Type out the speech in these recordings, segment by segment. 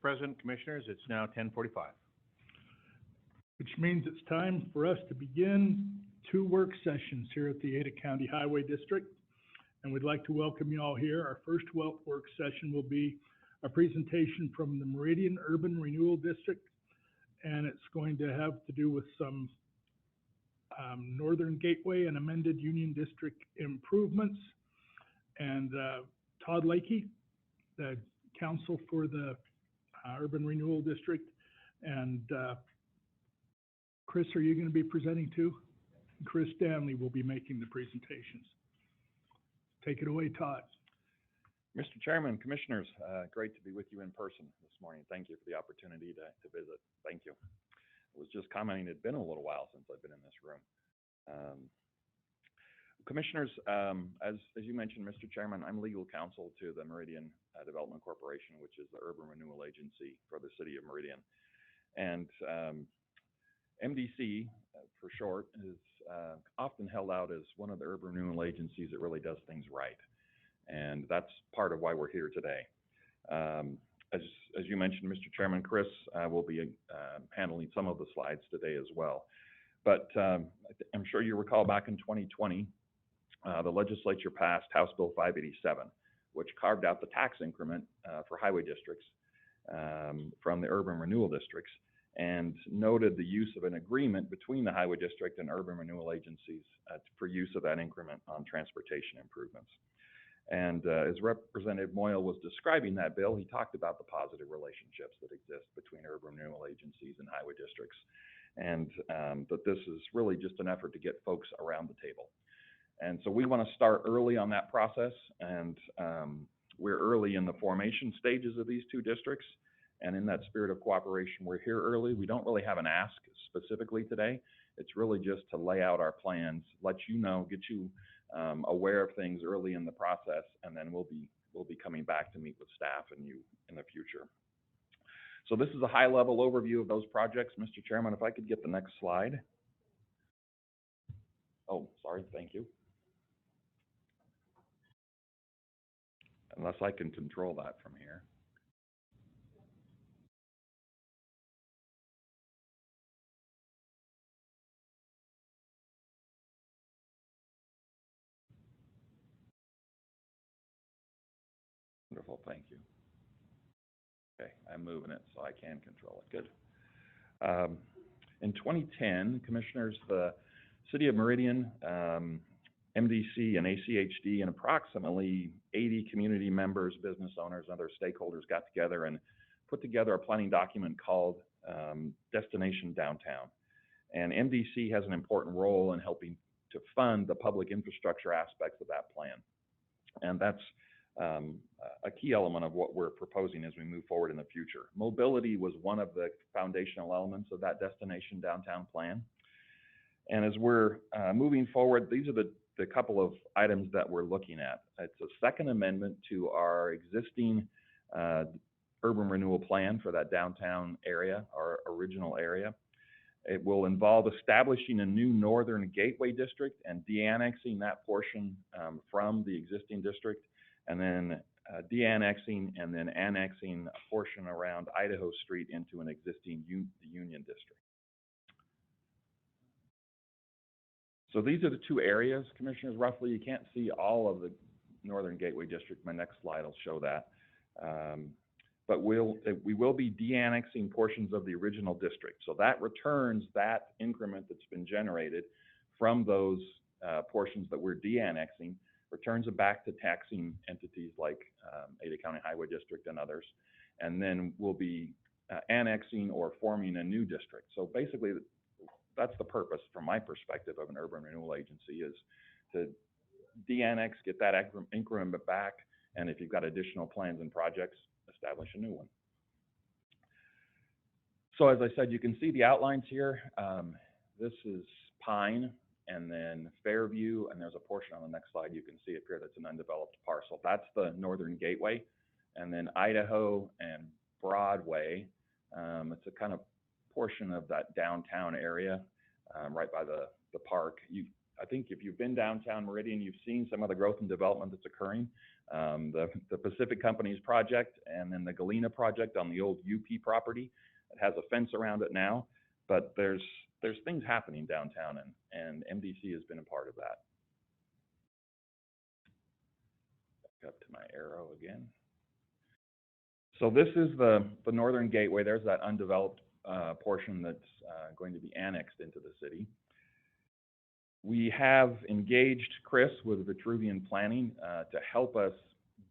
President, Commissioners, it's now 10:45. Which means it's time for us to begin 2 work sessions here at the Ada County Highway District. And we'd like to welcome you all here. Our first work session will be a presentation from the Meridian Urban Renewal District. And it's going to have to do with some Northern Gateway and amended Union District improvements. And Todd Lakey, the Counsel for the Urban Renewal District, and Chris, are you going to be presenting too? Chris Stanley will be making the presentations. Take it away, Todd. Mr. Chairman, Commissioners, great to be with you in person this morning. Thank you for the opportunity to visit. Thank you. I was just commenting, it's been a little while since I've been in this room. Commissioners, as you mentioned, Mr. Chairman, I'm legal counsel to the Meridian Development Corporation, which is the urban renewal agency for the city of Meridian. And MDC, for short, is often held out as one of the urban renewal agencies that really does things right. And that's part of why we're here today. As you mentioned, Mr. Chairman, Chris will be handling some of the slides today as well. But I'm sure you recall back in 2020, the legislature passed House Bill 587, which carved out the tax increment for highway districts from the urban renewal districts, and noted the use of an agreement between the highway district and urban renewal agencies for use of that increment on transportation improvements. And as Representative Moyle was describing that bill, he talked about the positive relationships that exist between urban renewal agencies and highway districts, and that this is really just an effort to get folks around the table. And so we want to start early on that process, and we're early in the formation stages of these 2 districts. And in that spirit of cooperation, we're here early. We don't really have an ask specifically today. It's really just to lay out our plans, let you know, get you aware of things early in the process, and then we'll be coming back to meet with staff and you in the future. So this is a high-level overview of those projects, Mr. Chairman. If I could get the next slide. Oh, sorry, thank you. Unless I can control that from here. Wonderful, thank you. Okay, I'm moving it so I can control it. Good. In 2010, Commissioners, the City of Meridian, MDC and ACHD, and approximately 80 community members, business owners, and other stakeholders got together and put together a planning document called Destination Downtown. And MDC has an important role in helping to fund the public infrastructure aspects of that plan. And that's a key element of what we're proposing as we move forward in the future. Mobility was one of the foundational elements of that Destination Downtown plan. And as we're moving forward, these are the couple of items that we're looking at. It's a second amendment to our existing urban renewal plan for that downtown area, our original area. It will involve establishing a new Northern Gateway district and de-annexing that portion from the existing district, and then de-annexing and then annexing a portion around Idaho Street into an existing Union district. So these are the 2 areas, Commissioners, roughly. You can't see all of the Northern Gateway District. My next slide will show that. But we will be de-annexing portions of the original district. So that returns that increment that's been generated from those portions that we're de-annexing, returns it back to taxing entities like Ada County Highway District and others. And then we'll be annexing or forming a new district. So basically, that's the purpose, from my perspective, of an urban renewal agency, is to de-annex, get that increment back, and if you've got additional plans and projects, establish a new one. So as I said, you can see the outlines here. This is Pine, and then Fairview, and there's a portion on the next slide you can see up here that's an undeveloped parcel. That's the Northern Gateway, and then Idaho and Broadway. It's a kind of portion of that downtown area right by the park. I think if you've been downtown Meridian, you've seen some of the growth and development that's occurring. The Pacific Company's project and then the Galena project on the old UP property. It has a fence around it now, but there's things happening downtown, and MDC has been a part of that. Back up to my arrow again. So this is the northern gateway. There's that undeveloped portion that's going to be annexed into the city. We have engaged Chris with Vitruvian Planning to help us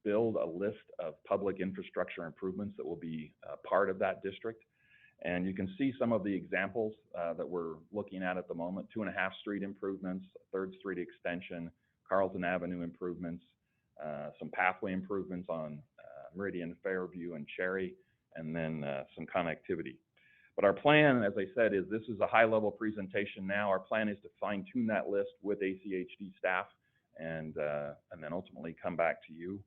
build a list of public infrastructure improvements that will be part of that district. And you can see some of the examples that we're looking at the moment: 2.5 Street improvements, 3rd Street extension, Carlton Avenue improvements, some pathway improvements on Meridian, Fairview, and Cherry, and then some connectivity. But our plan, as I said, is this is a high-level presentation now. Our plan is to fine-tune that list with ACHD staff and then ultimately come back to you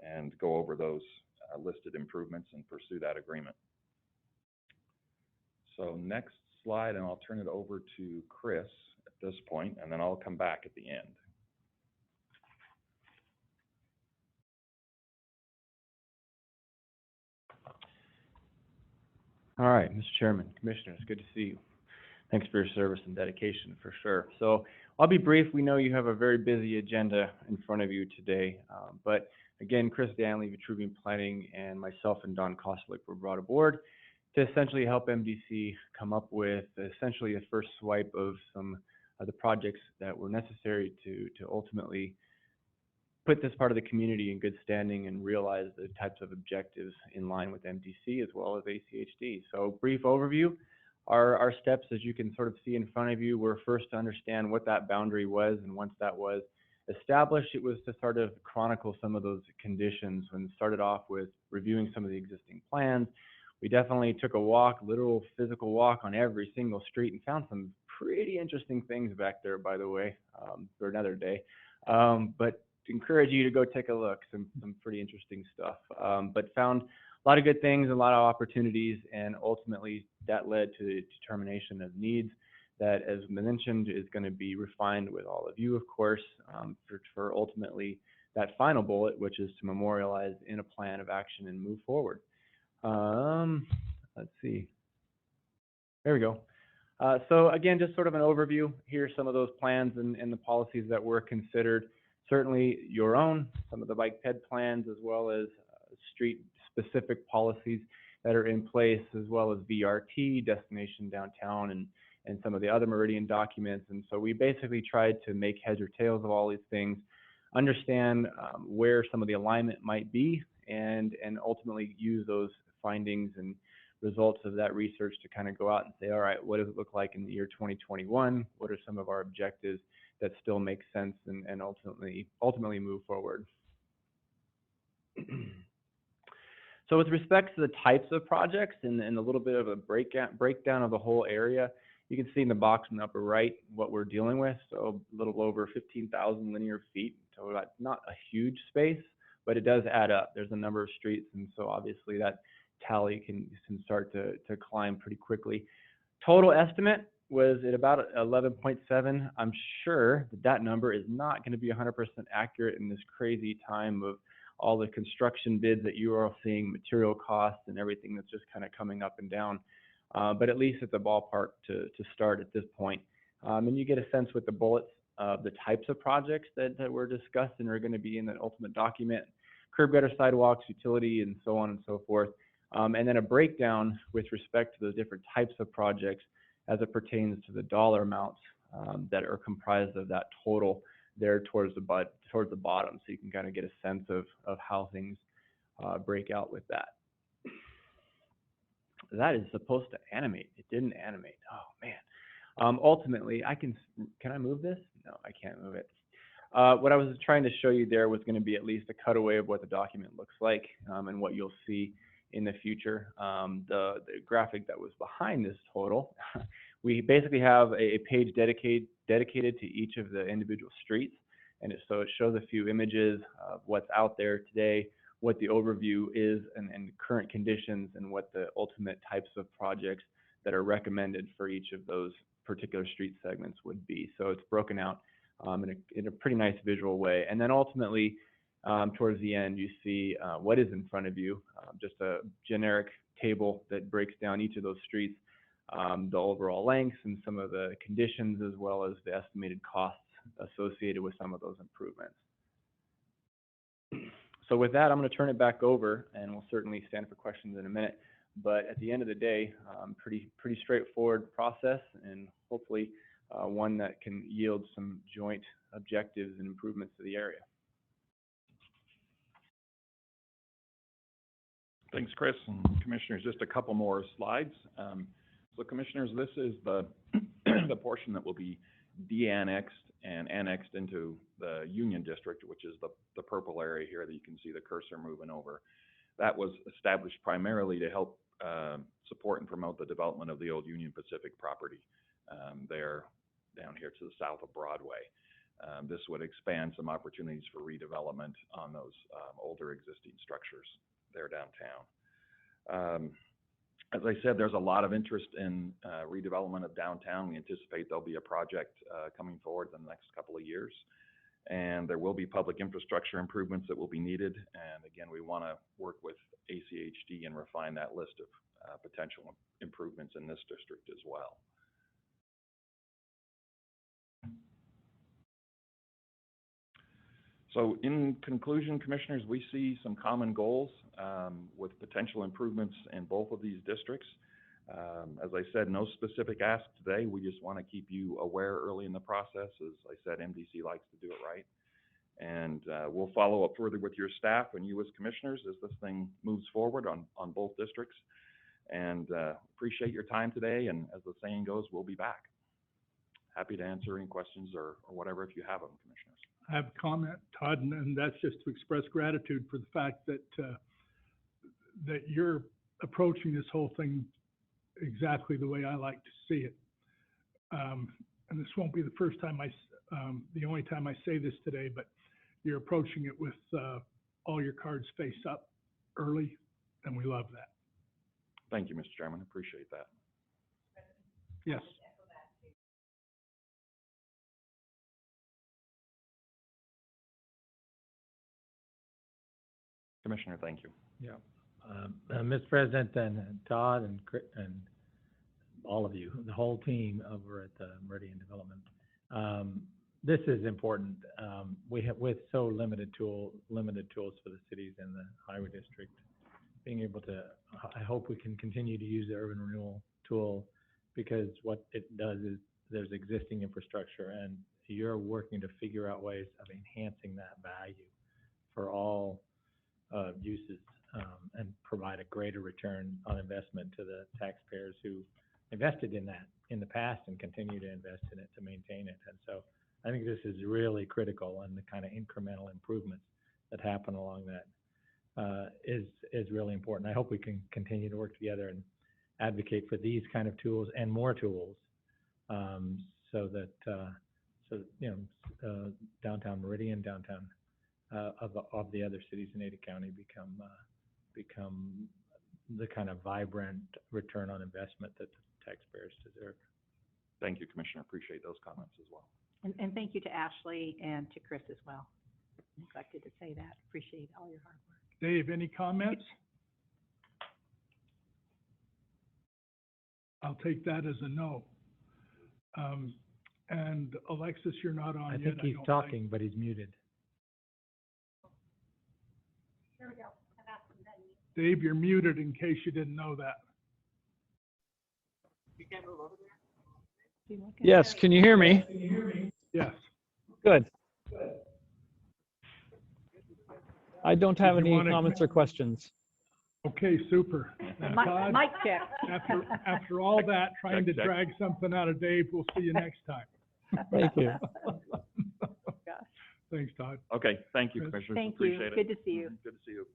and go over those listed improvements and pursue that agreement. So next slide, and I'll turn it over to Chris at this point, and then I'll come back at the end. All right, Mr. Chairman, Commissioners, good to see you. Thanks for your service and dedication, for sure. So I'll be brief. We know you have a very busy agenda in front of you today, but again, Chris Danley, Vitruvian Planning, and myself and Don Kostlik were brought aboard to essentially help MDC come up with essentially a first swipe of some of the projects that were necessary to ultimately put this part of the community in good standing and realize the types of objectives in line with MDC as well as ACHD. So brief overview, our steps, as you can sort of see in front of you, were first to understand what that boundary was, and once that was established, it was to sort of chronicle some of those conditions, and started off with reviewing some of the existing plans. We definitely took a walk, literal physical walk on every single street, and found some pretty interesting things back there, by the way, for another day. But encourage you to go take a look, some pretty interesting stuff. But found a lot of good things, a lot of opportunities, and ultimately that led to the determination of needs that, as mentioned, is going to be refined with all of you, of course, for ultimately that final bullet, which is to memorialize in a plan of action and move forward. Let's see. There we go. So again, just sort of an overview. Here's some of those plans and the policies that were considered. Certainly your own, some of the bike ped plans, as well as street-specific policies that are in place, as well as VRT, Destination Downtown, and some of the other Meridian documents. And so we basically tried to make heads or tails of all these things, understand where some of the alignment might be, and ultimately use those findings and results of that research to kind of go out and say, all right, what does it look like in the year 2021? What are some of our objectives that still make sense and ultimately move forward? So with respect to the types of projects and a little bit of a breakdown of the whole area, you can see in the box in the upper right what we're dealing with. So a little over 15,000 linear feet. So that's not a huge space, but it does add up. There's a number of streets, and so obviously that tally can start to climb pretty quickly. Total estimate was at about 11.7. I'm sure that number is not going to be 100% accurate in this crazy time of all the construction bids that you are all seeing, material costs and everything that's just kind of coming up and down. But at least it's a ballpark to start at this point. And you get a sense with the bullets of the types of projects that were discussed and are going to be in that ultimate document: curb gutter, sidewalks, utility, and so on and so forth. And then a breakdown with respect to the different types of projects as it pertains to the dollar amounts that are comprised of that total there towards the bottom, so you can kind of get a sense of how things break out with that. That is supposed to animate. It didn't animate. Oh man. Ultimately, can I move this? No, I can't move it. What I was trying to show you there was going to be at least a cutaway of what the document looks like and what you'll see in the future. The graphic that was behind this total, we basically have a page dedicated to each of the individual streets, and so it shows a few images of what's out there today, what the overview is, and current conditions, and what the ultimate types of projects that are recommended for each of those particular street segments would be. So it's broken out in a pretty nice visual way. And then ultimately, towards the end, you see what is in front of you, just a generic table that breaks down each of those streets, the overall lengths and some of the conditions, as well as the estimated costs associated with some of those improvements. So with that, I'm going to turn it back over, and we'll certainly stand for questions in a minute. But at the end of the day, pretty straightforward process, and hopefully one that can yield some joint objectives and improvements to the area. Thanks, Chris, and Commissioners. Just a couple more slides. So Commissioners, this is the the portion that will be de-annexed and annexed into the Union District, which is the purple area here that you can see the cursor moving over. That was established primarily to help support and promote the development of the old Union Pacific property there down here to the south of Broadway. This would expand some opportunities for redevelopment on those older existing structures there downtown. As I said, there's a lot of interest in redevelopment of downtown. We anticipate there'll be a project coming forward in the next couple of years. And there will be public infrastructure improvements that will be needed. And again, we want to work with ACHD and refine that list of potential improvements in this district as well. So in conclusion, Commissioners, we see some common goals with potential improvements in both of these districts. As I said, no specific ask today. We just want to keep you aware early in the process. As I said, MDC likes to do it right. And we'll follow up further with your staff and you as Commissioners as this thing moves forward on both districts. And appreciate your time today. And as the saying goes, we'll be back. Happy to answer any questions or whatever if you have them, Commissioners. I have a comment, Todd, and that's just to express gratitude for the fact that that you're approaching this whole thing exactly the way I like to see it. And this won't be the first time the only time I say this today, but you're approaching it with all your cards face up early, and we love that. Thank you, Mr. Chairman. Appreciate that. Yes. Commissioner, thank you. Yeah. Mr. President and Todd and all of you, the whole team over at the Meridian Development. This is important. We have, with so limited tools for the cities and the highway district, being able to, I hope we can continue to use the urban renewal tool, because what it does is there's existing infrastructure and you're working to figure out ways of enhancing that value for all uses and provide a greater return on investment to the taxpayers who invested in that in the past and continue to invest in it to maintain it. And so I think this is really critical, and the kind of incremental improvements that happen along that is really important. I hope we can continue to work together and advocate for these kind of tools and more tools, so that downtown Meridian, downtown of the other cities in Ada County become the kind of vibrant return on investment that the taxpayers deserve. Thank you, Commissioner. Appreciate those comments as well. And thank you to Ashley and to Chris as well. Neglected to say that. Appreciate all your hard work. Dave, any comments? I'll take that as a no. And Alexis, you're not on yet. I think he's talking, but he's muted. There we go. Dave, you're muted in case you didn't know that. You can't move over there? Yes, can you hear me? Yes. Good. I don't have Did you any wanna- comments or questions. Okay, super. And Todd, Mic check. after all that, trying to Check. drag something out of Dave, we'll see you next time. Thank you. Gosh. Thanks, Todd. Okay, thank you, Good. Commissioners. Thank you. Appreciate it. Good to see you. Good to see you.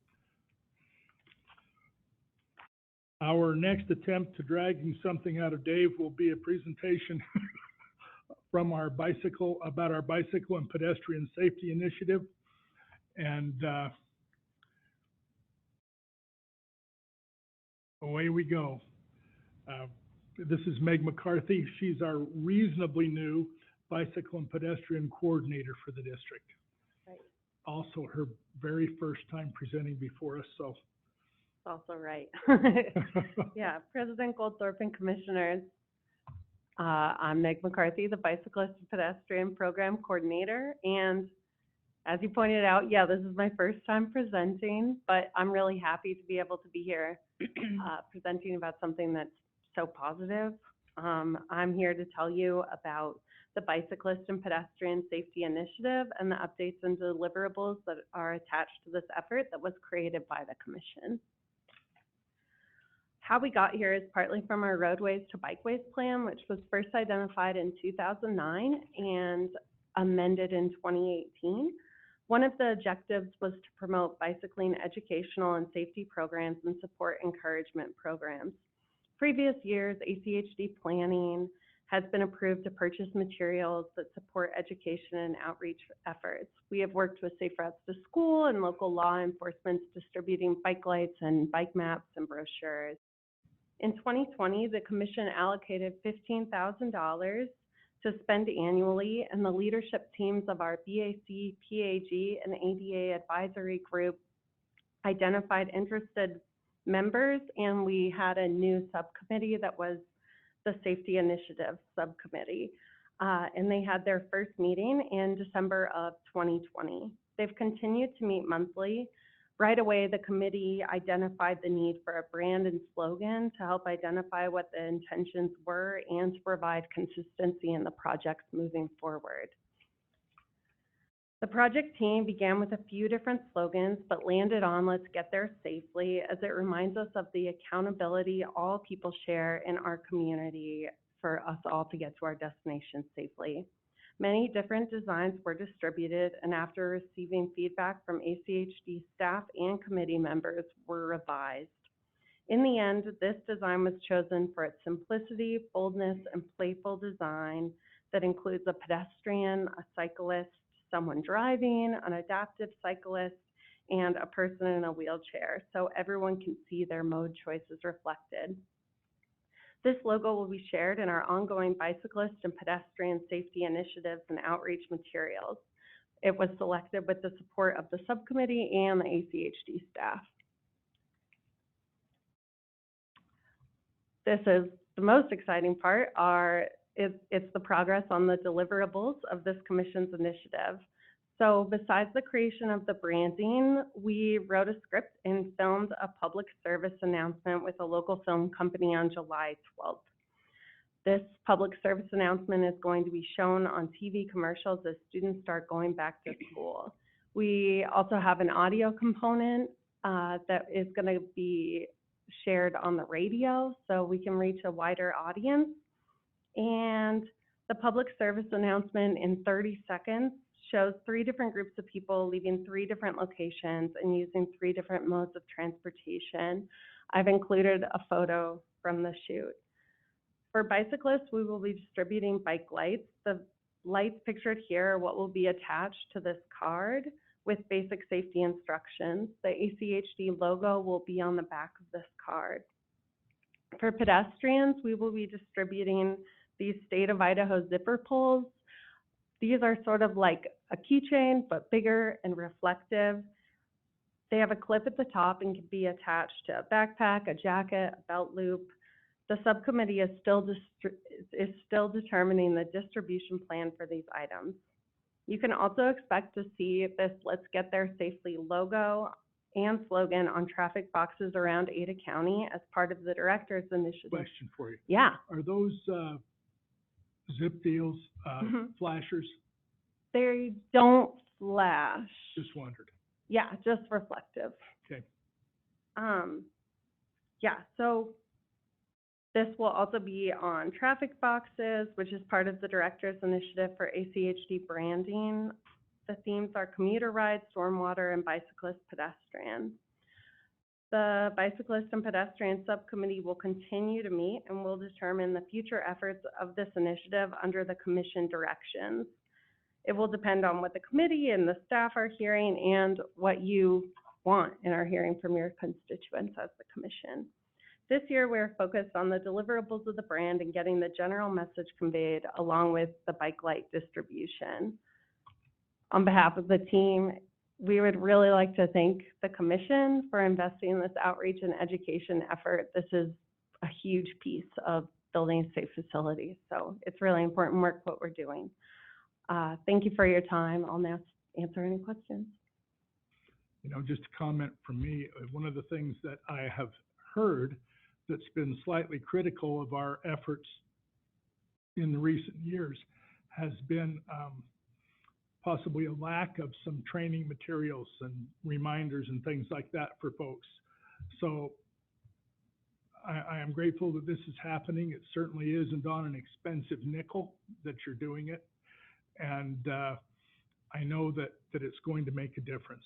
Our next attempt to dragging something out of Dave will be a presentation from our bicycle and pedestrian safety initiative. And away we go. This is Meg McCarthy. She's our reasonably new Bicycle and Pedestrian Coordinator for the district. Right. Also her very first time presenting before us, so. Also right. Yeah, President Goldthorpe and Commissioners. I'm Meg McCarthy, the Bicyclist and Pedestrian Program Coordinator. And as you pointed out, yeah, this is my first time presenting, but I'm really happy to be able to be here presenting about something that's so positive. I'm here to tell you about the Bicyclist and Pedestrian Safety Initiative and the updates and deliverables that are attached to this effort that was created by the Commission. How we got here is partly from our Roadways to Bikeways plan, which was first identified in 2009 and amended in 2018. One of the objectives was to promote bicycling educational and safety programs and support encouragement programs. Previous years, ACHD planning has been approved to purchase materials that support education and outreach efforts. We have worked with Safe Routes to School and local law enforcement distributing bike lights and bike maps and brochures. In 2020, the Commission allocated $15,000 to spend annually, and the leadership teams of our BAC, PAG, and ADA advisory group identified interested members, and we had a new subcommittee that was the Safety Initiative Subcommittee, and they had their first meeting in December of 2020. They've continued to meet monthly. Right away, the committee identified the need for a brand and slogan to help identify what the intentions were and to provide consistency in the projects moving forward. The project team began with a few different slogans, but landed on "Let's get there safely," as it reminds us of the accountability all people share in our community for us all to get to our destination safely. Many different designs were distributed, and after receiving feedback from ACHD staff and committee members, were revised. In the end, this design was chosen for its simplicity, boldness, and playful design that includes a pedestrian, a cyclist, someone driving, an adaptive cyclist, and a person in a wheelchair, so everyone can see their mode choices reflected. This logo will be shared in our ongoing bicyclist and pedestrian safety initiatives and outreach materials. It was selected with the support of the subcommittee and the ACHD staff. This is the most exciting part. It's the progress on the deliverables of this commission's initiative. So besides the creation of the branding, we wrote a script and filmed a public service announcement with a local film company on July 12th. This public service announcement is going to be shown on TV commercials as students start going back to school. We also have an audio component that is going to be shared on the radio so we can reach a wider audience. And the public service announcement in 30 seconds shows 3 different groups of people leaving 3 different locations and using 3 different modes of transportation. I've included a photo from the shoot. For bicyclists, we will be distributing bike lights. The lights pictured here are what will be attached to this card with basic safety instructions. The ACHD logo will be on the back of this card. For pedestrians, we will be distributing these State of Idaho zipper pulls. These are sort of like a keychain, but bigger and reflective. They have a clip at the top and can be attached to a backpack, a jacket, a belt loop. The subcommittee is still determining the distribution plan for these items. You can also expect to see this "Let's Get There Safely" logo and slogan on traffic boxes around Ada County as part of the Director's Initiative. Question for you. Yeah. Are those zip deals, flashers? They don't flash. Just wondered. Yeah, just reflective. Okay. Yeah, so this will also be on traffic boxes, which is part of the Director's Initiative for ACHD branding. The themes are commuter rides, stormwater, and bicyclist pedestrian. The Bicyclist and Pedestrian Subcommittee will continue to meet and will determine the future efforts of this initiative under the Commission directions. It will depend on what the committee and the staff are hearing and what you want and are hearing from your constituents as the Commission. This year, we're focused on the deliverables of the brand and getting the general message conveyed along with the bike light distribution. On behalf of the team, we would really like to thank the commission for investing in this outreach and education effort. This is a huge piece of building safe facilities, so it's really important work what we're doing. Thank you for your time. I'll now answer any questions. You know, just a comment from me, one of the things that I have heard that's been slightly critical of our efforts in the recent years has been possibly a lack of some training materials and reminders and things like that for folks. So I am grateful that this is happening. It certainly isn't on an expensive nickel that you're doing it. And I know that it's going to make a difference.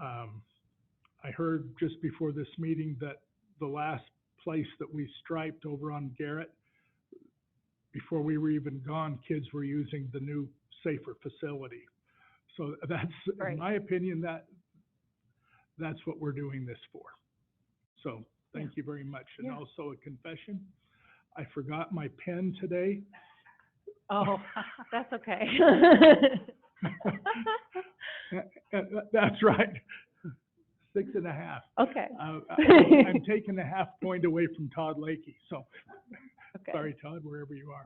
I heard just before this meeting that the last place that we striped over on Garrett, before we were even gone, kids were using the new safer facility. So that's, Right. in my opinion, that's what we're doing this for. So thank you very much. And Yeah. also a confession, I forgot my pen today. Oh, that's okay. That's right. 6.5. Okay. I'm taking a half point away from Todd Lakey, so Okay. sorry, Todd, wherever you are.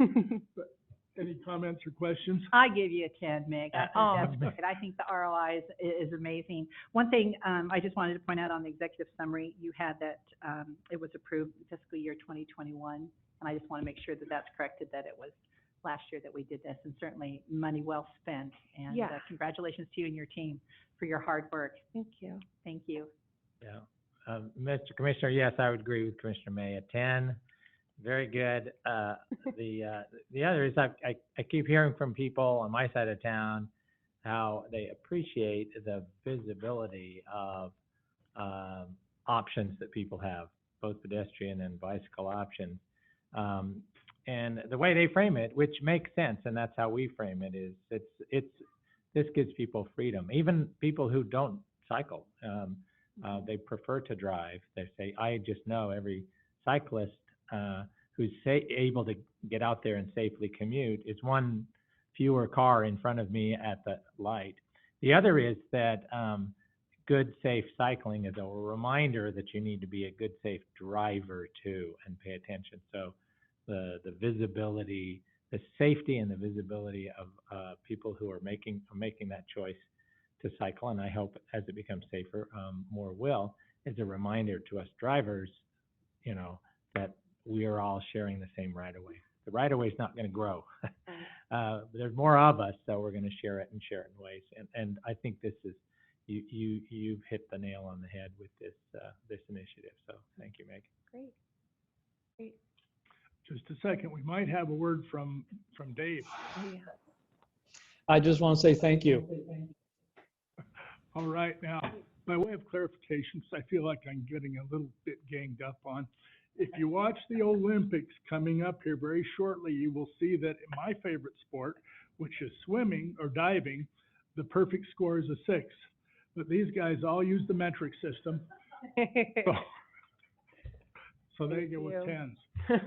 But any comments or questions? I give you a 10, Meg. I Oh. think that's great. I think the ROI is amazing. One thing I just wanted to point out on the executive summary, you had that it was approved fiscal year 2021, and I just want to make sure that that's corrected, that it was last year that we did this, and certainly money well spent. And Yeah. Congratulations to you and your team for your hard work. Thank you. Thank you. Yeah. Mr. Commissioner, yes, I would agree with Commissioner May, a 10. Very good. The other is I keep hearing from people on my side of town how they appreciate the visibility of options that people have, both pedestrian and bicycle options. And the way they frame it, which makes sense, and that's how we frame it, is this gives people freedom. Even people who don't cycle, they prefer to drive. They say, I just know every cyclist who's able to get out there and safely commute is one fewer car in front of me at the light. The other is that good, safe cycling is a reminder that you need to be a good, safe driver too, and pay attention. So the visibility, the safety and the visibility of people who are making that choice to cycle, and I hope as it becomes safer, more will, is a reminder to us drivers, you know, that we are all sharing the same right-of-way. The right-of-way is not going to grow. There's more of us, so we're going to share it in ways. And I think this is, you've hit the nail on the head with this initiative. So thank you, Meg. Great. Great. Just a second, we might have a word from Dave. Oh, yeah. I just want to say thank you. All right, now, by way of clarification, because I feel like I'm getting a little bit ganged up on, if you watch the Olympics coming up here very shortly, you will see that in my favorite sport, which is swimming or diving, the perfect score is a 6. But these guys all use the metric system, so they go with 10s.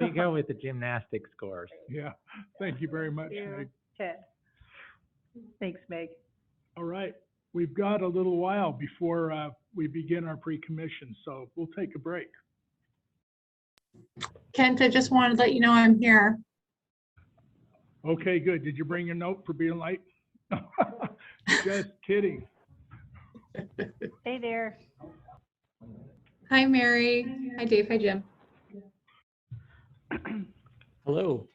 We go with the gymnastic scores. Yeah, thank you very much, Yeah. Meg. Ted. Thanks, Meg. All right, we've got a little while before we begin our pre-commission, so we'll take a break. Kent, I just wanted to let you know I'm here. Okay, good. Did you bring your note for being late? Just kidding. Hey there. Hi, Mary. Hi, Dave. Hi, Jim. Hello.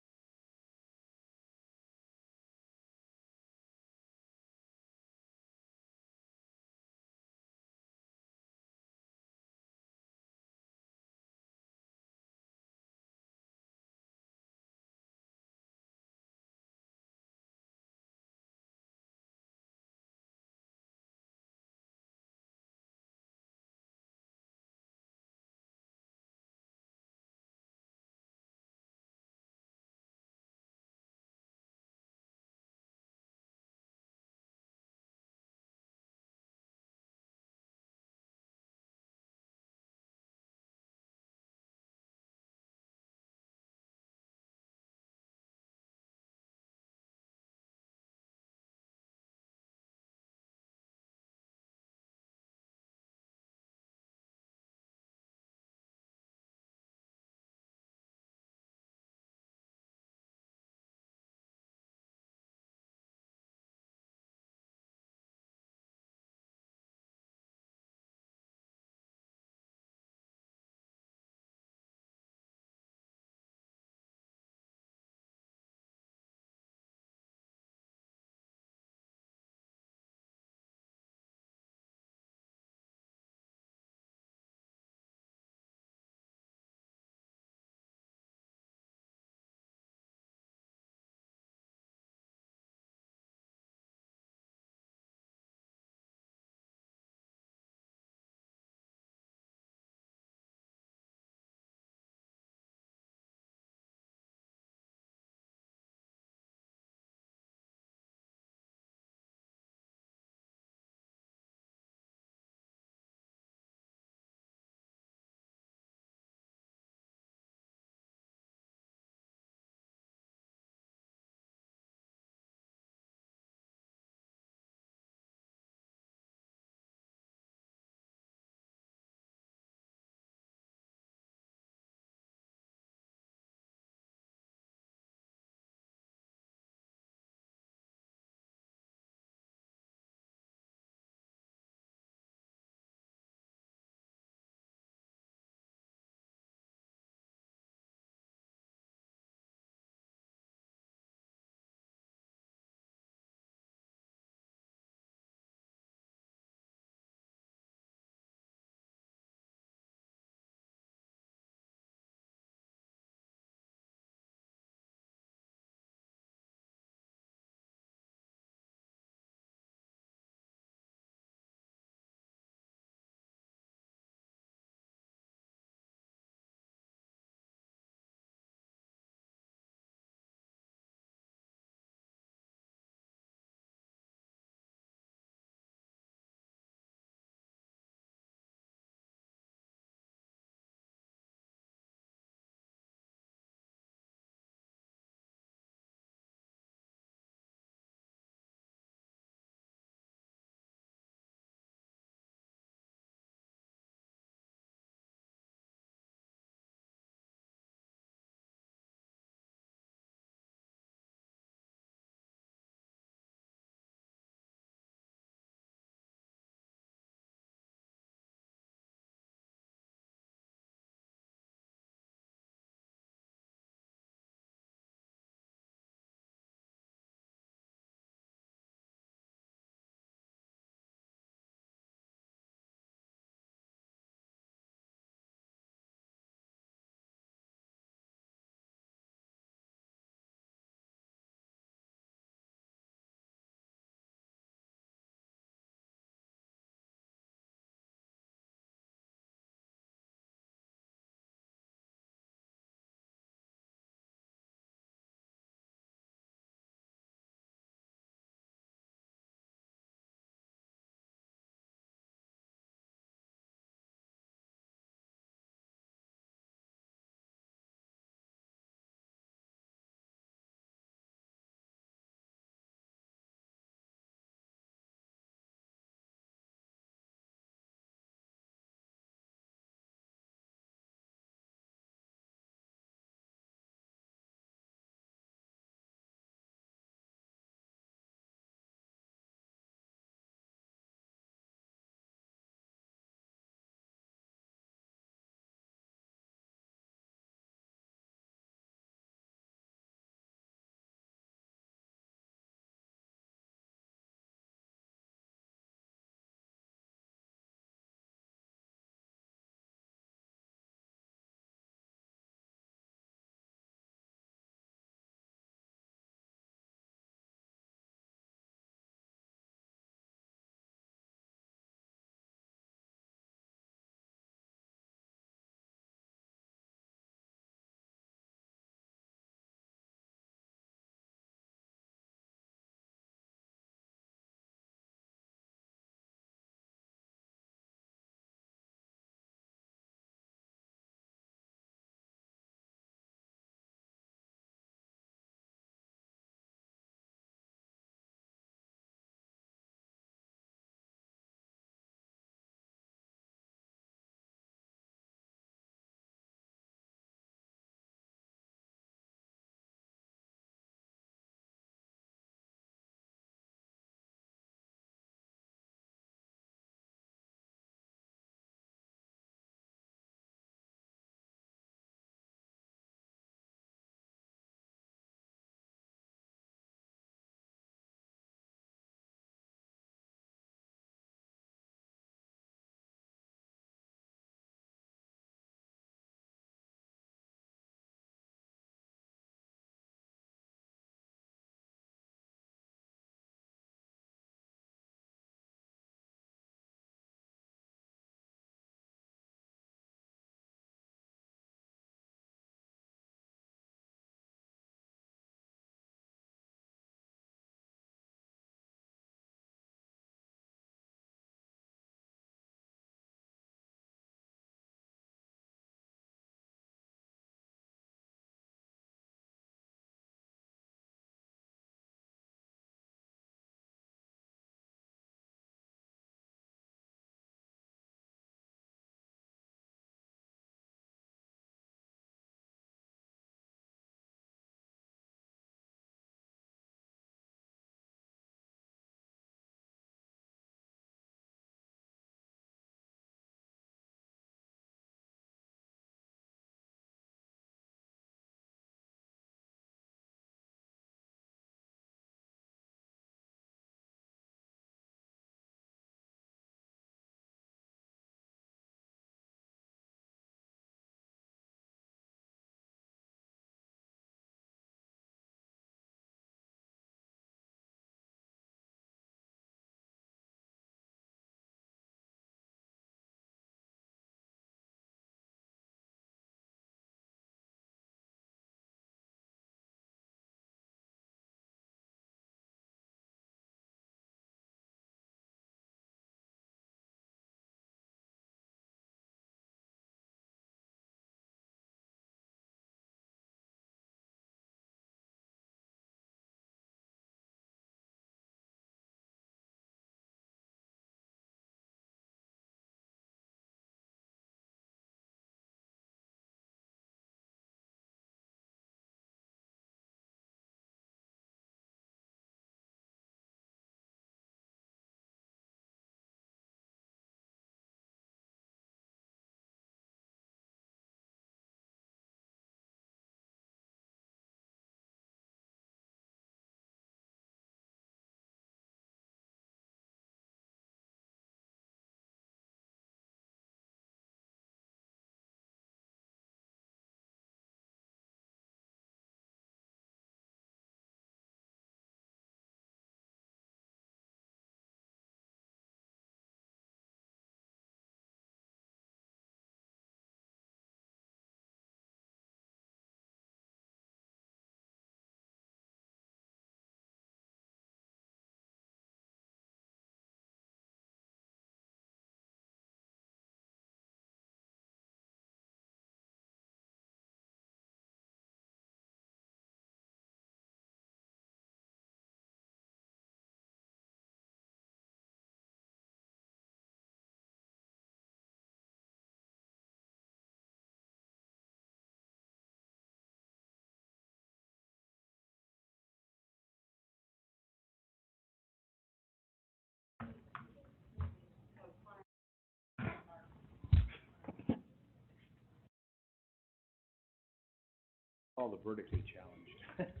Call the vertically challenged.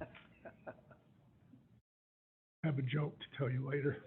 I have a joke to tell you later.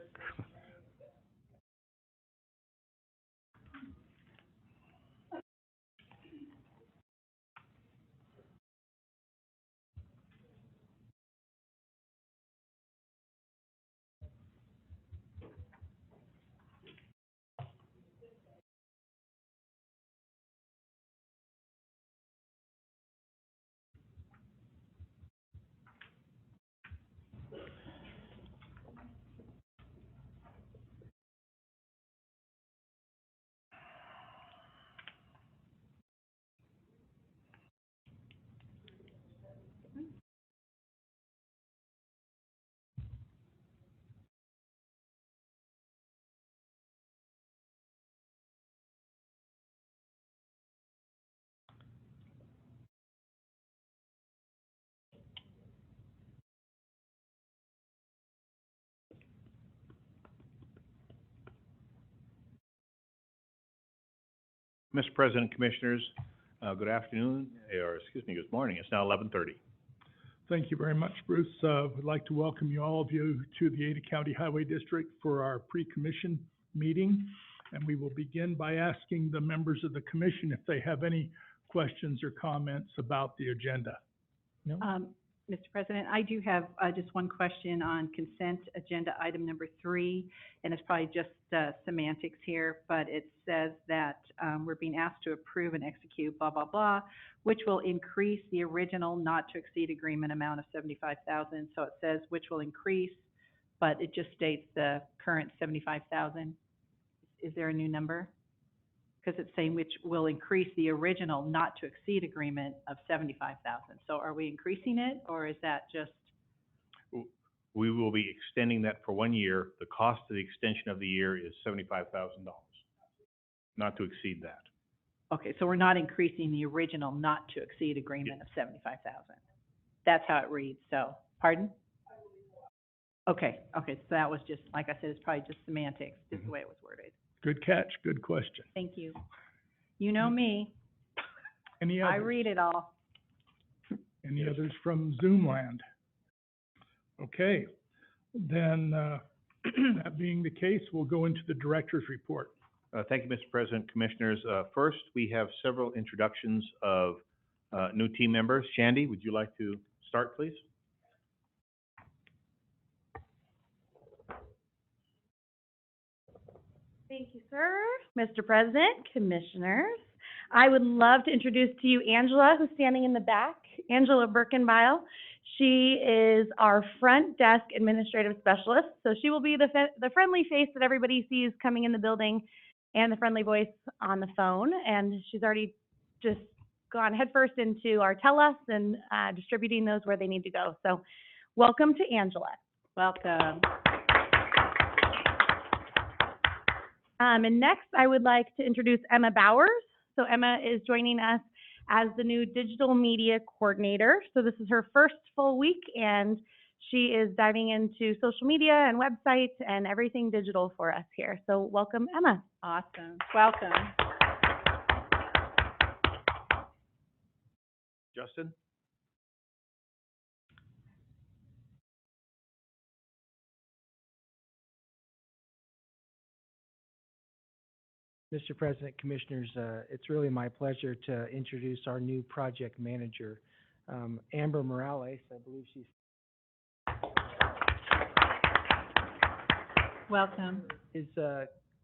Mr. President, Commissioners, good afternoon, or excuse me, good morning. It's now 11:30. Thank you very much, Bruce. We'd like to welcome all of you to the Ada County Highway District for our pre-commission meeting. And we will begin by asking the members of the commission if they have any questions or comments about the agenda. No? Mr. President, I do have just one question on consent agenda item number 3, and it's probably just semantics here, but it says that we're being asked to approve and execute blah, blah, blah, which will increase the original not to exceed agreement amount of $75,000. So it says which will increase, but it just states the current $75,000. Is there a new number? Because it's saying which will increase the original not to exceed agreement of $75,000. So are we increasing it, or is that just? We will be extending that for 1 year. The cost of the extension of the year is $75,000, not to exceed that. Okay, so we're not increasing the original not to exceed agreement of $75,000. That's how it reads, so, pardon? Okay, so that was just, like I said, it's probably just semantics, just the way it was worded. Good catch, good question. Thank you. You know me, Any I others? read it all. Any others from Zoom land? Okay, then, that being the case, we'll go into the director's report. Thank you, Mr. President, Commissioners. First, we have several introductions of new team members. Shandy, would you like to start, please? Thank you, sir. Mr. President, Commissioners, I would love to introduce to you Angela, who's standing in the back, Angela Birkenbeil. She is our front desk administrative specialist, so she will be the friendly face that everybody sees coming in the building and the friendly voice on the phone, and she's already just gone headfirst into our tele and distributing those where they need to go. So welcome to Angela. Welcome. And next, I would like to introduce Emma Bowers. So Emma is joining us as the new digital media coordinator. So this is her first full week, and she is diving into social media and websites and everything digital for us here. So welcome, Emma. Awesome. Welcome. Justin? Mr. President, Commissioners, it's really my pleasure to introduce our new project manager, Amber Morales. I believe she's Welcome.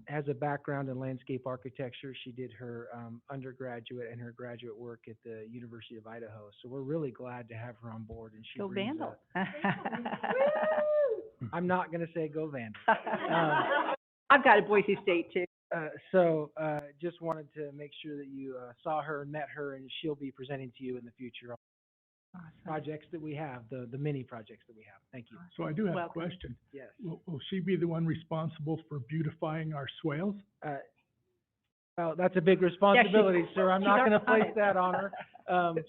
has a background in landscape architecture. She did her undergraduate and her graduate work at the University of Idaho. So we're really glad to have her on board. And she Go brings Vandal. I'm not going to say go Vandal. I've got a Boise State too. Just wanted to make sure that you saw her and met her, and she'll be presenting to you in the future on projects that we have, the mini projects that we have. Thank you. So I do have a Welcome. question. Yes. Will she be the one responsible for beautifying our swales? Well, that's a big responsibility, sir. I'm she's not going to already done place it. that on her.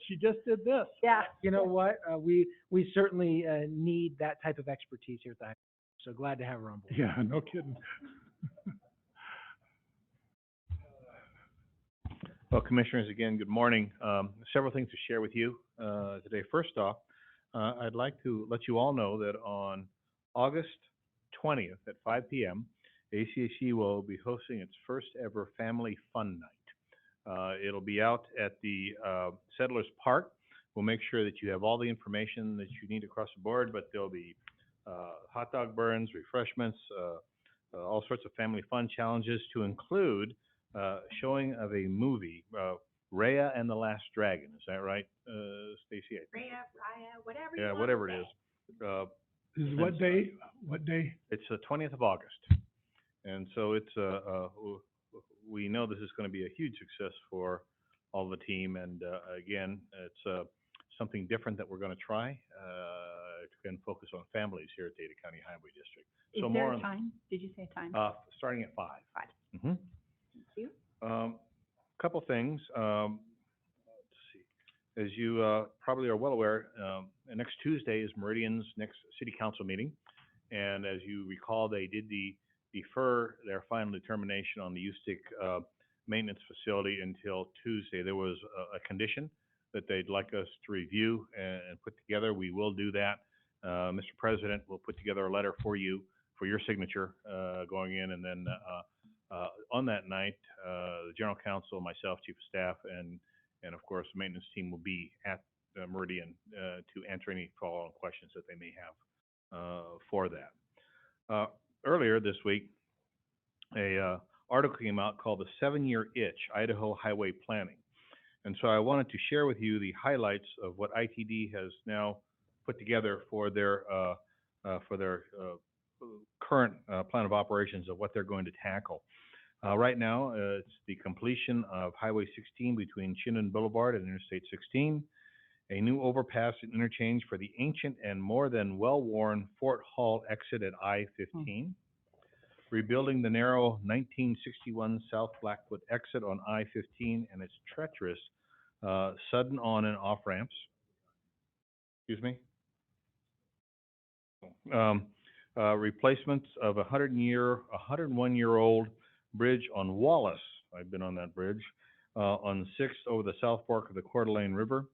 She just did this. Yeah. You know what? We certainly need that type of expertise here at the high school. So glad to have her on board. Yeah, no kidding. Well, Commissioners, again, good morning. Several things to share with you today. First off, I'd like to let you all know that on August 20th at 5 p.m., ACHE will be hosting its first ever Family Fun Night. It'll be out at the Settlers Park. We'll make sure that you have all the information that you need across the board, but there'll be hot dog burns, refreshments, all sorts of family fun challenges to include showing of a movie, Raya and the Last Dragon. Is that right, Stacy? Raya, whatever Yeah, whatever it is. This is what day? What day? It's the 20th of August. And so it's, we know this is going to be a huge success for all the team. And again, it's something different that we're going to try and focus on families here at the Ada County Highway District. Is there a time? Did you say a time? Starting at 5. 5. Mm-hmm. Thank you. Couple things. Let's see. As you probably are well aware, next Tuesday is Meridian's next City Council meeting. And as you recall, they did defer their final determination on the USTIC maintenance facility until Tuesday. There was a condition that they'd like us to review and put together. We will do that. Mr. President will put together a letter for you, for your signature going in, and then on that night, the General Counsel, myself, Chief of Staff, and of course, the maintenance team will be at Meridian to answer any follow-on questions that they may have for that. Earlier this week, a article came out called "The 7-Year Itch: Idaho Highway Planning," and so I wanted to share with you the highlights of what ITD has now put together for their current plan of operations of what they're going to tackle. Right now, it's the completion of Highway 16 between Chinden Boulevard and Interstate 16, a new overpass and interchange for the ancient and more than well-worn Fort Hall exit at I-15, rebuilding the narrow 1961 South Blackfoot exit on I-15 and its treacherous sudden on and off ramps. Excuse me? Replacements of a 101-year-old bridge on Wallace. I've been on that bridge. On 6th over the South Fork of the Coeur d'Alene River.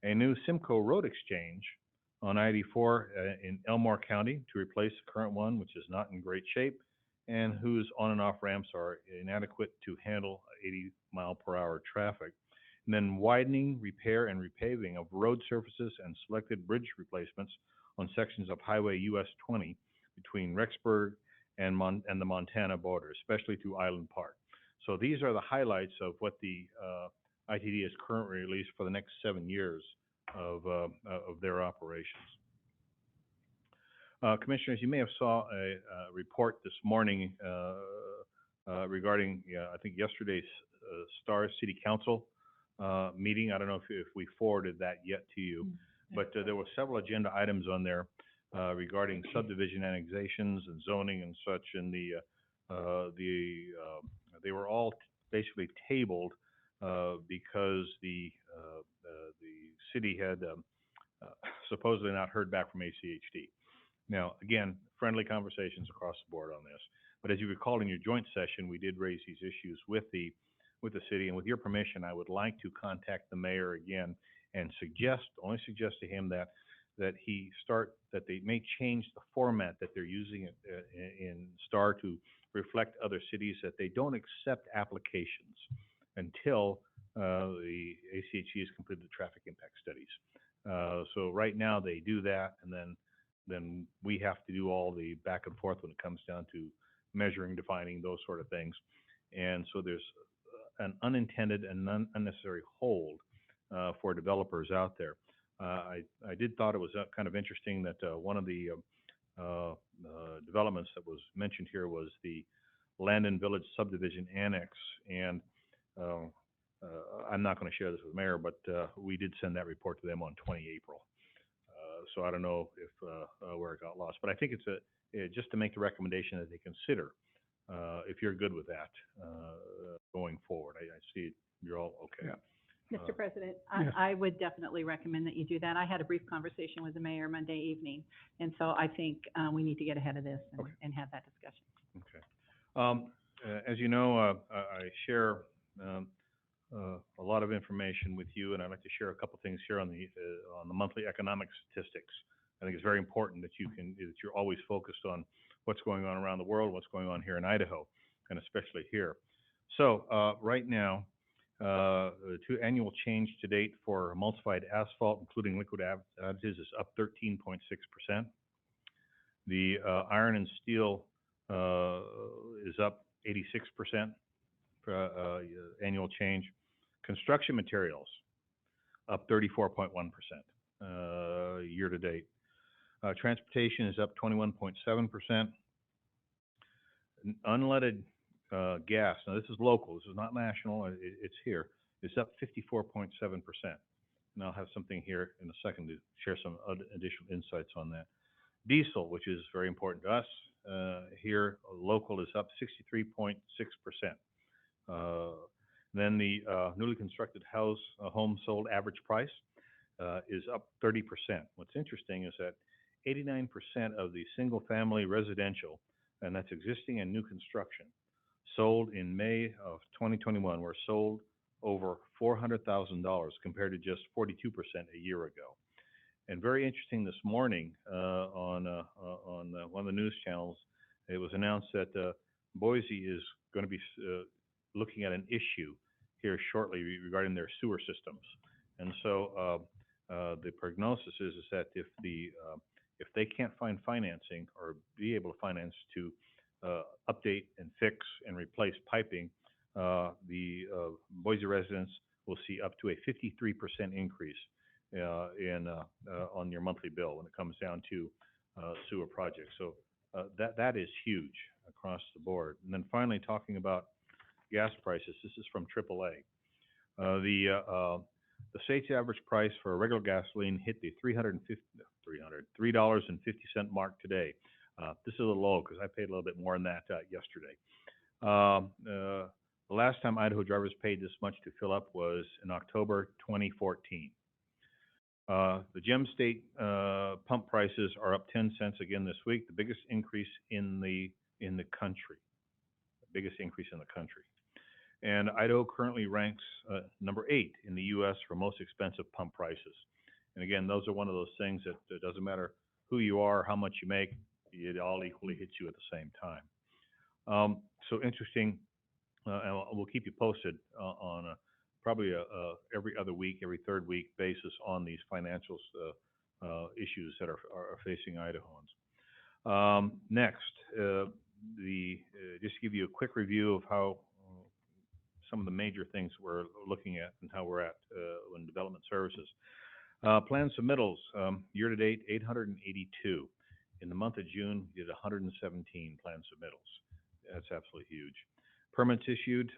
A new Simcoe Road exchange on I-84 in Elmore County to replace the current one, which is not in great shape, and whose on and off ramps are inadequate to handle 80-mile-per-hour traffic. And then widening, repair, and repaving of road surfaces and selected bridge replacements on sections of Highway US 20 between Rexburg and the Montana border, especially to Island Park. So these are the highlights of what the ITD has currently released for the next 7 years of their operations. Commissioners, you may have saw a report this morning regarding, I think, yesterday's STAR City Council meeting. I don't know if we forwarded that yet to you, but there were several agenda items on there regarding subdivision annexations and zoning and such, and they were all basically tabled because the city had supposedly not heard back from ACHD. Now, again, friendly conversations across the board on this, but as you recall in your joint session, we did raise these issues with the city, and with your permission, I would like to contact the mayor again and only suggest to him that they may change the format that they're using in STAR to reflect other cities, that they don't accept applications until the ACHE has completed the traffic impact studies. So right now they do that, and then we have to do all the back and forth when it comes down to measuring, defining, those sort of things. And so there's an unintended and unnecessary hold for developers out there. I did thought it was kind of interesting that one of the developments that was mentioned here was the Landon Village Subdivision Annex, and I'm not going to share this with the mayor, but we did send that report to them on 20 April. So I don't know if where it got lost, but I think it's just to make the recommendation that they consider if you're good with that going forward. I see you're all okay. Yeah. Mr. President, yes. I would definitely recommend that you do that. I had a brief conversation with the mayor Monday evening, and so I think we need to get ahead of this and have that discussion. Okay. As you know, I share a lot of information with you, and I'd like to share a couple things here on the monthly economic statistics. I think it's very important that you're always focused on what's going on around the world, what's going on here in Idaho, and especially here. So right now, the annual change to date for emulsified asphalt, including liquid additives, is up 13.6%. The iron and steel is up 86% for annual change. Construction materials up 34.1% year to date. Transportation is up 21.7%. Unleaded gas, now this is local, this is not national, it's here, it's up 54.7%. And I'll have something here in a second to share some additional insights on that. Diesel, which is very important to us, here local is up 63.6%. Then the newly constructed home sold average price is up 30%. What's interesting is that 89% of the single family residential, and that's existing and new construction, sold in May of 2021 were sold over $400,000 compared to just 42% a year ago. And very interesting, this morning on one of the news channels, it was announced that Boise is going to be looking at an issue here shortly regarding their sewer systems. And so the prognosis is that if they can't find financing or be able to finance to update and fix and replace piping, the Boise residents will see up to a 53% increase on your monthly bill when it comes down to sewer projects. So that is huge across the board. And then finally, talking about gas prices, this is from AAA. The state's average price for a regular gasoline hit the $3.50 mark today. This is a little low because I paid a little bit more than that yesterday. The last time Idaho drivers paid this much to fill up was in October 2014. The Gem State pump prices are up 10 cents again this week, the biggest increase in the country. The biggest increase in the country. And Idaho currently ranks number 8 in the U.S. for most expensive pump prices. And again, those are one of those things that it doesn't matter who you are, how much you make, it all equally hits you at the same time. So interesting, and we'll keep you posted on probably every other week, every third week basis on these financial issues that are facing Idahoans. Next, just to give you a quick review of how some of the major things we're looking at and how we're at in development services. Plan submittals, year to date, 882. In the month of June, we did 117 plan submittals. That's absolutely huge. Permits issued,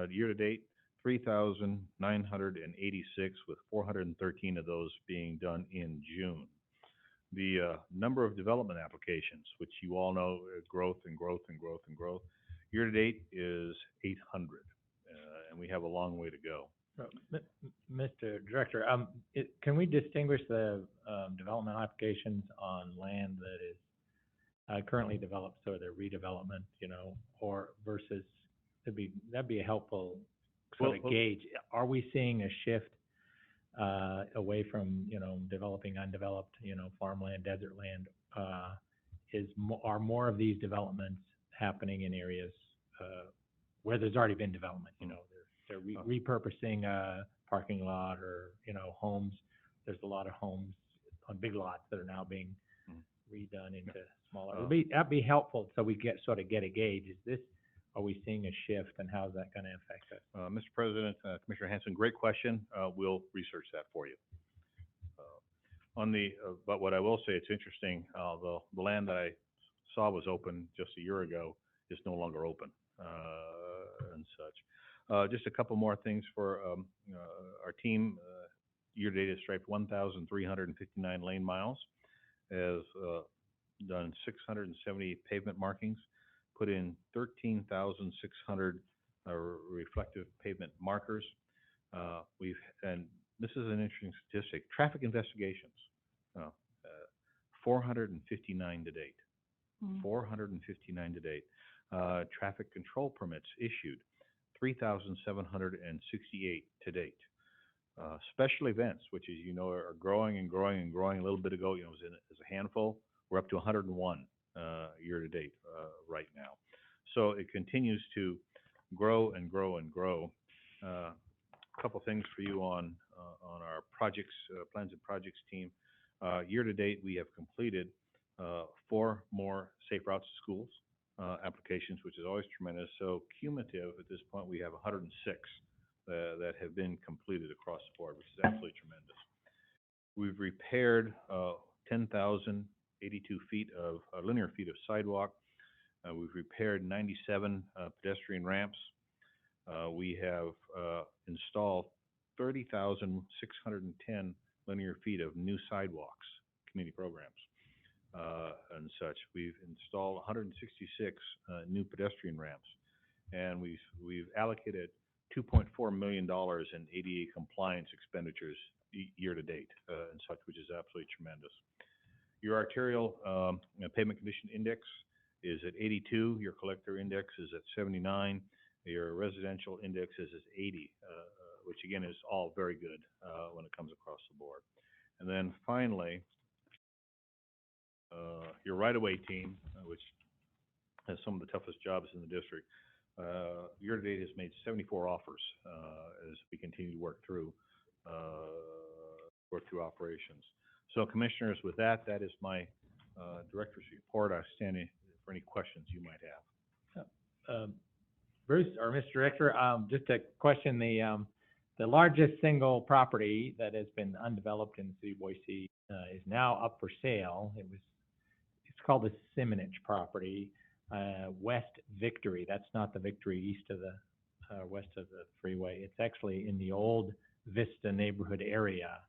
year to date, 3,986, with 413 of those being done in June. The number of development applications, which you all know, growth and growth and growth and growth, year to date is 800, and we have a long way to go. Mr. Director, can we distinguish the development applications on land that is currently developed, so they're redevelopment, or versus, that'd be a helpful sort of gauge. Are we seeing a shift away from, developing undeveloped, farmland, desert land? Are more of these developments happening in areas where there's already been development? They're repurposing a parking lot or, homes. There's a lot of homes on big lots that are now being redone into smaller. That'd be helpful so we get a gauge. Are we seeing a shift, and how's that going to affect us? Mr. President, Commissioner Hanson, great question. We'll research that for you. But what I will say, it's interesting, the land that I saw was open just a year ago is no longer open and such. Just a couple more things for our team. Year to date has striped 1,359 lane miles, has done 670 pavement markings, put in 13,600 reflective pavement markers. And this is an interesting statistic, traffic investigations, 459 to date. 459 to date. Traffic control permits issued, 3,768 to date. Special events, which as you know are growing and growing and growing. A little bit ago, it was a handful. We're up to 101 year to date right now. So it continues to grow and grow and grow. A couple things for you on our projects, plans and projects team. Year to date, we have completed 4 more Safe Routes to Schools applications, which is always tremendous. So cumulative at this point, we have 106 that have been completed across the board, which is absolutely tremendous. We've repaired 10,082 feet of linear feet of sidewalk. We've repaired 97 pedestrian ramps. We have installed 30,610 linear feet of new sidewalks, community programs, and such. We've installed 166 new pedestrian ramps, and we've allocated $2.4 million in ADA compliance expenditures year to date, and such, which is absolutely tremendous. Your arterial pavement condition index is at 82. Your collector index is at 79. Your residential index is at 80, which again is all very good when it comes across the board. And then finally, your right-of-way team, which has some of the toughest jobs in the district, year to date has made 74 offers as we continue to work through operations. So, commissioners, with that is my director's report. I stand in for any questions you might have. Bruce, or Mr. Director, just a question, the largest single property that has been undeveloped in the city of Boise is now up for sale. It's called the Simonich property, West Victory. That's not the Victory east of the, west of the freeway. It's actually in the old Vista neighborhood area.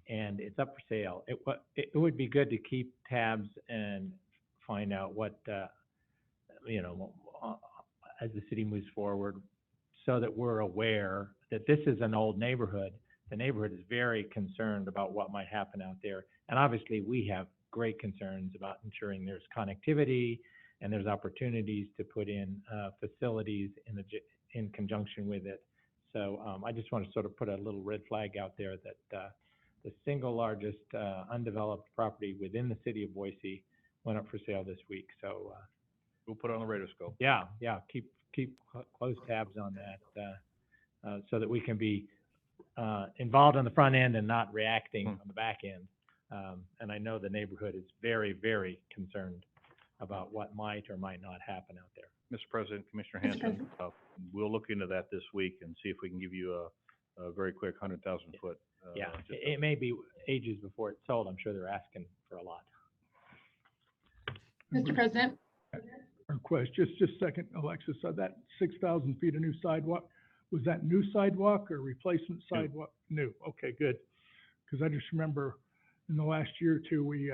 And it's up for sale. It would be good to keep tabs and find out what, as the city moves forward, so that we're aware that this is an old neighborhood. The neighborhood is very concerned about what might happen out there. And obviously, we have great concerns about ensuring there's connectivity and there's opportunities to put in facilities in conjunction with it. So I just want to sort of put a little red flag out there that the single largest undeveloped property within the city of Boise went up for sale this week. So we'll put it on the radar scope. Yeah, keep close tabs on that so that we can be involved on the front end and not reacting on the back end. And I know the neighborhood is very, very concerned about what might or might not happen out there. Mr. President, Commissioner Hanson, we'll look into that this week and see if we can give you a very quick 100,000 foot. It may be ages before it's sold. I'm sure they're asking for a lot. Mr. President? Just a second, Alexis, so that 6,000 feet of new sidewalk, was that new sidewalk or replacement sidewalk? New, okay, good. Because I just remember in the last year or two, we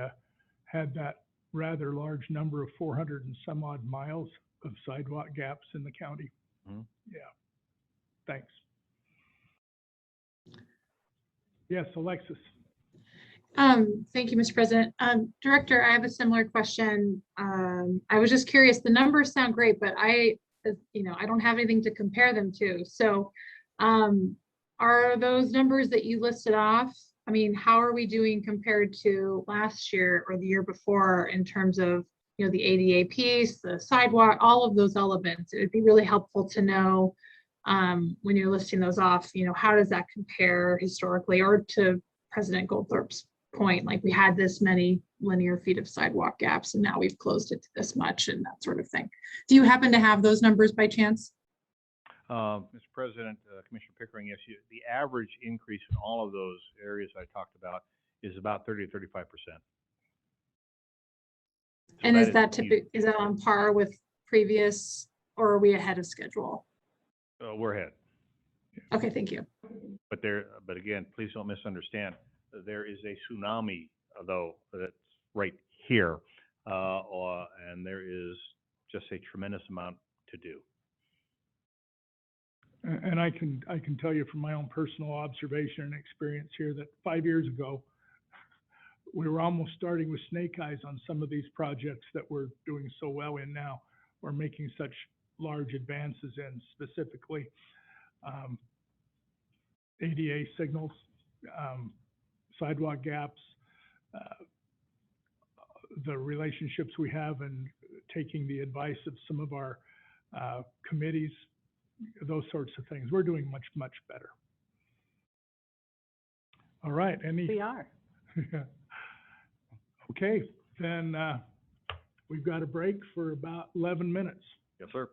had that rather large number of 400 and some odd miles of sidewalk gaps in the county. Mm-hmm. Yeah, thanks. Yes, Alexis. Thank you, Mr. President. Director, I have a similar question. I was just curious, the numbers sound great, but I don't have anything to compare them to. So are those numbers that you listed off, I mean, how are we doing compared to last year or the year before in terms of, the ADA piece, the sidewalk, all of those elements? It would be really helpful to know when you're listing those off, how does that compare historically, or to President Goldthorpe's point, like we had this many linear feet of sidewalk gaps and now we've closed it to this much and that sort of thing. Do you happen to have those numbers by chance? Mr. President, Commissioner Pickering, yes, the average increase in all of those areas I talked about is about 30 to 35%. And is that on par with previous, or are we ahead of schedule? We're ahead. Okay, thank you. But again, please don't misunderstand. There is a tsunami, though, that's right here, and there is just a tremendous amount to do. And I can tell you from my own personal observation and experience here that 5 years ago, we were almost starting with snake eyes on some of these projects that we're doing so well in now. We're making such large advances in, specifically ADA signals, sidewalk gaps, the relationships we have and taking the advice of some of our committees, those sorts of things. We're doing much, much better. All right, We are. Okay, then we've got a break for about 11 minutes. Yes, sir.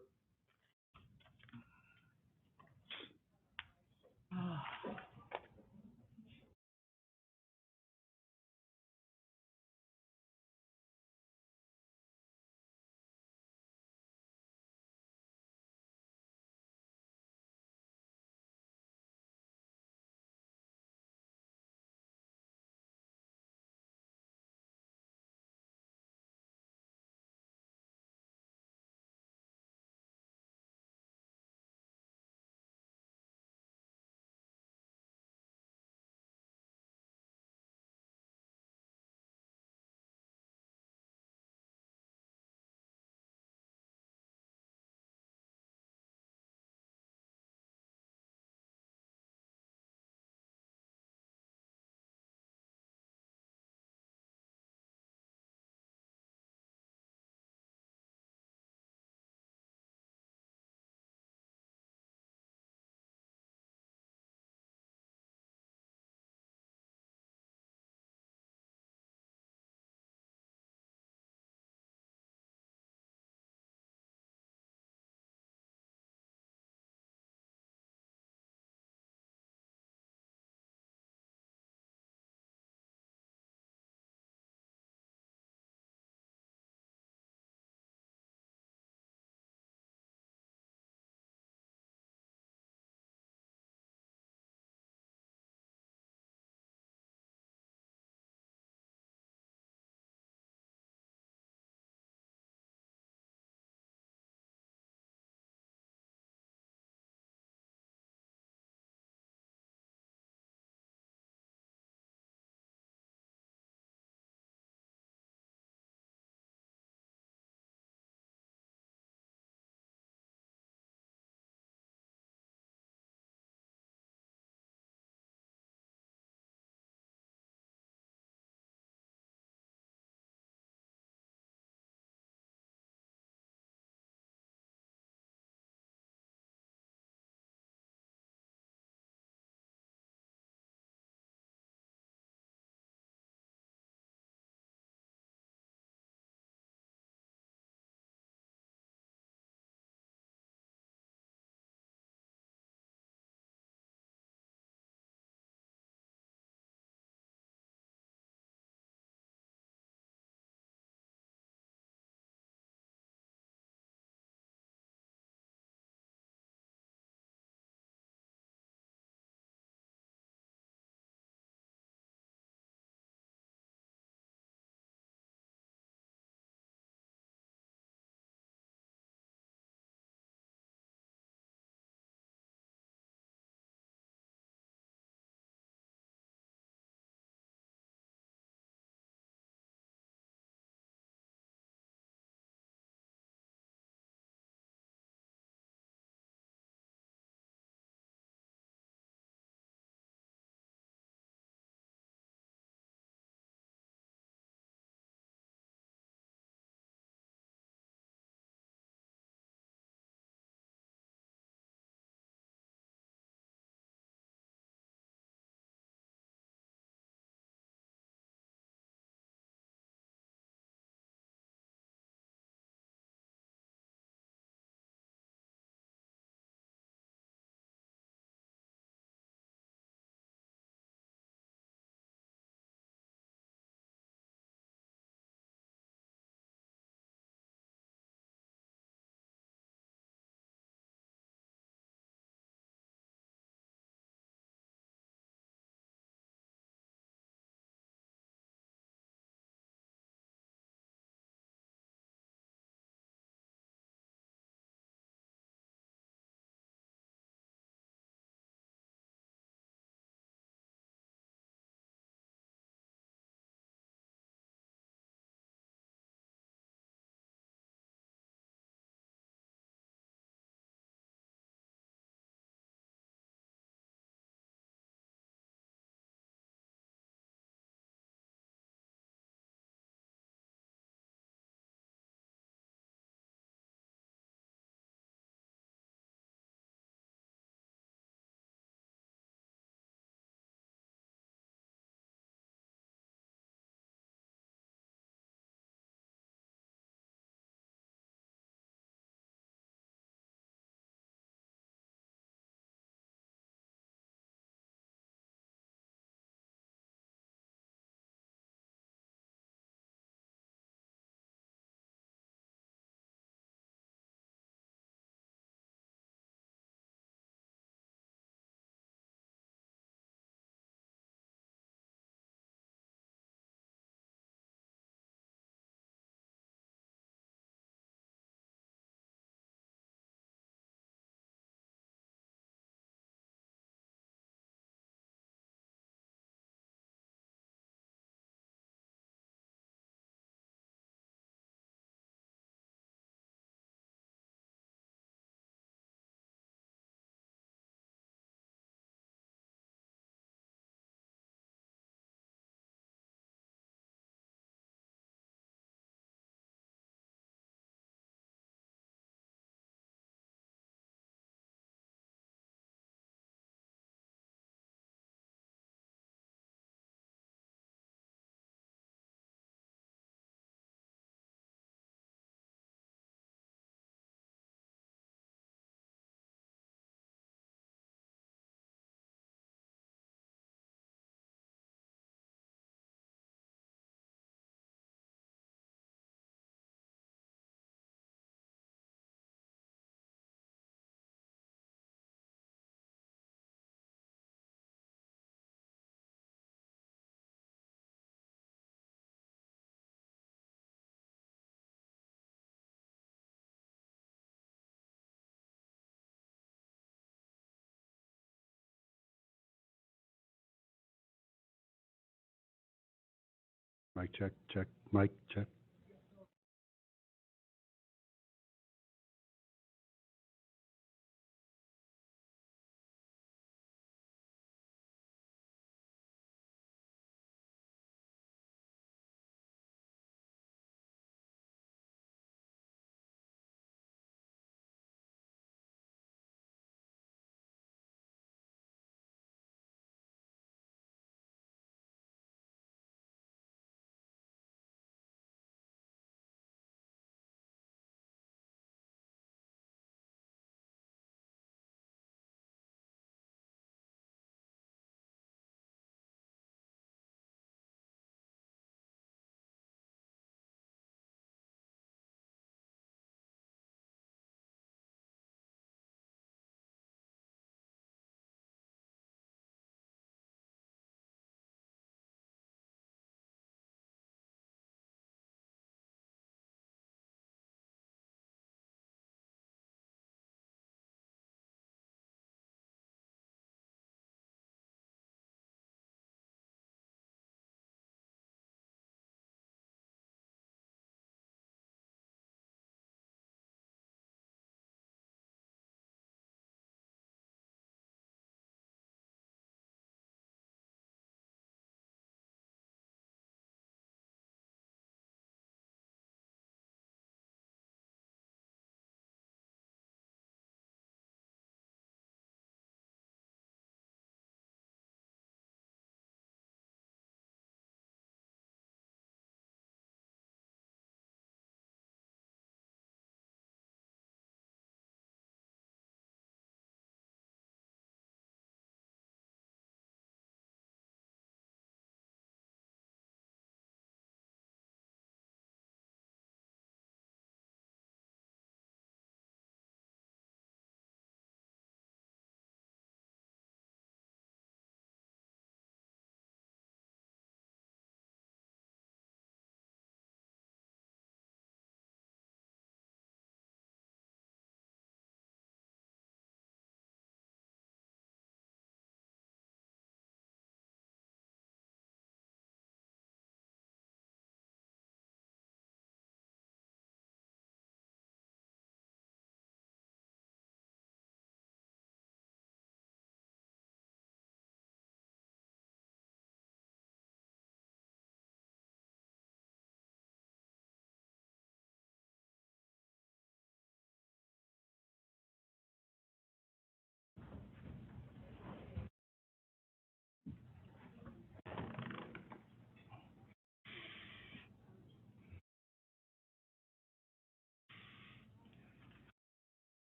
Mic check, check, mic check.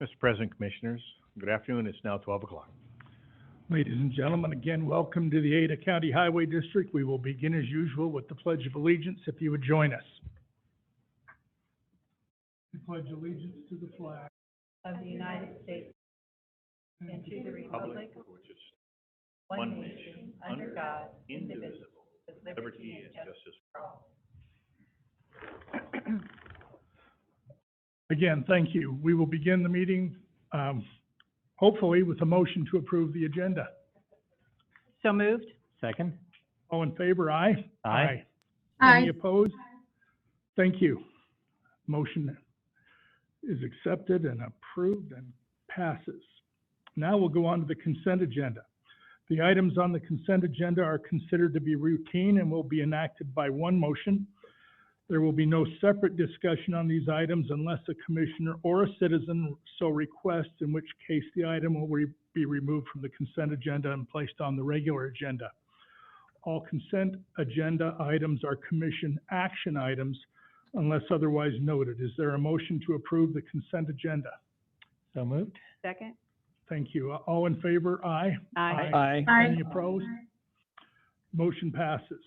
Mr. President, Commissioners, good afternoon. It's now 12 o'clock. Ladies and gentlemen, again, welcome to the Ada County Highway District. We will begin as usual with the Pledge of Allegiance, if you would join us. I pledge allegiance to the flag Of the United States and to the republic, Which is one nation, under God, indivisible, with liberty and justice for all. Again, thank you. We will begin the meeting, hopefully with a motion to approve the agenda. So moved? Second? All in favor, aye? Aye. Any opposed? Thank you. Motion is accepted and approved and passes. Now we'll go on to the consent agenda. The items on the consent agenda are considered to be routine and will be enacted by one motion. There will be no separate discussion on these items unless a commissioner or a citizen so requests, in which case the item will be removed from the consent agenda and placed on the regular agenda. All consent agenda items are commission action items unless otherwise noted. Is there a motion to approve the consent agenda? So moved. Second? Thank you. All in favor? Aye. Aye. Any opposed? Motion passes.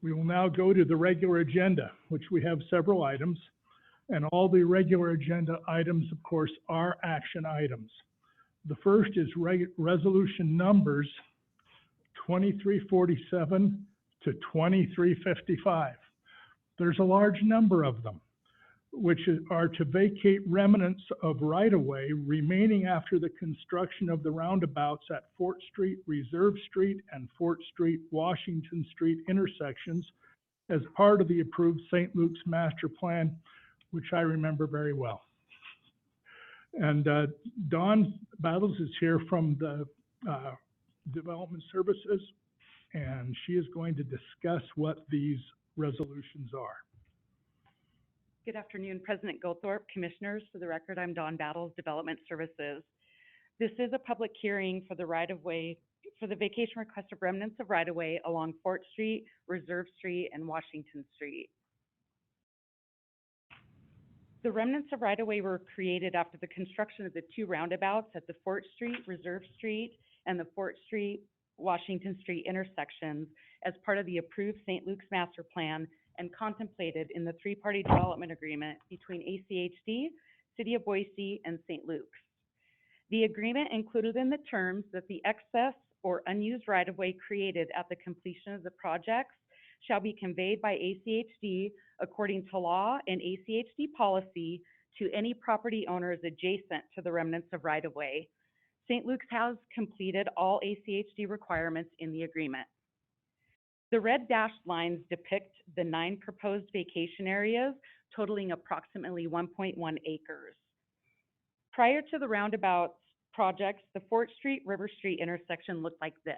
We will now go to the regular agenda, which we have several items. And all the regular agenda items, of course, are action items. The first is resolution numbers 2347 to 2355. There's a large number of them, which are to vacate remnants of right-of-way remaining after the construction of the roundabouts at Fort Street, Reserve Street, and Fort Street, Washington Street intersections as part of the approved St. Luke's Master Plan, which I remember very well. And Dawn Battles is here from the Development Services, and she is going to discuss what these resolutions are. Good afternoon, President Goldthorpe, Commissioners. For the record, I'm Dawn Battles, Development Services. This is a public hearing for the right-of-way, for the vacation request of remnants of right-of-way along Fort Street, Reserve Street, and Washington Street. The remnants of right-of-way were created after the construction of the two roundabouts at the Fort Street, Reserve Street, and the Fort Street, Washington Street intersections as part of the approved St. Luke's Master Plan and contemplated in the three-party development agreement between ACHD, City of Boise, and St. Luke's. The agreement included in the terms that the excess or unused right-of-way created at the completion of the projects shall be conveyed by ACHD according to law and ACHD policy to any property owners adjacent to the remnants of right-of-way. St. Luke's has completed all ACHD requirements in the agreement. The red dashed lines depict the 9 proposed vacation areas totaling approximately 1.1 acres. Prior to the roundabouts projects, the Fort Street, River Street intersection looked like this.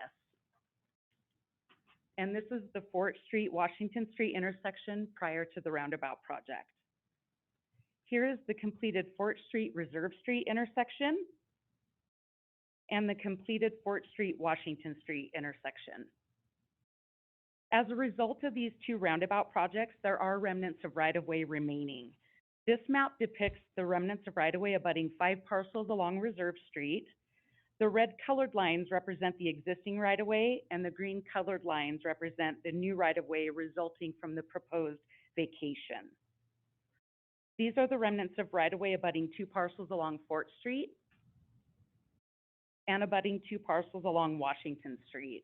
And this is the Fort Street, Washington Street intersection prior to the roundabout project. Here is the completed Fort Street, Reserve Street intersection and the completed Fort Street, Washington Street intersection. As a result of these two roundabout projects, there are remnants of right-of-way remaining. This map depicts the remnants of right-of-way abutting 5 parcels along Reserve Street. The red colored lines represent the existing right-of-way, and the green colored lines represent the new right-of-way resulting from the proposed vacation. These are the remnants of right-of-way abutting 2 parcels along Fort Street and abutting 2 parcels along Washington Street.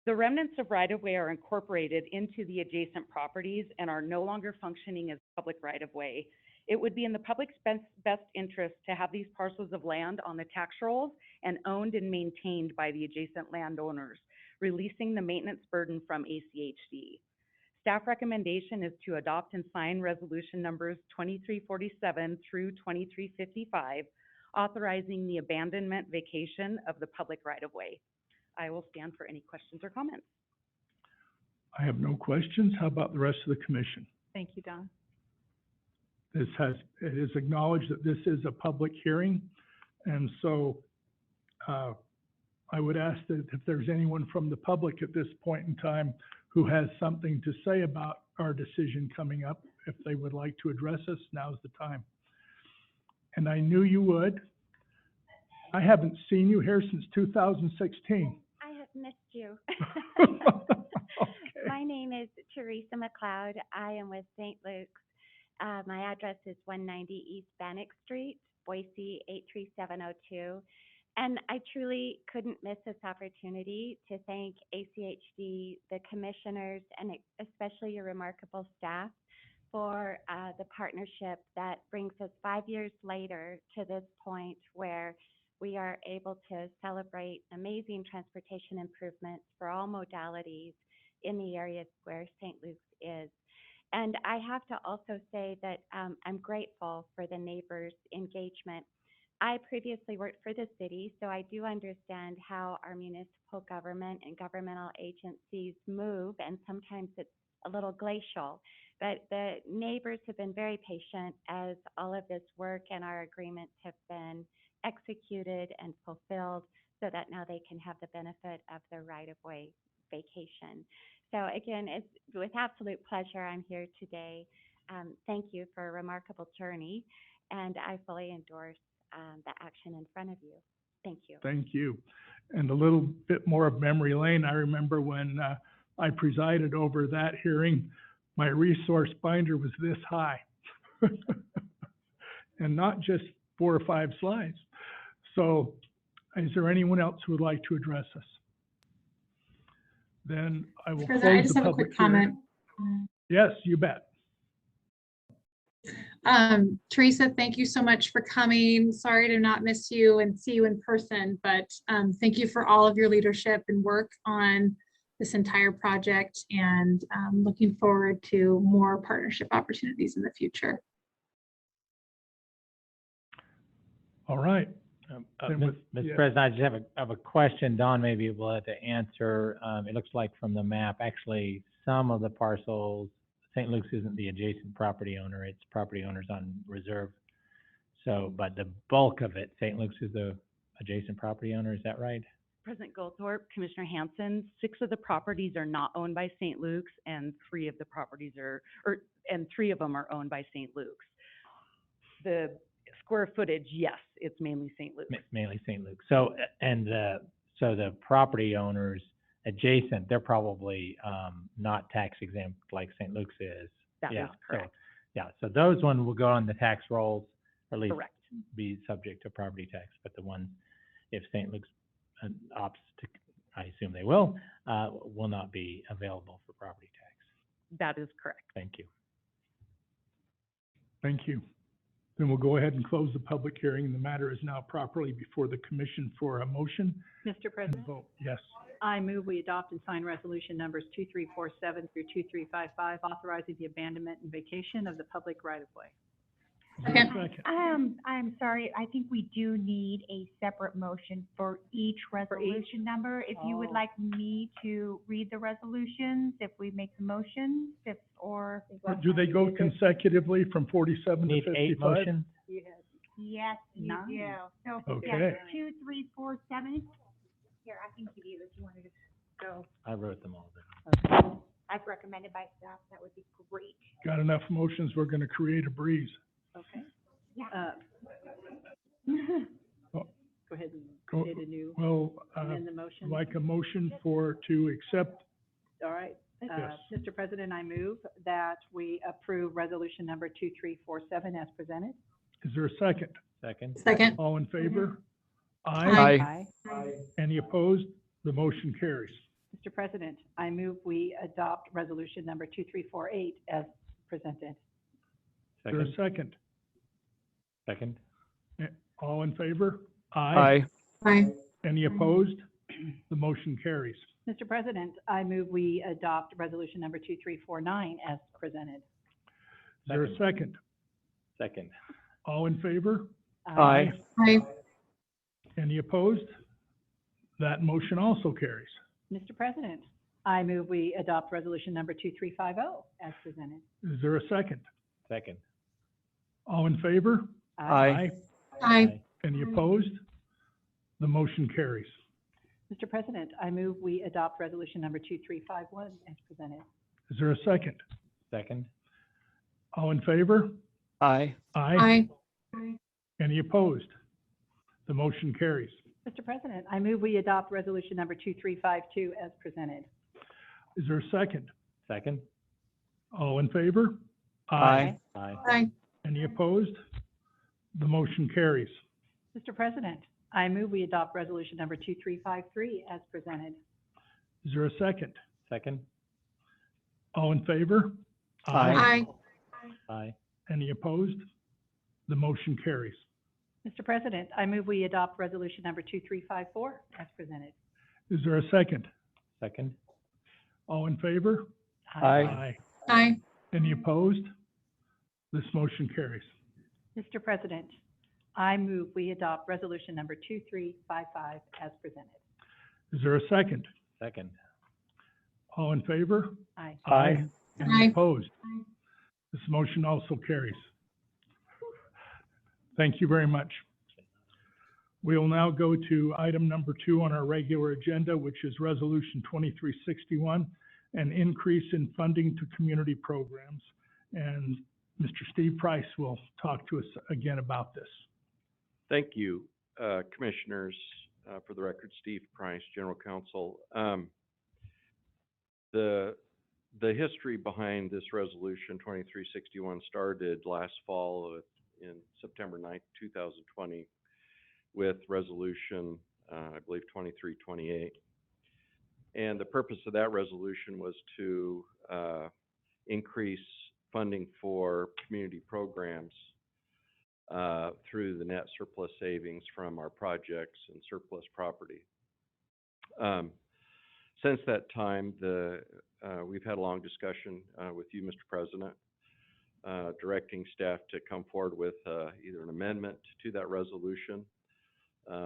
The remnants of right-of-way are incorporated into the adjacent properties and are no longer functioning as public right-of-way. It would be in the public's best interest to have these parcels of land on the tax rolls and owned and maintained by the adjacent landowners, releasing the maintenance burden from ACHD. Staff recommendation is to adopt and sign resolution numbers 2347 through 2355, authorizing the abandonment vacation of the public right-of-way. I will stand for any questions or comments. I have no questions. How about the rest of the commission? Thank you, Don. It is acknowledged that this is a public hearing, and so I would ask that if there's anyone from the public at this point in time who has something to say about our decision coming up, if they would like to address us, now's the time. And I knew you would. I haven't seen you here since 2016. I have missed you. Okay. My name is Teresa McLeod. I am with St. Luke's. My address is 190 East Bannock Street, Boise 83702. And I truly couldn't miss this opportunity to thank ACHD, the commissioners, and especially your remarkable staff for the partnership that brings us 5 years later to this point where we are able to celebrate amazing transportation improvements for all modalities in the areas where St. Luke's is. And I have to also say that I'm grateful for the neighbors' engagement. I previously worked for the city, so I do understand how our municipal government and governmental agencies move, and sometimes it's a little glacial. But the neighbors have been very patient as all of this work and our agreements have been executed and fulfilled so that now they can have the benefit of the right-of-way vacation. So again, it's with absolute pleasure I'm here today. Thank you for a remarkable journey, and I fully endorse the action in front of you. Thank you. Thank you. And a little bit more of memory lane. I remember when I presided over that hearing, my resource binder was this high. And not just 4 or 5 slides. So is there anyone else who would like to address us? Then I will close the public hearing. I just have a quick comment. Yes, you bet. Teresa, thank you so much for coming. Sorry to not miss you and see you in person, but thank you for all of your leadership and work on this entire project, and looking forward to more partnership opportunities in the future. All right. Mr. President, I just have a question. Don may be able to answer. It looks like from the map, actually, some of the parcels, St. Luke's isn't the adjacent property owner, it's property owners on reserve. So, but the bulk of it, St. Luke's is the adjacent property owner, is that right? President Goldthorpe, Commissioner Hanson, 6 of the properties are not owned by St. Luke's, and 3 of the properties and 3 of them are owned by St. Luke's. The square footage, yes, it's mainly St. Luke's. Mainly St. Luke's. So, and so the property owners adjacent, they're probably not tax exempt like St. Luke's is. That is correct. So those ones will go on the tax rolls, or at least Correct. be subject to property tax. But the ones, if St. Luke's opts to, I assume they will not be available for property tax. That is correct. Thank you. Thank you. Then we'll go ahead and close the public hearing, and the matter is now properly before the commission for a motion Mr. and President, vote. Yes. I move we adopt and sign resolution numbers 2347 through 2355, authorizing the abandonment and vacation of the public right-of-way. Second. I'm sorry, I think we do need a separate motion for each resolution number. If you would like me to read the resolutions, if we make the motions, or Do they go consecutively from 47 to Need 55? 8 motions? yes, you Nine. do. So, Okay. yeah, 2, 3, 4, 7. Here, I can give you if you wanted to go. I wrote them all down. I've recommended by staff, that would be great. Got enough motions, we're going to create a breeze. Okay. Yeah. Oh, Go ahead and Go- create a new, Well, amend the motion. like a motion to accept. All right. Yes. Mr. President, I move that we approve resolution number 2347 as presented. Is there a second? Second. Second. All in favor? Aye. Any opposed? The motion carries. Mr. President, I move we adopt resolution number 2348 as presented. Is there a Second. second? Second. All in favor? Aye. Any opposed? The motion carries. Mr. President, I move we adopt resolution number 2349 as presented. Is there a second? Second. All in favor? Aye. Any opposed? That motion also carries. Mr. President, I move we adopt resolution number 2350 as presented. Is there a second? Second. All in favor? Aye. Any opposed? The motion carries. Mr. President, I move we adopt resolution number 2351 as presented. Is there a second? Second. All in favor? Aye. Any opposed? The motion carries. Mr. President, I move we adopt resolution number 2352 as presented. Is there a second? Second. All in favor? Aye. Any opposed? The motion carries. Mr. President, I move we adopt resolution number 2353 as presented. Is there a second? Second. All in favor? Aye. Any opposed? The motion carries. Mr. President, I move we adopt resolution number 2354 as presented. Is there a second? Second. All in favor? Aye. Any opposed? This motion carries. Mr. President, I move we adopt resolution number 2355 as presented. Is there a second? Second. All in favor? Aye. Aye. Opposed? This motion also carries. Thank you very much. We will now go to item number 2 on our regular agenda, which is Resolution 2361, an increase in funding to community programs. And Mr. Steve Price will talk to us again about this. Thank you, Commissioners. For the record, Steve Price, General Counsel. The history behind this resolution 2361 started last fall in September 9th, 2020 with resolution, I believe 2328. And the purpose of that resolution was to increase funding for community programs through the net surplus savings from our projects and surplus property. Since that time, we've had a long discussion with you, Mr. President, directing staff to come forward with either an amendment to that resolution,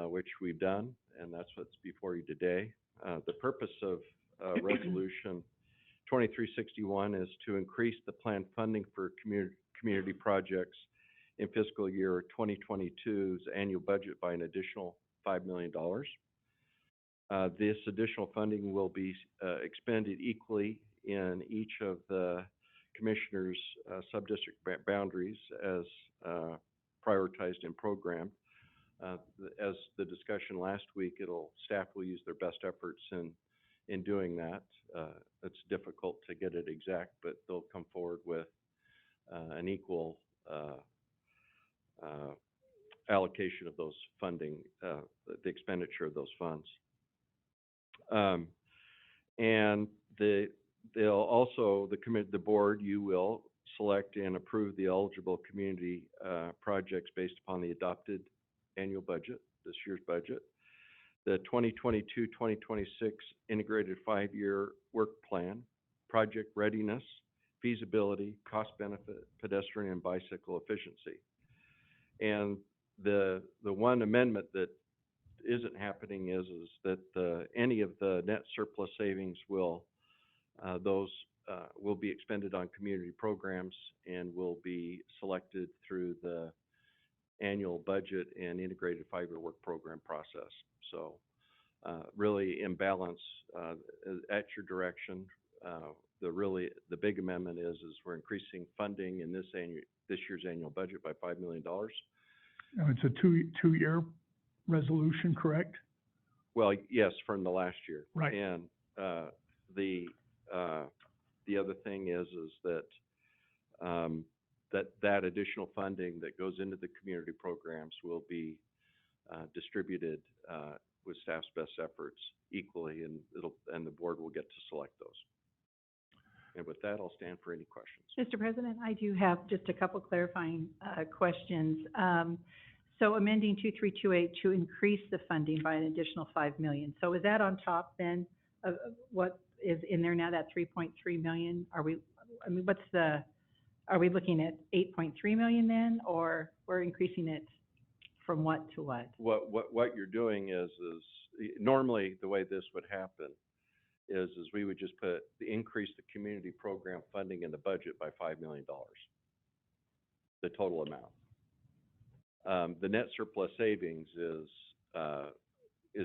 which we've done, and that's what's before you today. The purpose of Resolution 2361 is to increase the planned funding for community projects in fiscal year 2022's annual budget by an additional $5 million. This additional funding will be expended equally in each of the commissioners' sub-district boundaries as prioritized in program. As the discussion last week, staff will use their best efforts in doing that. It's difficult to get it exact, but they'll come forward with an equal allocation of those funding, the expenditure of those funds. And they'll also, the board, you will select and approve the eligible community projects based upon the adopted annual budget, this year's budget. The 2022-2026 integrated 5-year work plan, project readiness, feasibility, cost benefit, pedestrian and bicycle efficiency. And the one amendment that isn't happening is that any of the net surplus savings will be expended on community programs and will be selected through the annual budget and integrated 5-year work program process. So really in balance at your direction. The big amendment is we're increasing funding in this year's annual budget by $5 million. Now, it's a two-year resolution, correct? Well, yes, from the last year. Right. And the other thing is that additional funding that goes into the community programs will be distributed with staff's best efforts equally, and the board will get to select those. And with that, I'll stand for any questions. Mr. President, I do have just a couple clarifying questions. So amending 2328 to increase the funding by an additional $5 million. So is that on top then of what is in there now, that 3.3 million? Are we looking at 8.3 million then, or we're increasing it from what to what? What you're doing is normally the way this would happen is we would just increase the community program funding in the budget by $5 million, the total amount. The net surplus savings is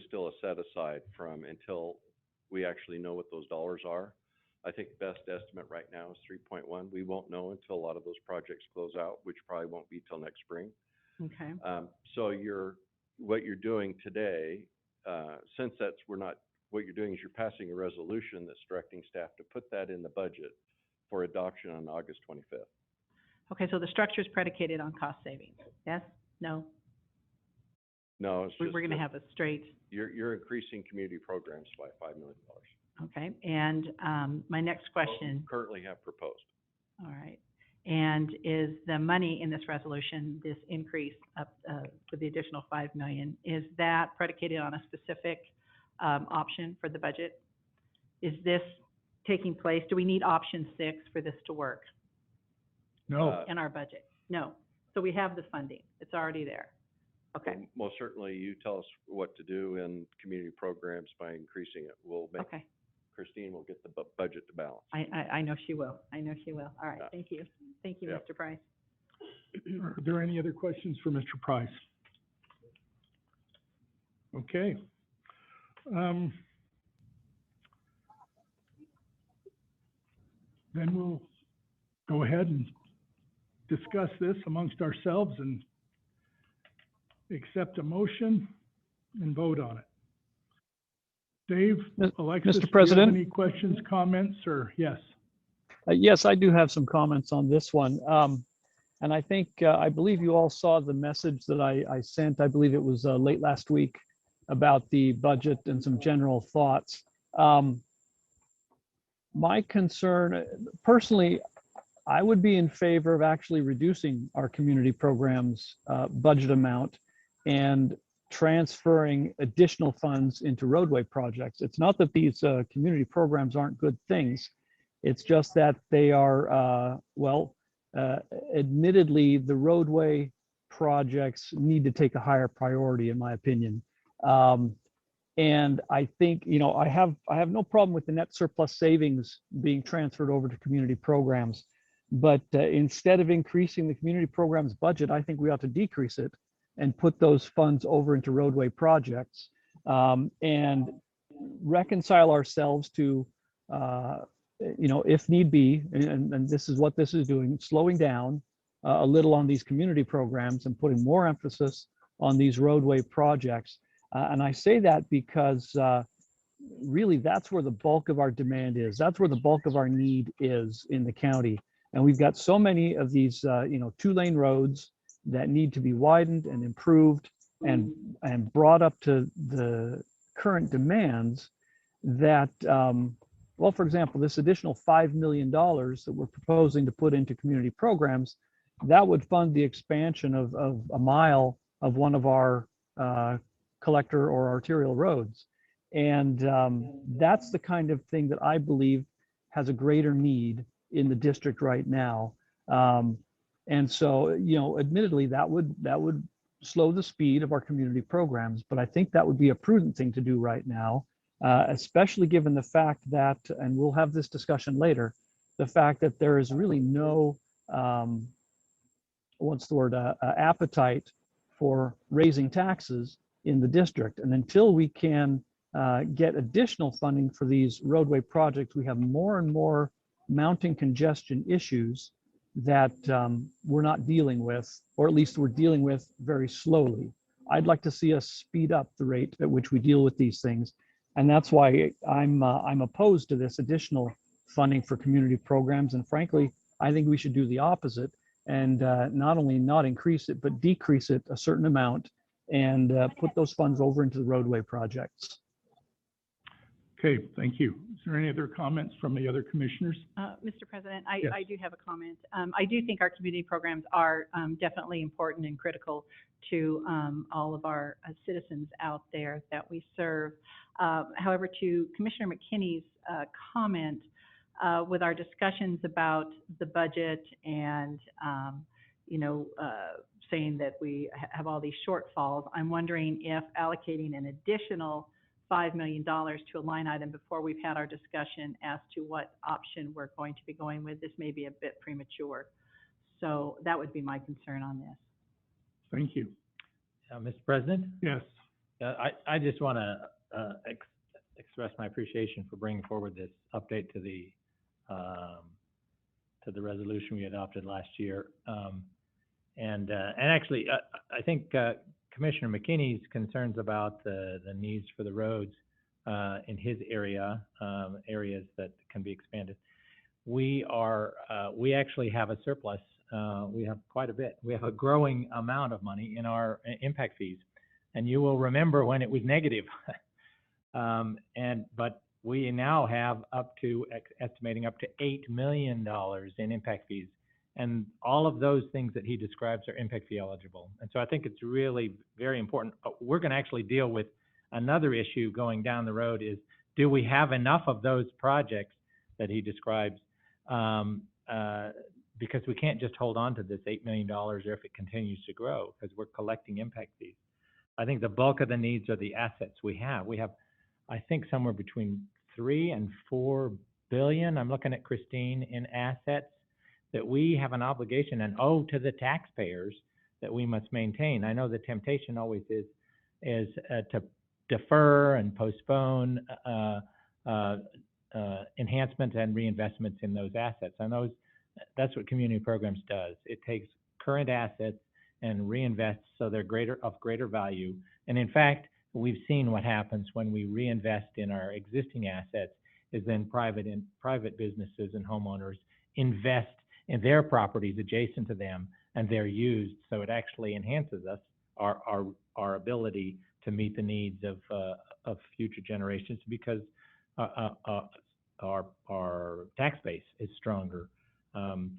still a set aside until we actually know what those dollars are. I think the best estimate right now is 3.1. We won't know until a lot of those projects close out, which probably won't be till next spring. Okay. So what you're doing today, since what you're doing is you're passing a resolution that's directing staff to put that in the budget for adoption on August 25th. Okay, so the structure is predicated on cost savings. Yes? No? No, it's just We're going to have a straight. You're increasing community programs by $5 million. Okay, and my next question. Currently have proposed. All right. And is the money in this resolution, this increase up with the additional $5 million, is that predicated on a specific option for the budget? Is this taking place? Do we need option 6 for this to work? No. In our budget? No. So we have the funding. It's already there. Okay. Well, most certainly, you tell us what to do in community programs by increasing it. We'll make. Okay. Christine will get the budget to balance. I know she will. I know she will. All right, Yeah. thank you. Thank you, Yep. Mr. Price. Are there any other questions for Mr. Price? Okay. Then we'll go ahead and discuss this amongst ourselves and accept a motion and vote on it. Dave, Alexis, do you have President? any questions, comments, or yes? Yes, I do have some comments on this one. And I think, I believe you all saw the message that I sent, I believe it was late last week, about the budget and some general thoughts. My concern, personally, I would be in favor of actually reducing our community programs budget amount and transferring additional funds into roadway projects. It's not that these community programs aren't good things. It's just that they are, admittedly, the roadway projects need to take a higher priority, in my opinion. And I think, I have no problem with the net surplus savings being transferred over to community programs. But instead of increasing the community programs budget, I think we ought to decrease it and put those funds over into roadway projects, and reconcile ourselves to, if need be, and this is what this is doing, slowing down a little on these community programs and putting more emphasis on these roadway projects. And I say that because really that's where the bulk of our demand is. That's where the bulk of our need is in the county. And we've got so many of these, 2-lane roads that need to be widened and improved and brought up to the current demands that, for example, this additional $5 million that we're proposing to put into community programs, that would fund the expansion of a mile of one of our collector or arterial roads. And that's the kind of thing that I believe has a greater need in the district right now. And so, admittedly, that would slow the speed of our community programs, but I think that would be a prudent thing to do right now, especially given the fact that, and we'll have this discussion later, the fact that there is really no, appetite for raising taxes in the district. And until we can get additional funding for these roadway projects, we have more and more mounting congestion issues that we're not dealing with, or at least we're dealing with very slowly. I'd like to see us speed up the rate at which we deal with these things. And that's why I'm opposed to this additional funding for community programs. And frankly, I think we should do the opposite and not only not increase it, but decrease it a certain amount and put those funds over into the roadway projects. Okay, thank you. Is there any other comments from the other commissioners? Mr. President, Yes. I do have a comment. I do think our community programs are definitely important and critical to all of our citizens out there that we serve. However, to Commissioner McKinney's comment, with our discussions about the budget and, saying that we have all these shortfalls, I'm wondering if allocating an additional $5 million to a line item before we've had our discussion as to what option we're going to be going with, this may be a bit premature. So that would be my concern on this. Thank you. Mr. President? Yes. I just want to express my appreciation for bringing forward this update to the resolution we adopted last year. And actually, I think Commissioner McKinney's concerns about the needs for the roads in his area, areas that can be expanded. We actually have a surplus. We have quite a bit. We have a growing amount of money in our impact fees. And you will remember when it was negative. But we now have estimating up to $8 million in impact fees. And all of those things that he describes are impact fee eligible. And so I think it's really very important. We're going to actually deal with another issue going down the road is, do we have enough of those projects that he describes? Because we can't just hold on to this $8 million if it continues to grow, because we're collecting impact fees. I think the bulk of the needs are the assets we have. We have, I think, somewhere between 3 and 4 billion, I'm looking at Christine, in assets that we have an obligation and owe to the taxpayers that we must maintain. I know the temptation always is to defer and postpone enhancements and reinvestments in those assets. And that's what community programs does. It takes current assets and reinvests so they're of greater value. And in fact, we've seen what happens when we reinvest in our existing assets is then private businesses and homeowners invest in their properties adjacent to them, and they're used. So it actually enhances our ability to meet the needs of future generations because our tax base is stronger.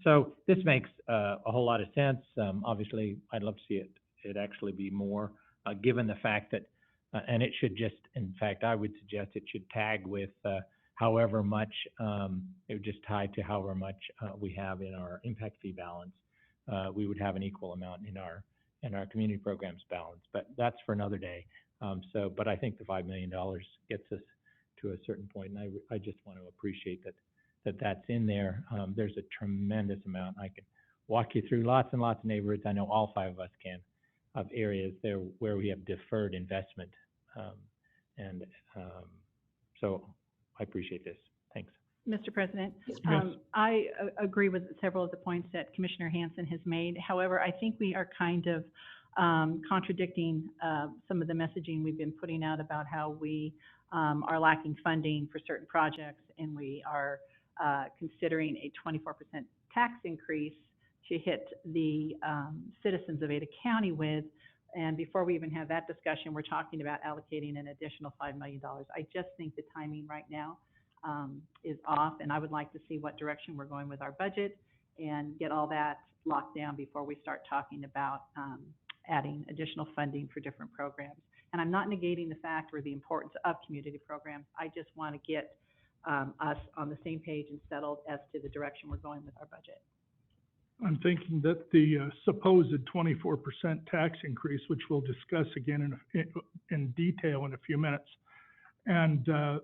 So this makes a whole lot of sense. Obviously, I'd love to see it actually be more, given the fact that, and it should just, in fact, I would suggest it should tag with however much, it would just tie to however much we have in our impact fee balance. We would have an equal amount in our community programs balance, but that's for another day. But I think the $5 million gets us to a certain point, and I just want to appreciate that's in there. There's a tremendous amount. I can walk you through lots and lots of neighborhoods. I know all 5 of us can, of areas there where we have deferred investment. So I appreciate this. Thanks. Mr. President, Yes. I agree with several of the points that Commissioner Hansen has made. However, I think we are kind of contradicting some of the messaging we've been putting out about how we are lacking funding for certain projects, and we are considering a 24% tax increase to hit the citizens of Ada County with. And before we even have that discussion, we're talking about allocating an additional $5 million. I just think the timing right now is off, and I would like to see what direction we're going with our budget and get all that locked down before we start talking about adding additional funding for different programs. And I'm not negating the fact or the importance of community programs. I just want to get us on the same page and settled as to the direction we're going with our budget. I'm thinking that the supposed 24% tax increase, which we'll discuss again in detail in a few minutes, and the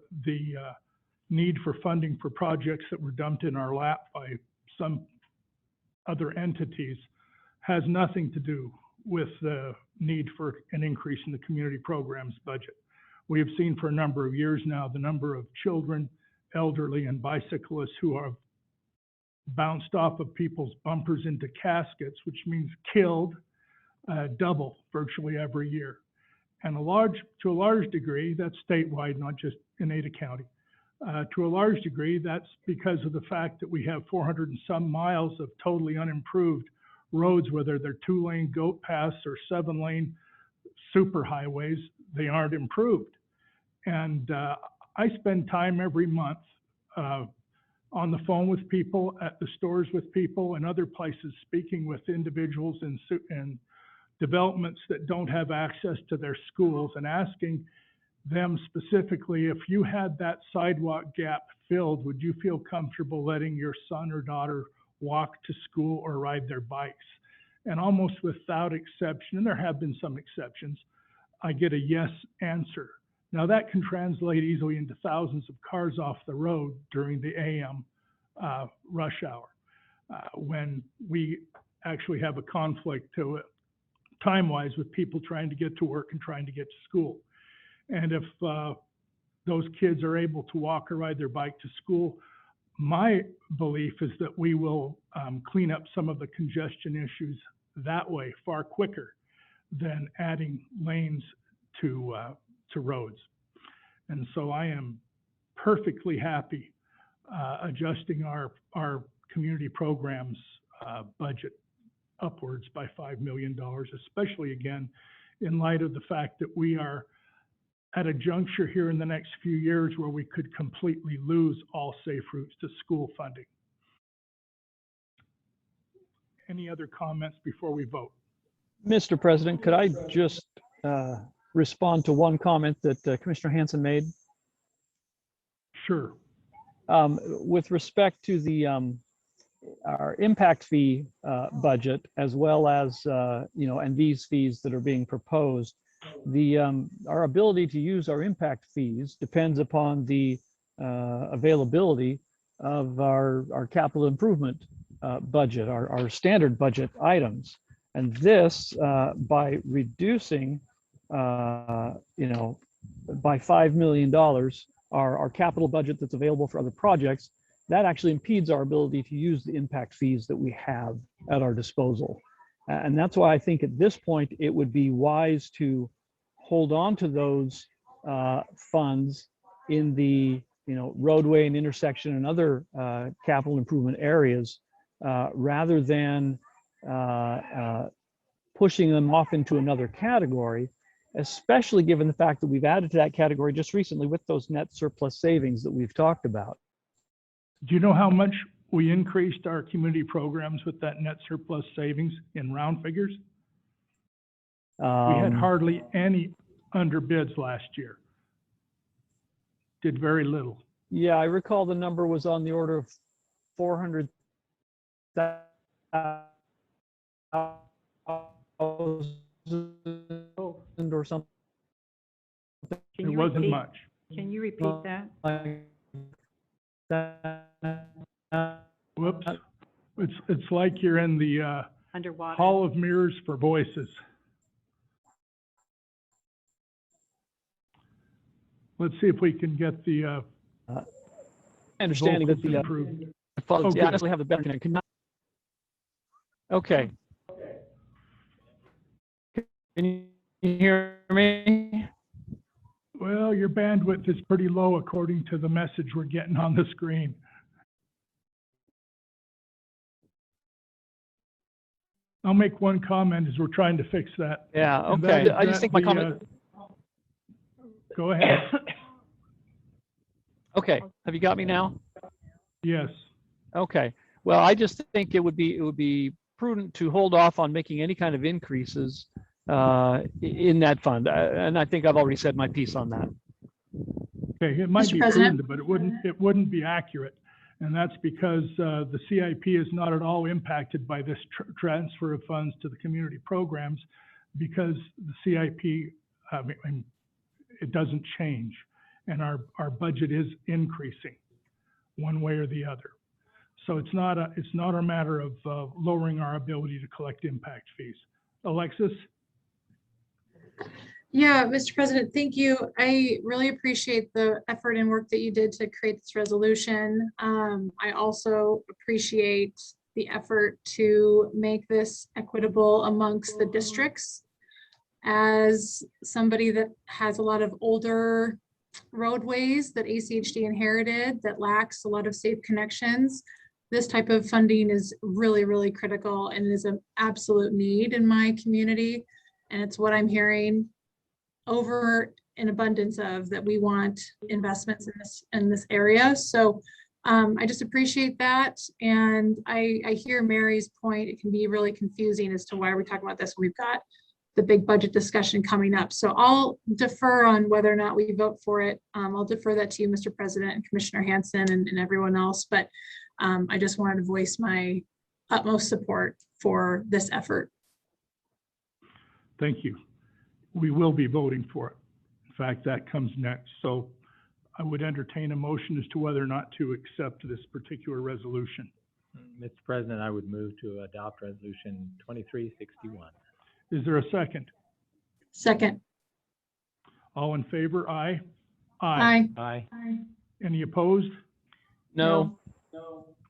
need for funding for projects that were dumped in our lap by some other entities has nothing to do with the need for an increase in the community programs budget. We have seen for a number of years now the number of children, elderly, and bicyclists who are bounced off of people's bumpers into caskets, which means killed, double virtually every year. And to a large degree, that's statewide, not just in Ada County. To a large degree, that's because of the fact that we have 400 and some miles of totally unimproved roads, whether they're 2-lane goat paths or 7-lane super highways, they aren't improved. And I spend time every month on the phone with people, at the stores with people, and other places, speaking with individuals in developments that don't have access to their schools, and asking them specifically, if you had that sidewalk gap filled, would you feel comfortable letting your son or daughter walk to school or ride their bikes? And almost without exception, and there have been some exceptions, I get a yes answer. Now that can translate easily into thousands of cars off the road during the AM rush hour, when we actually have a conflict time-wise with people trying to get to work and trying to get to school. And if those kids are able to walk or ride their bike to school, my belief is that we will clean up some of the congestion issues that way far quicker than adding lanes to roads. And so I am perfectly happy adjusting our community programs budget upwards by $5 million, especially again in light of the fact that we are at a juncture here in the next few years where we could completely lose all safe routes to school funding. Any other comments before we vote? Mr. President, could I just respond to one comment that Commissioner Hansen made? Sure. With respect to the our impact fee budget, as well as and these fees that are being proposed, our ability to use our impact fees depends upon the availability of our capital improvement budget, our standard budget items. And this, by reducing, by $5 million, our capital budget that's available for other projects, that actually impedes our ability to use the impact fees that we have at our disposal. And that's why I think at this point, it would be wise to hold on to those funds in the roadway and intersection and other capital improvement areas rather than pushing them off into another category, especially given the fact that we've added to that category just recently with those net surplus savings that we've talked about. Do you know how much we increased our community programs with that net surplus savings in round figures? We had hardly any underbids last year. Did very little. Yeah, I recall the number was on the order of 400,000 or something. Can It you wasn't repeat- much. Can you repeat that? Whoops. It's like you're in the Underwater. Hall of Mirrors for Voices. Let's see if we can get the understanding that vocals the improved. funds, Okay. honestly have the better connection. Okay. Can you hear me? Well, your bandwidth is pretty low according to the message we're getting on the screen. I'll make one comment as we're trying to fix that. Yeah, And okay. that is I just that think my the, comment. Go ahead. Okay, have you got me now? Yes. Okay. Well, I just think it would be prudent to hold off on making any kind of increases in that fund. And I think I've already said my piece on that. Okay, it might Mr. be President? prudent, but it wouldn't be accurate. And that's because the CIP is not at all impacted by this transfer of funds to the community programs because the CIP, it doesn't change. And our budget is increasing one way or the other. So it's not a matter of lowering our ability to collect impact fees. Alexis? Yeah, Mr. President, thank you. I really appreciate the effort and work that you did to create this resolution. I also appreciate the effort to make this equitable amongst the districts. As somebody that has a lot of older roadways that ACHD inherited that lacks a lot of safe connections, this type of funding is really, really critical and is an absolute need in my community. And it's what I'm hearing over an abundance of, that we want investments in this area. So I just appreciate that. And I hear Mary's point. It can be really confusing as to why we're talking about this. We've got the big budget discussion coming up. So I'll defer on whether or not we vote for it. I'll defer that to you, Mr. President, and Commissioner Hansen and everyone else. But I just wanted to voice my utmost support for this effort. Thank you. We will be voting for it. In fact, that comes next. So I would entertain a motion as to whether or not to accept this particular resolution. Mr. President, I would move to adopt Resolution 2361. Is there a second? Second. All in favor? Aye. Aye. Aye. Any opposed? No.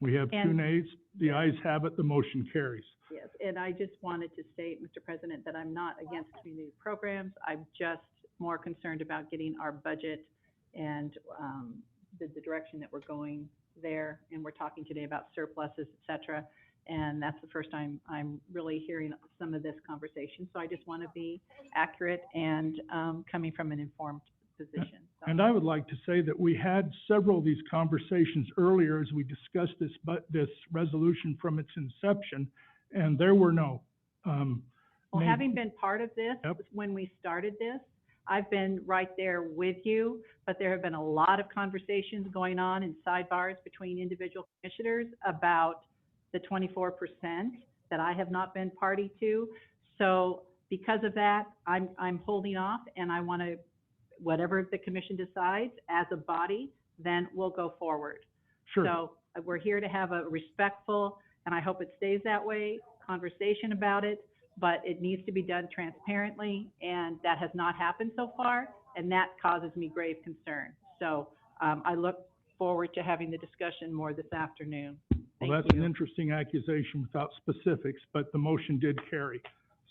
We have two And- nays. The ayes have it. The motion carries. Yes, and I just wanted to state, Mr. President, that I'm not against community programs. I'm just more concerned about getting our budget and the direction that we're going there. And we're talking today about surpluses, et cetera. And that's the first time I'm really hearing some of this conversation. So I just want to be accurate and coming from an informed position. So- And I would like to say that we had several of these conversations earlier as we discussed this resolution from its inception, and there were no. Well, names. having been part of this, Yep. when we started this, I've been right there with you, but there have been a lot of conversations going on in sidebars between individual commissioners about the 24% that I have not been party to. So because of that, I'm holding off, and I want to, whatever the commission decides as a body, then we'll go forward. Sure. So we're here to have a respectful, and I hope it stays that way, conversation about it, but it needs to be done transparently, and that has not happened so far, and that causes me grave concern. So I look forward to having the discussion more this afternoon. Well, Thank that's you. an interesting accusation without specifics, but the motion did carry.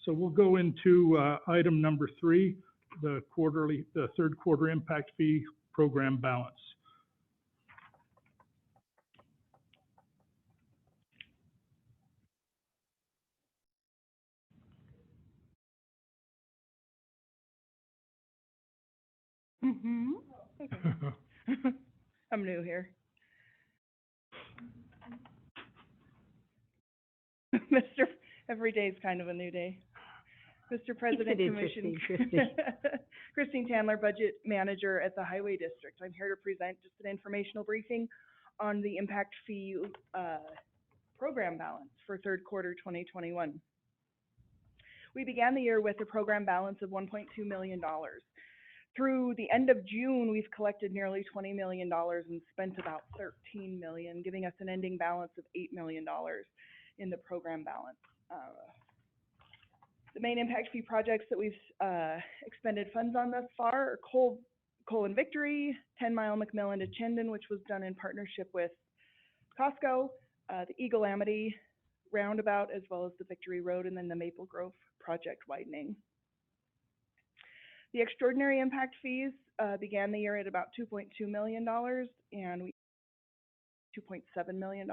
So we'll go into item number 3, the third quarter impact fee program balance. Mm-hmm. I'm new here. Every day is kind of a new day. Mr. President, Commission. Christine Tandler, Budget Manager at the Highway District. I'm here to present just an informational briefing on the impact fee program balance for third quarter 2021. We began the year with a program balance of $1.2 million. Through the end of June, we've collected nearly $20 million and spent about $13 million, giving us an ending balance of $8 million in the program balance. The main impact fee projects that we've expended funds on thus far are Cole and Victory, 10 Mile McMillan to Chinden, which was done in partnership with Costco, the Eagle Amity roundabout, as well as the Victory Road, and then the Maple Grove project widening. The extraordinary impact fees began the year at about $2.2 million, and we $2.7 million.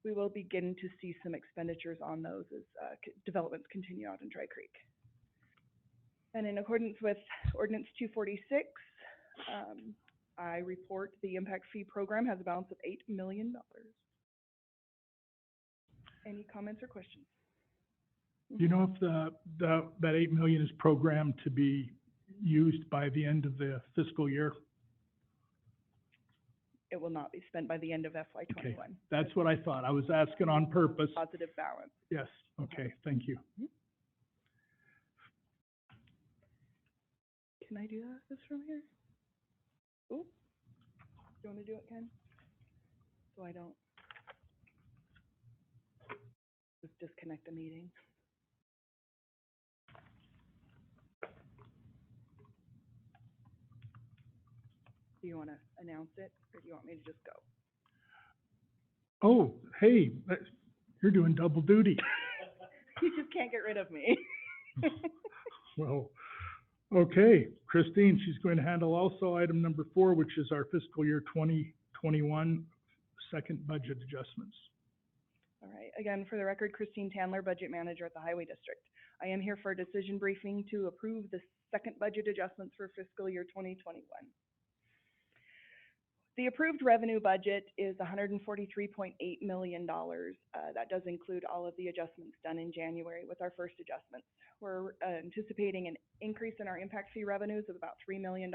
We will begin to see some expenditures on those as developments continue out in Dry Creek. And in accordance with Ordinance 246, I report the impact fee program has a balance of $8 million. Any comments or questions? Do you know if that $8 million is programmed to be used by the end of the fiscal year? It will not be spent by the end of FY21. Okay, that's what I thought. I was asking on purpose. Positive balance. Yes, okay, thank you. Can I do this from here? Ooh, do you want to do it, Ken? So I don't just disconnect the meeting. Do you want to announce it, or do you want me to just go? Oh, hey, you're doing double duty. You just can't get rid of me. Well, okay, Christine, she's going to handle also item number 4, which is our fiscal year 2021 second budget adjustments. All right, again, for the record, Christine Tandler, Budget Manager at the Highway District. I am here for a decision briefing to approve the second budget adjustments for fiscal year 2021. The approved revenue budget is $143.8 million. That does include all of the adjustments done in January with our first adjustments. We're anticipating an increase in our impact fee revenues of about $3 million.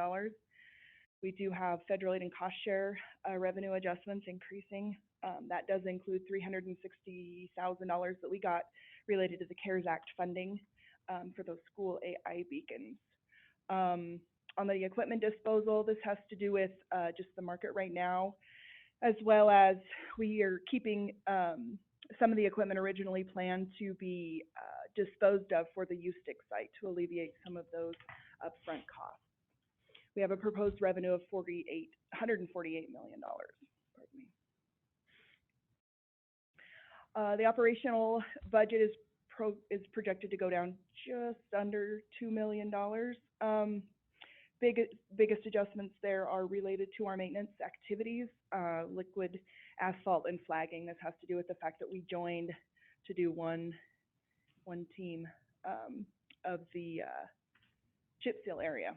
We do have federal aid and cost share revenue adjustments increasing. That does include $360,000 that we got related to the CARES Act funding for those school AI beacons. On the equipment disposal, this has to do with just the market right now, as well as we are keeping some of the equipment originally planned to be disposed of for the U-Stick site to alleviate some of those upfront costs. We have a proposed revenue of $148 million. Pardon me. The operational budget is projected to go down just under $2 million. Biggest adjustments there are related to our maintenance activities, liquid asphalt and flagging. This has to do with the fact that we joined to do one team of the chip seal area.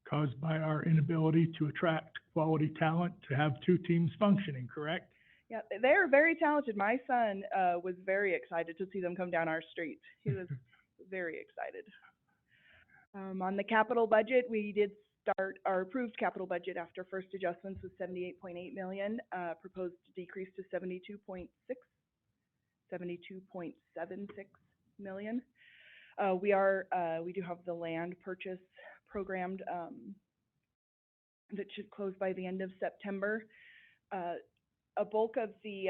Caused by our inability to attract quality talent to have 2 teams functioning, correct? Yeah, they're very talented. My son was very excited to see them come down our street. He was very excited. On the capital budget, we did start our approved capital budget after first adjustments was $78.8 million, proposed to decrease to $72.76 million. We do have the land purchase programmed that should close by the end of September. A bulk of the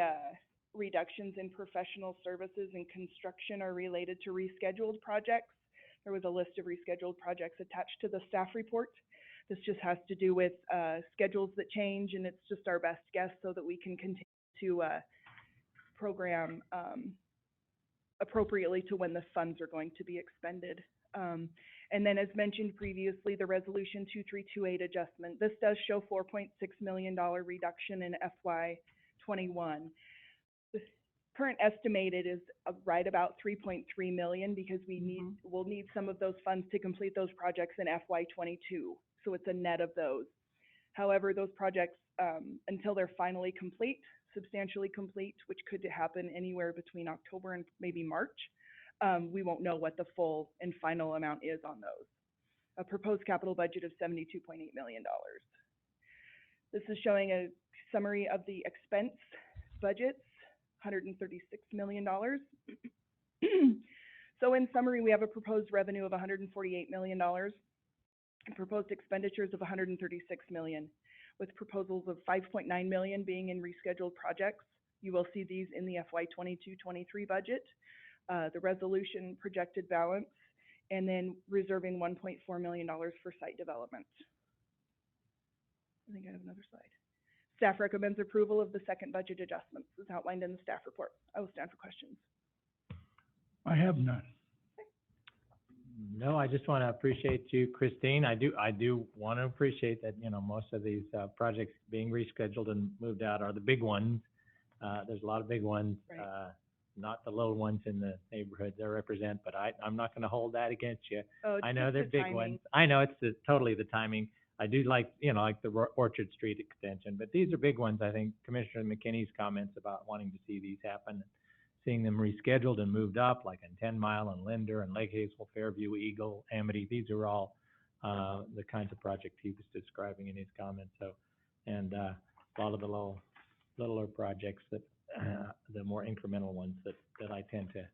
reductions in professional services and construction are related to rescheduled projects. There was a list of rescheduled projects attached to the staff report. This just has to do with schedules that change, and it's just our best guess so that we can continue to program appropriately to when the funds are going to be expended. And then as mentioned previously, the resolution 2328 adjustment. This does show $4.6 million reduction in FY21. The current estimated is right about 3.3 million because we'll need some of those funds to complete those projects in FY22. So it's a net of those. However, those projects, until they're finally complete, substantially complete, which could happen anywhere between October and maybe March, we won't know what the full and final amount is on those. A proposed capital budget of $72.8 million. This is showing a summary of the expense budgets, $136 million. So in summary, we have a proposed revenue of $148 million and proposed expenditures of $136 million, with proposals of $5.9 million being in rescheduled projects. You will see these in the FY22-23 budget. The resolution projected balance, and then reserving $1.4 million for site development. I think I have another slide. Staff recommends approval of the second budget adjustments as outlined in the staff report. I will stand for questions. I have none. No, I just want to appreciate you, Christine. I do want to appreciate that, you know, most of these projects being rescheduled and moved out are the big ones. There's a lot of big ones. Right. Not the little ones in the neighborhoods they represent, but I'm not going to hold that against you. Oh, I know they're big ones. I know it's totally the timing. I do like, you know, like the Orchard Street extension, but these are big ones. I think Commissioner McKinney's comments about wanting to see these happen, seeing them rescheduled and moved up, like in 10 Mile and Linder and Lake Hazel, Fairview, Eagle, Amity. These are all the kinds of projects he was describing in his comments. So, and a lot of the littler projects that the more incremental ones that I tend to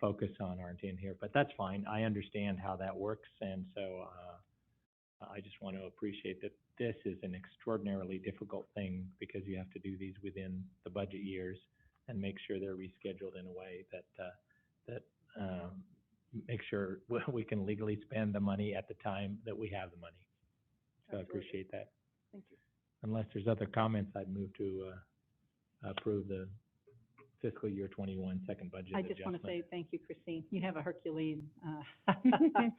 focus on aren't in here, but that's fine. I understand how that works, and so I just want to appreciate that this is an extraordinarily difficult thing because you have to do these within the budget years and make sure they're rescheduled in a way that make sure we can legally spend the money at the time that we have the money. So absolutely. I appreciate that. Thank you. Unless there's other comments, I'd move to approve the fiscal year 21 second budget adjustment. I just want to say thank you, Christine. You have a Herculean thank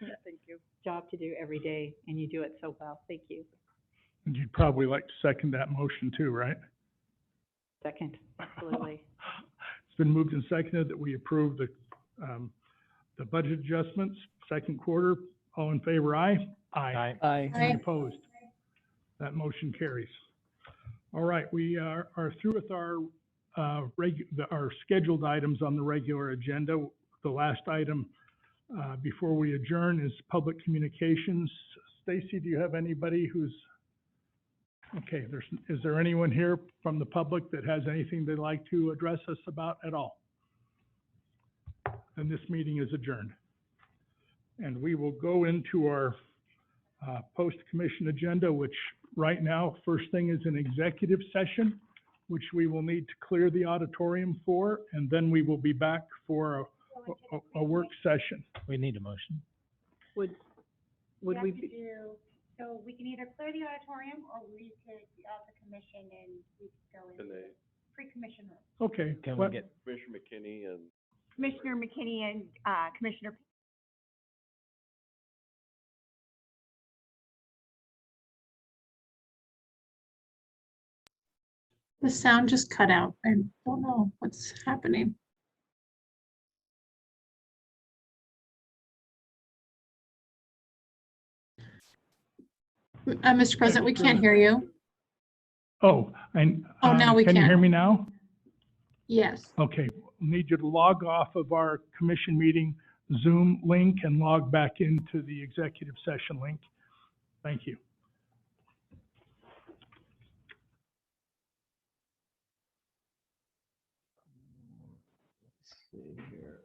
you. job to do every day, and you do it so well. Thank you. And you'd probably like to second that motion too, right? Second, absolutely. It's been moved and seconded that we approve the budget adjustments, second quarter. All in favor, aye? Aye. Aye. Any opposed? That motion carries. All right, we are through with our scheduled items on the regular agenda. The last item before we adjourn is public communications. Stacy, do you have anybody who's, okay, is there anyone here from the public that has anything they'd like to address us about at all? Then this meeting is adjourned. And we will go into our post-commission agenda, which right now, first thing is an executive session, which we will need to clear the auditorium for, and then we will be back for a work session. We need a motion. Would we be? So we can either clear the auditorium or we could, the commission, and we could go into the pre-commission room. Okay. Can we get Commissioner McKinney and Commissioner McKinney and Commissioner The sound just cut out. I don't know what's happening. Mr. President, we can't hear you. Oh, now we can you can. hear me now? Yes. Okay, we need you to log off of our commission meeting Zoom link and log back into the executive session link. Thank you. Let's see here.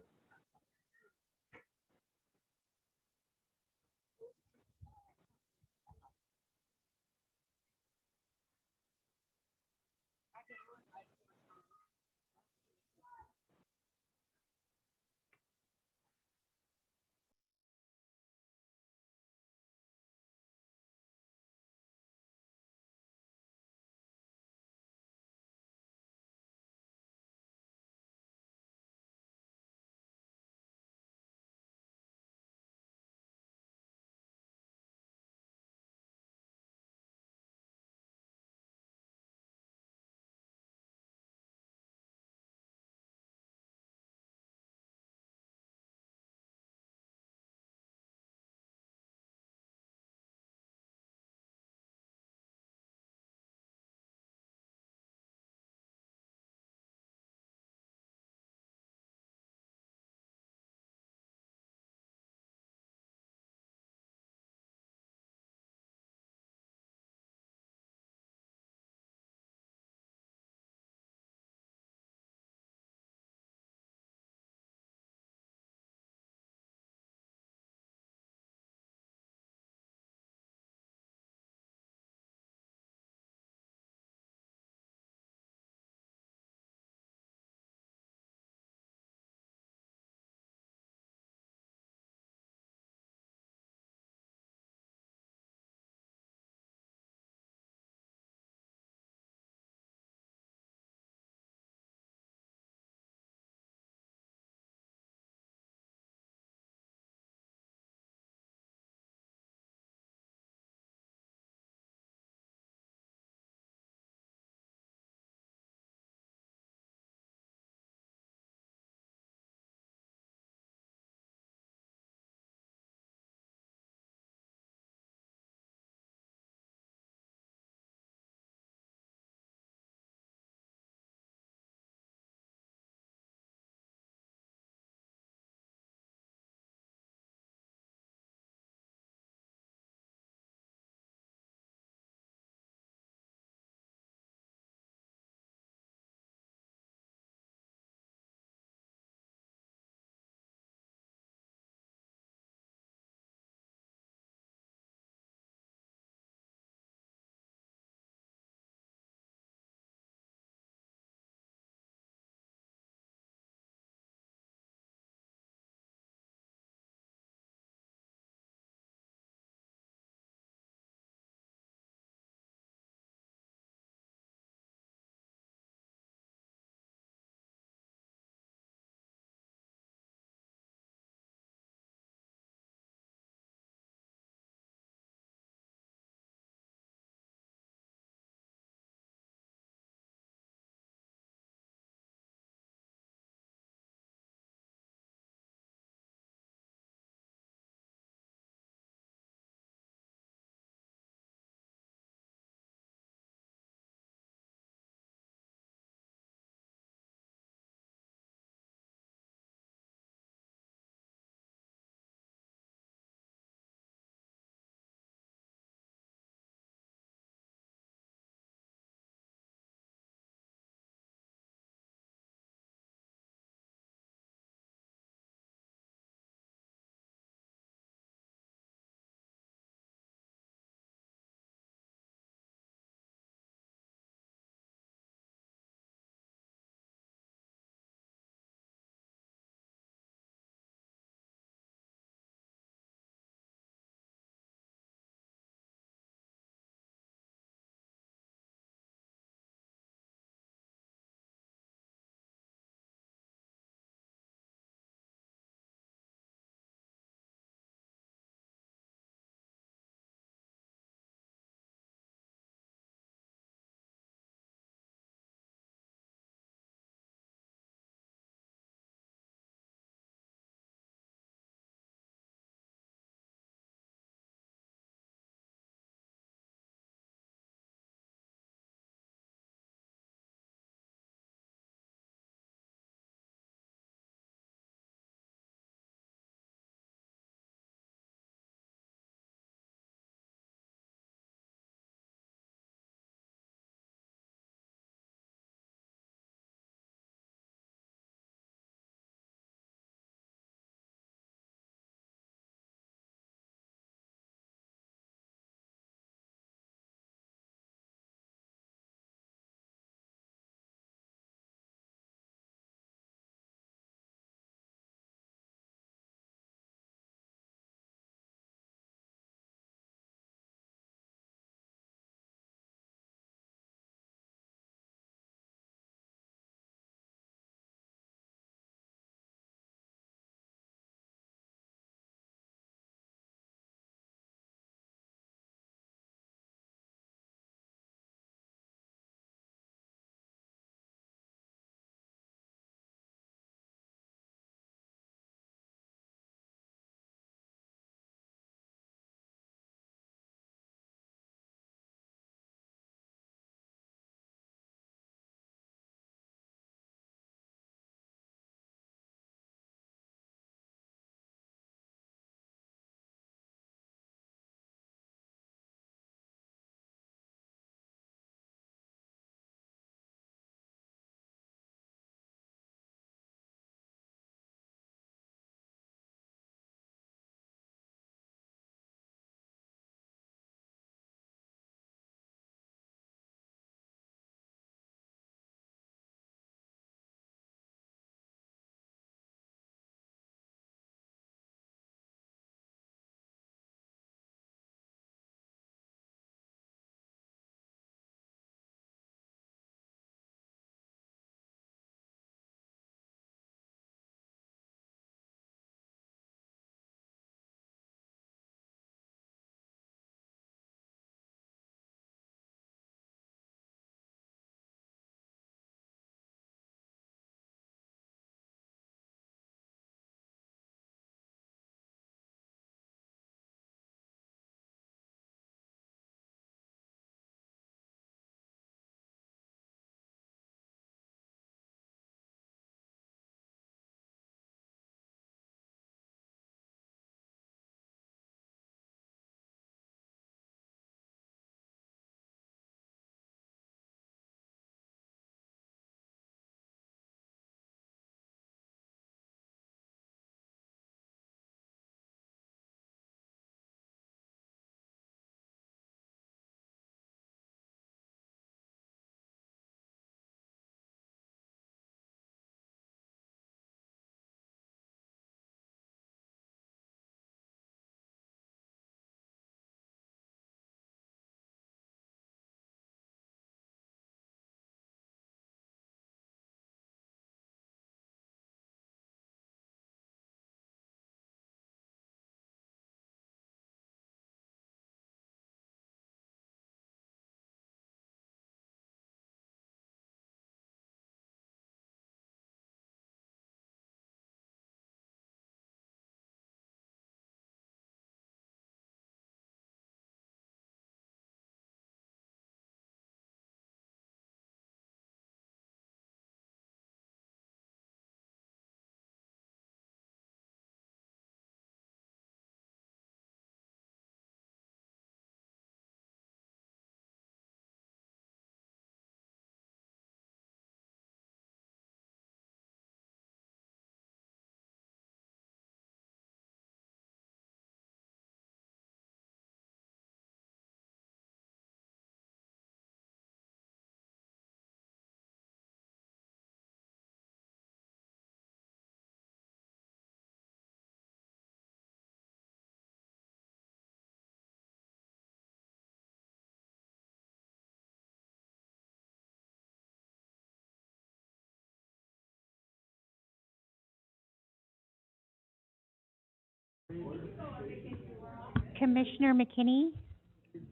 Commissioner McKinney?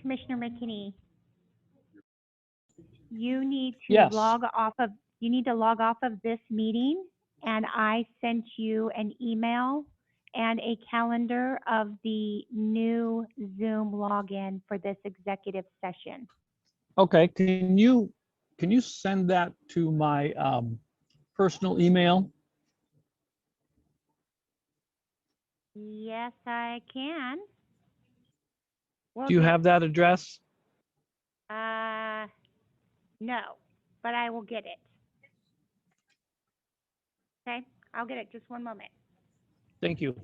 Commissioner McKinney? You need to Yes. log off of, you need to log off of this meeting, and I sent you an email and a calendar of the new Zoom login for this executive session. Okay, can you send that to my personal email? Yes, I can. Do you have that address? No, but I will get it. Okay, I'll get it. Just one moment. Thank you.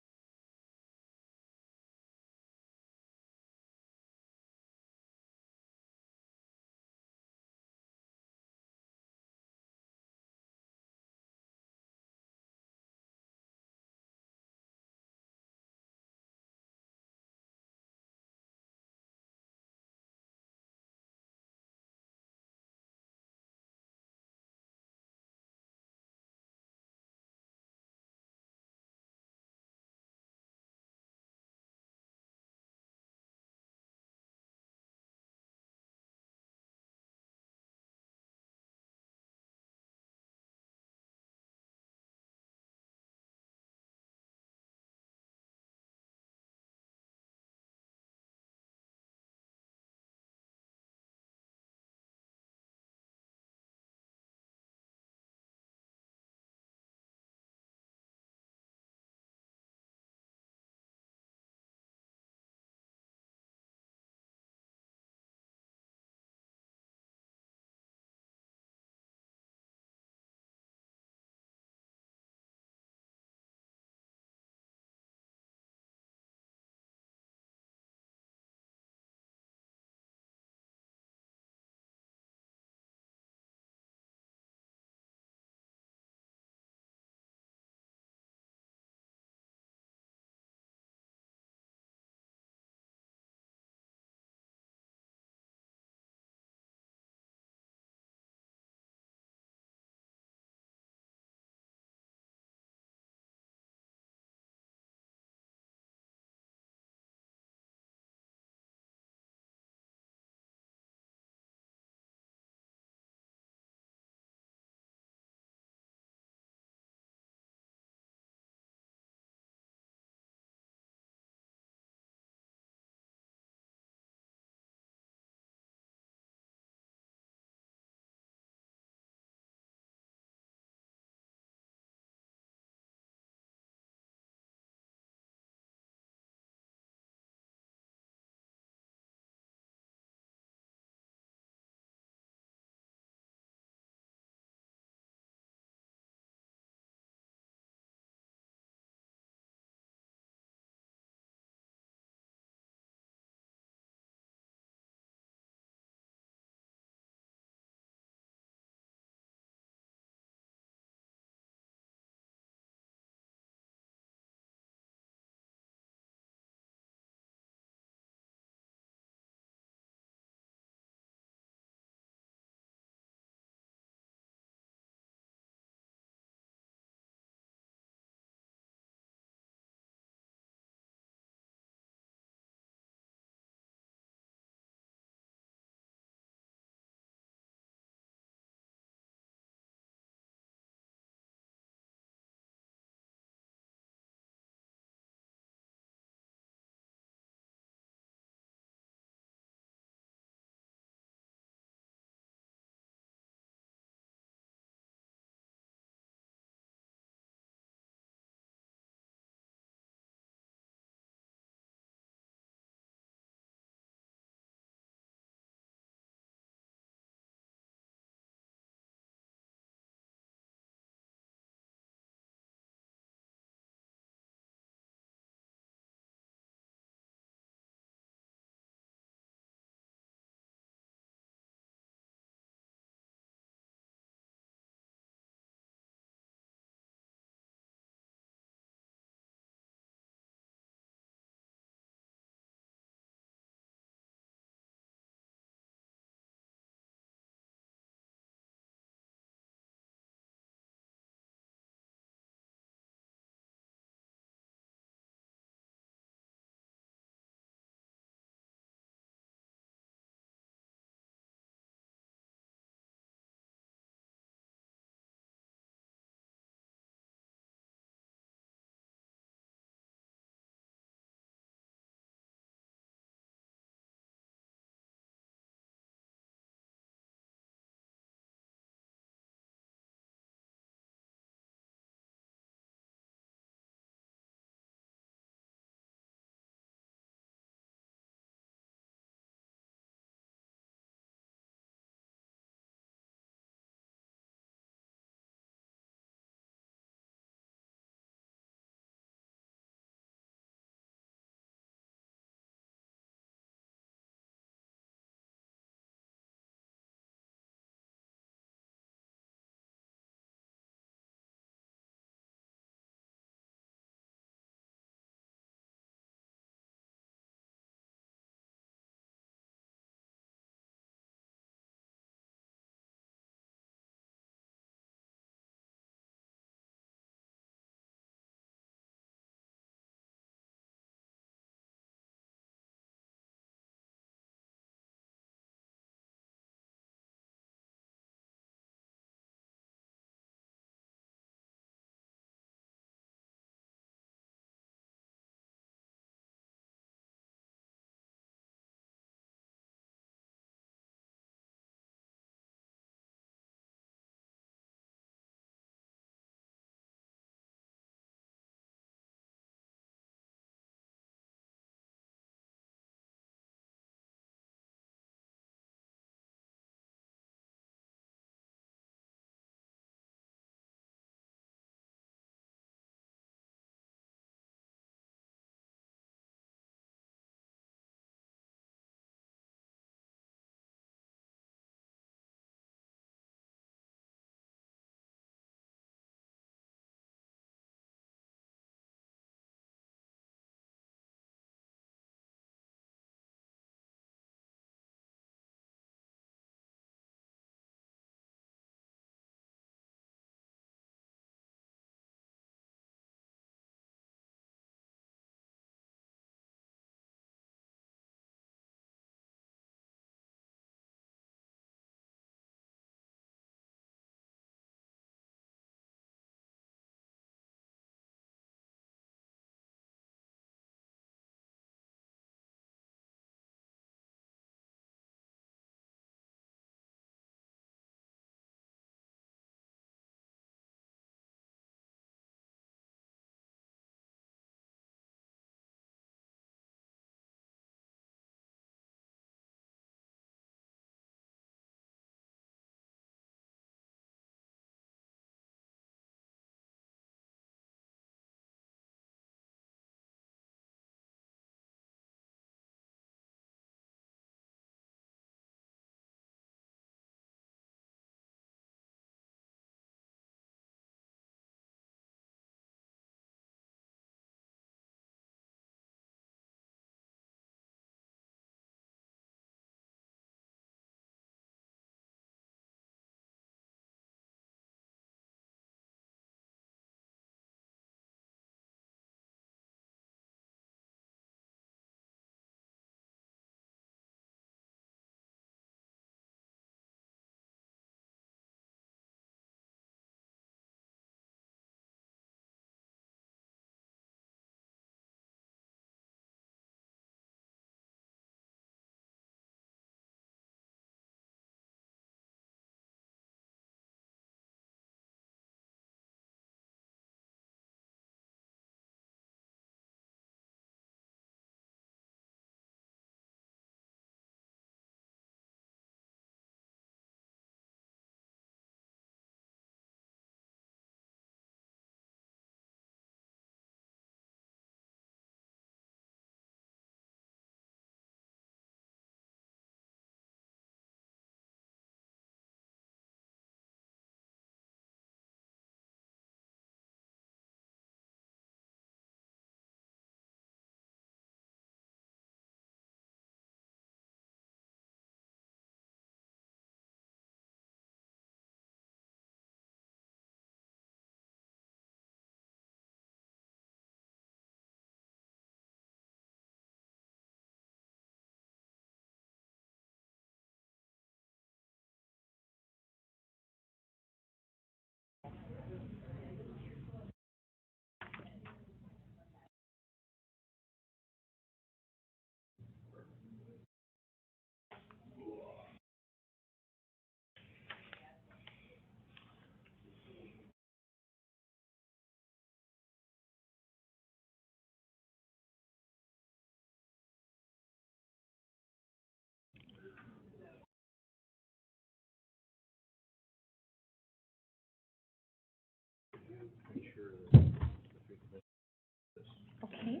Okay.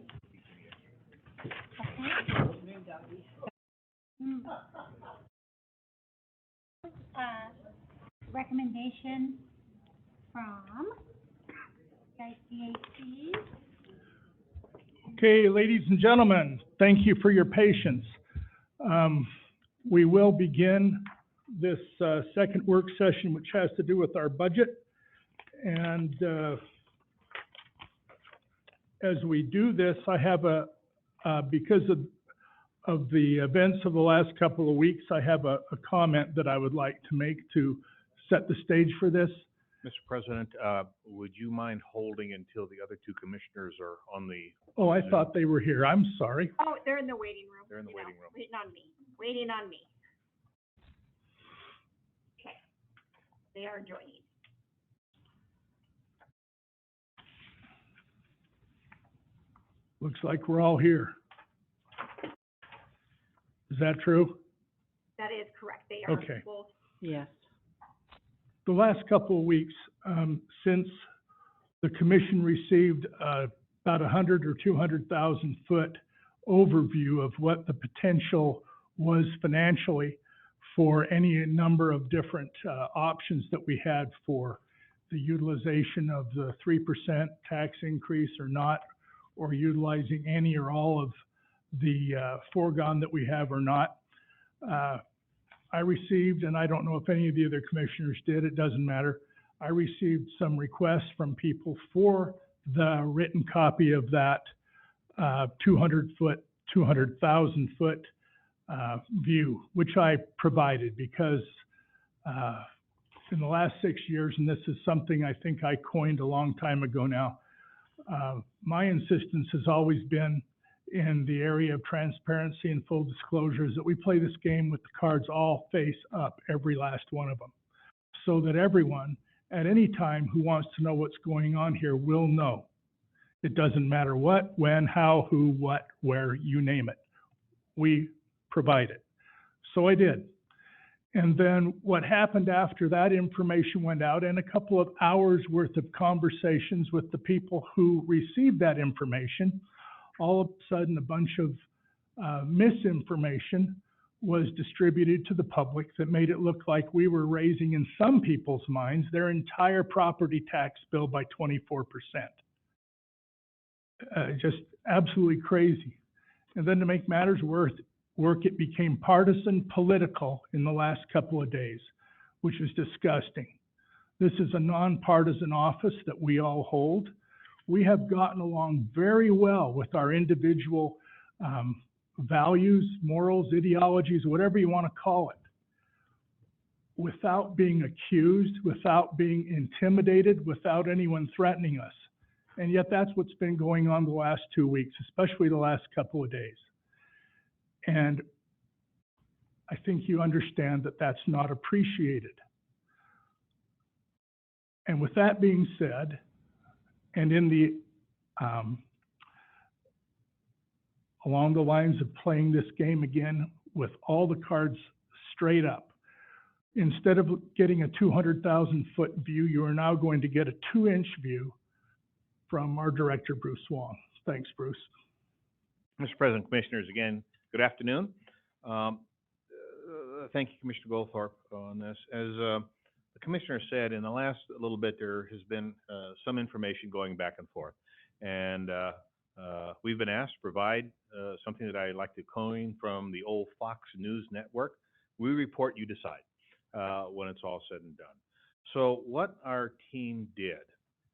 Recommendation from ICAC. Okay, ladies and gentlemen, thank you for your patience. We will begin this second work session, which has to do with our budget. And as we do this, I have because of the events of the last couple of weeks, I have a comment that I would like to make to set the stage for this. Mr. President, would you mind holding until the other two commissioners are on the? Oh, I thought they were here. I'm sorry. Oh, they're in the waiting room. They're in the waiting room. Waiting on me, waiting on me. Okay, they are joining. Looks like we're all here. Is that true? That is correct. They are Okay. both. Yes. The last couple of weeks, since the commission received about 100 or 200,000 foot overview of what the potential was financially for any number of different options that we had for the utilization of the 3% tax increase or not, or utilizing any or all of the foregone that we have or not. I received, and I don't know if any of the other commissioners did, it doesn't matter. I received some requests from people for the written copy of that 200,000 foot view, which I provided because in the last 6 years, and this is something I think I coined a long time ago now, my insistence has always been in the area of transparency and full disclosure is that we play this game with the cards all face up, every last one of them, so that everyone at any time who wants to know what's going on here will know. It doesn't matter what, when, how, who, what, where, you name it. We provide it. So I did. And then what happened after that information went out and a couple of hours worth of conversations with the people who received that information, all of a sudden a bunch of misinformation was distributed to the public that made it look like we were raising, in some people's minds, their entire property tax bill by 24%. Just absolutely crazy. And then to make matters worse, it became partisan political in the last couple of days, which is disgusting. This is a nonpartisan office that we all hold. We have gotten along very well with our individual values, morals, ideologies, whatever you want to call it, without being accused, without being intimidated, without anyone threatening us. And yet that's what's been going on the last 2 weeks, especially the last couple of days. And I think you understand that that's not appreciated. And with that being said, and in the along the lines of playing this game again with all the cards straight up, instead of getting a 200,000 foot view, you are now going to get a 2-inch view from our director, Bruce Wong. Thanks, Bruce. Mr. President, Commissioners, again, good afternoon. Thank you, Commissioner Goldthorpe, on this. As the Commissioner said, in the last little bit, there has been some information going back and forth. And we've been asked to provide something that I like to coin from the old Fox News network. We report, you decide, when it's all said and done. So what our team did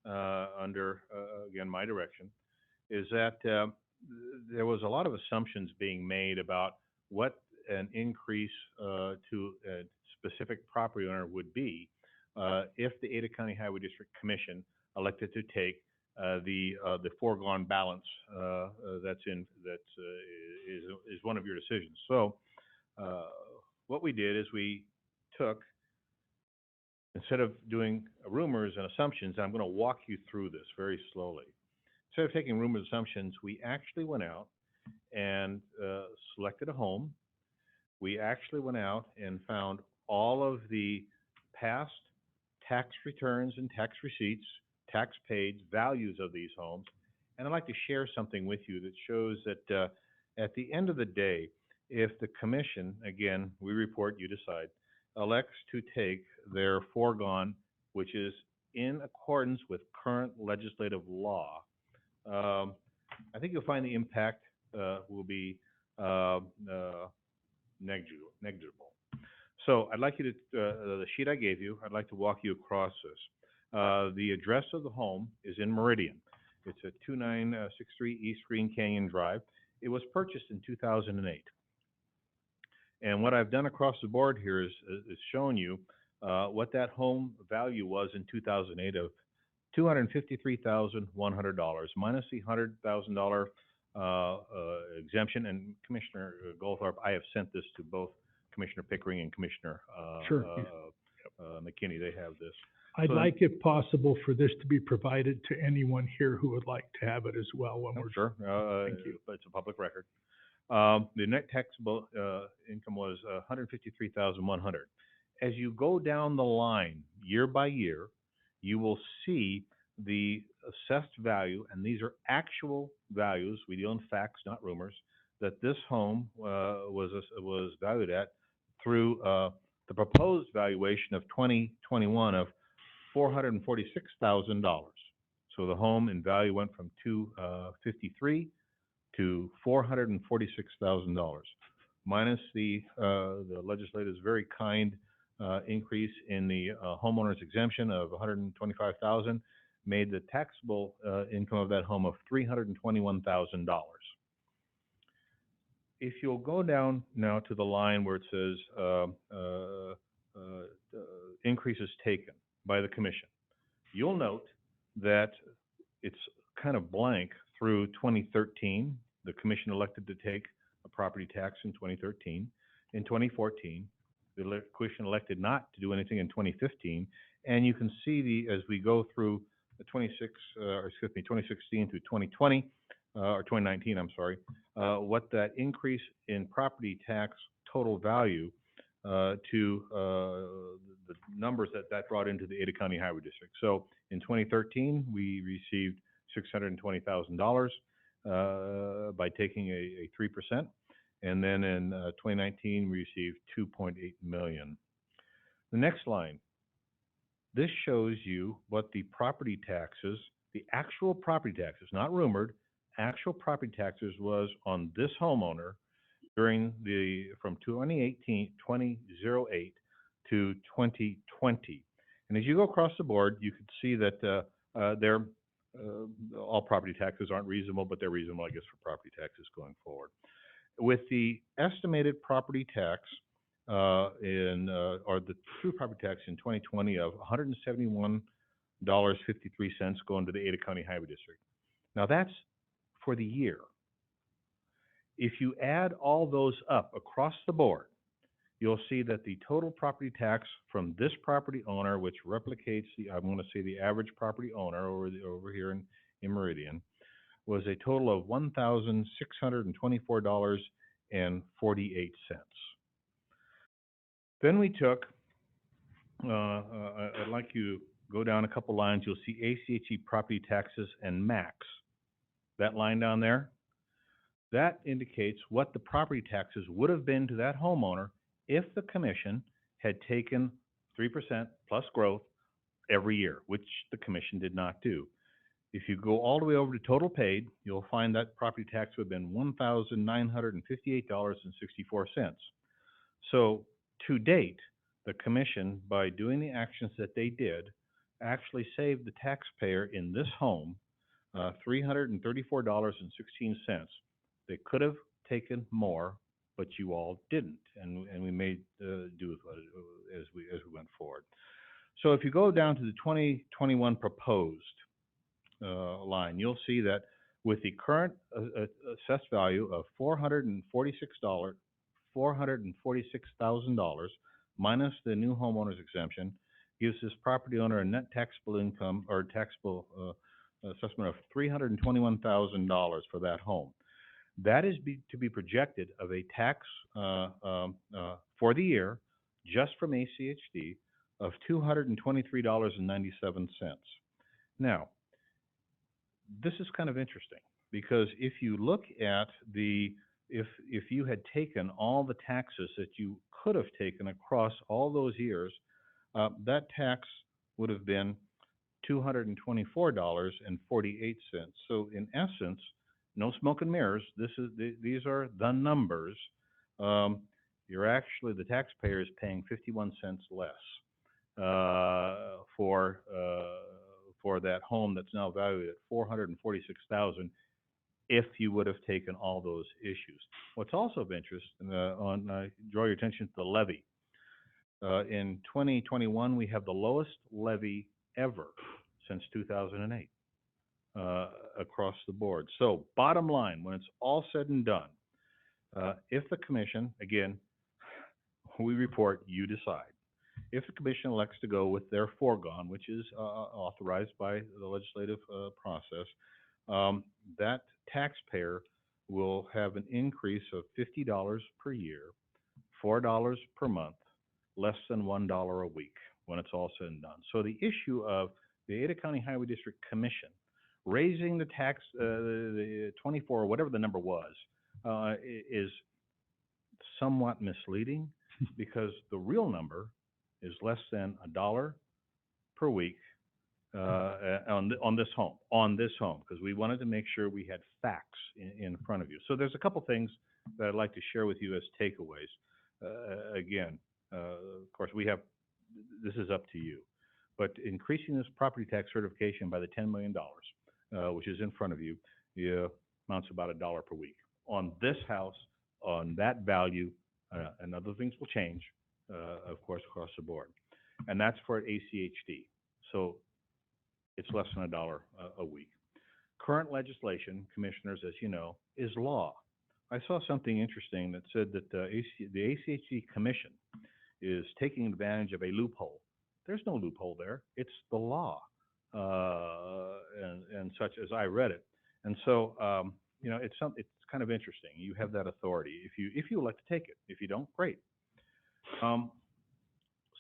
under, again, my direction, is that there was a lot of assumptions being made about what an increase to a specific property owner would be if the Ada County Highway District Commission elected to take the foregone balance is one of your decisions. So what we did is we took, instead of doing rumors and assumptions, I'm going to walk you through this very slowly. Instead of taking rumors and assumptions, we actually went out and selected a home. We actually went out and found all of the past tax returns and tax receipts, tax paid values of these homes, And I'd like to share something with you that shows that at the end of the day, if the commission, again, we report, you decide, elects to take their foregone, which is in accordance with current legislative law, I think you'll find the impact will be negligible. So I'd like you to, the sheet I gave you, I'd like to walk you across this. The address of the home is in Meridian. It's at 2963 East Green Canyon Drive. It was purchased in 2008. And what I've done across the board here is shown you what that home value was in 2008 of $253,100 minus the $100,000 exemption. And Commissioner Goldthorpe, I have sent this to both Commissioner Pickering and Commissioner McKinney. They have this. I'd like, if possible, for this to be provided to anyone here who would like to have it as well when we're. Sure. Thank you. It's a public record. The net taxable income was $153,100. As you go down the line, year by year, you will see the assessed value, and these are actual values. We deal in facts, not rumors. That this home was valued at through the proposed valuation of 2021 of $446,000. So the home in value went from $253,000 to $446,000, minus the legislature's very kind increase in the homeowner's exemption of $125,000, made the taxable income of that home of $321,000. If you'll go down now to the line where it says increases taken by the commission, you'll note that it's kind of blank through 2013. The commission elected to take a property tax in 2013. In 2014, the commission elected not to do anything in 2015. And you can see as we go through the 2016 through 2020, or 2019, I'm sorry, what that increase in property tax total value to the numbers that brought into the Ada County Highway District. So in 2013, we received $620,000 by taking a 3%. And then in 2019, we received $2.8 million. The next line, this shows you what the property taxes, the actual property taxes, not rumored, actual property taxes was on this homeowner during from 2008 to 2020. And as you go across the board, you can see that all property taxes aren't reasonable, but they're reasonable, I guess, for property taxes going forward. With the estimated property tax or the true property tax in 2020 of $171.53 going to the Ada County Highway District. Now that's for the year. If you add all those up across the board, you'll see that the total property tax from this property owner, which replicates I'm going to say the average property owner over here in Meridian, was a total of $1,624.48. Then we took, I'd like you to go down a couple lines, you'll see ACHE property taxes and max. That line down there, that indicates what the property taxes would have been to that homeowner if the commission had taken 3% plus growth every year, which the commission did not do. If you go all the way over to total paid, you'll find that property tax would have been $1,958.64. So to date, the commission, by doing the actions that they did, actually saved the taxpayer in this home $334.16. They could have taken more, but you all didn't, and we made do with it as we went forward. So if you go down to the 2021 proposed line, you'll see that with the current assessed value of $446,000 minus the new homeowner's exemption, gives this property owner a net taxable income or taxable assessment of $321,000 for that home. That is to be projected of a tax for the year, just from ACHD, of $223.97. Now, this is kind of interesting, because if you look at if you had taken all the taxes that you could have taken across all those years, that tax would have been $224.48. So in essence, no smoke and mirrors. These are the numbers. The taxpayer is paying 51 cents less for that home that's now valued at $446,000 if you would have taken all those issues. What's also of interest, draw your attention to the levy. In 2021, we have the lowest levy ever since 2008 across the board. So bottom line, when it's all said and done, if the commission, again, we report, you decide. If the commission elects to go with their foregone, which is authorized by the legislative process, that taxpayer will have an increase of $50 per year, $4 per month, less than $1 a week when it's all said and done. So the issue of the Ada County Highway District Commission raising the tax, the 24, or whatever the number was, is somewhat misleading because the real number is less than $1 per week on this home, because we wanted to make sure we had facts in front of you. So there's a couple things that I'd like to share with you as takeaways. Again, of course, this is up to you, but increasing this property tax certification by the $10 million, which is in front of you, amounts to about $1 per week on this house, on that value, and other things will change, of course, across the board. And that's for ACHD. So it's less than $1 a week. Current legislation, commissioners, as you know, is law. I saw something interesting that said that the ACHD Commission is taking advantage of a loophole. There's no loophole there. It's the law, and such as I read it. And so, it's kind of interesting. You have that authority if you elect to take it. If you don't, great.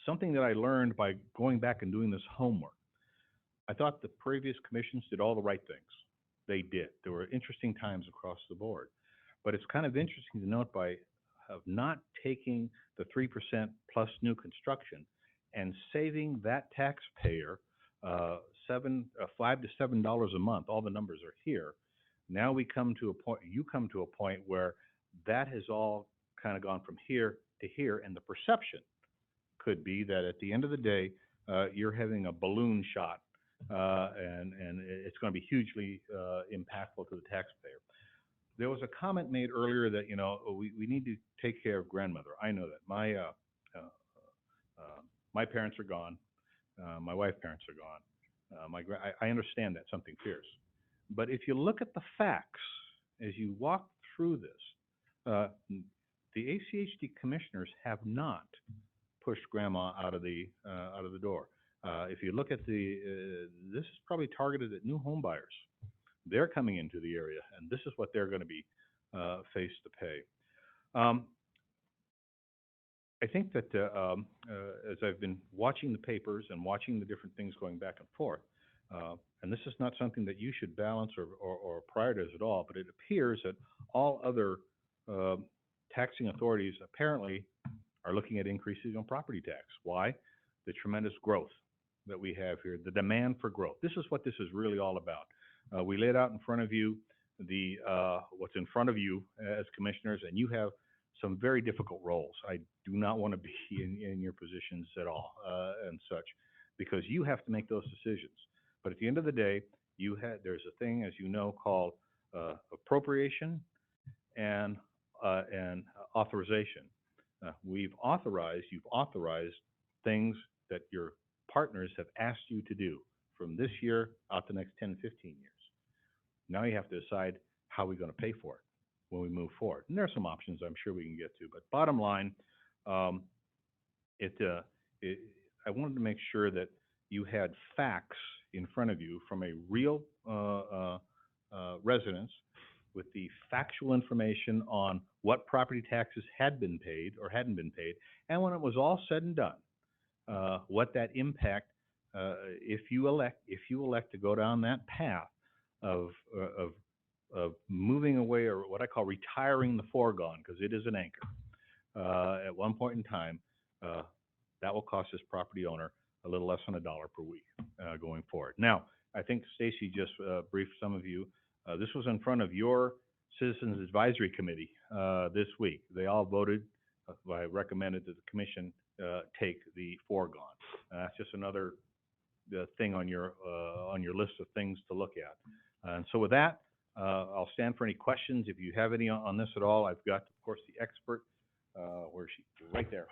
Something that I learned by going back and doing this homework. I thought the previous commissions did all the right things. They did. There were interesting times across the board. But it's kind of interesting to note of not taking the 3% plus new construction and saving that taxpayer $5 to $7 a month. All the numbers are here. Now you come to a point where that has all kind of gone from here to here, and the perception could be that at the end of the day, you're having a balloon shot, and it's going to be hugely impactful to the taxpayer. There was a comment made earlier that we need to take care of grandmother. I know that my parents are gone, my wife's parents are gone. I understand that, something fierce, but if you look at the facts as you walk through this, the ACHD commissioners have not pushed grandma out of the door. If you look at this is probably targeted at new home buyers. They're coming into the area, and this is what they're going to be faced to pay. I think that as I've been watching the papers and watching the different things going back and forth, and this is not something that you should balance or prioritize at all, but it appears that all other taxing authorities apparently are looking at increases on property tax. Why? The tremendous growth that we have here, the demand for growth. This is what this is really all about. We laid out in front of you what's in front of you as commissioners, and you have some very difficult roles. I do not want to be in your positions at all and such, because you have to make those decisions. But at the end of the day, there's a thing, as you know, called appropriation and authorization. You've authorized things that your partners have asked you to do from this year out the next 10, 15 years. Now you have to decide how we're going to pay for it when we move forward. And there are some options I'm sure we can get to. But bottom line, I wanted to make sure that you had facts in front of you from a real residence with the factual information on what property taxes had been paid or hadn't been paid, and when it was all said and done, what that impact, if you elect to go down that path of, of, of moving away, or what I call retiring the foregone, because it is an anchor. At one point in time, that will cost this property owner a little less than $1 per week going forward. Now, I think Stacy just briefed some of you. This was in front of your Citizens Advisory Committee this week. They all voted, I recommended that the commission take the foregone. That's just another thing on your list of things to look at. And so with that, I'll stand for any questions. If you have any on this at all, I've got, of course, the expert. Where is she? Right there.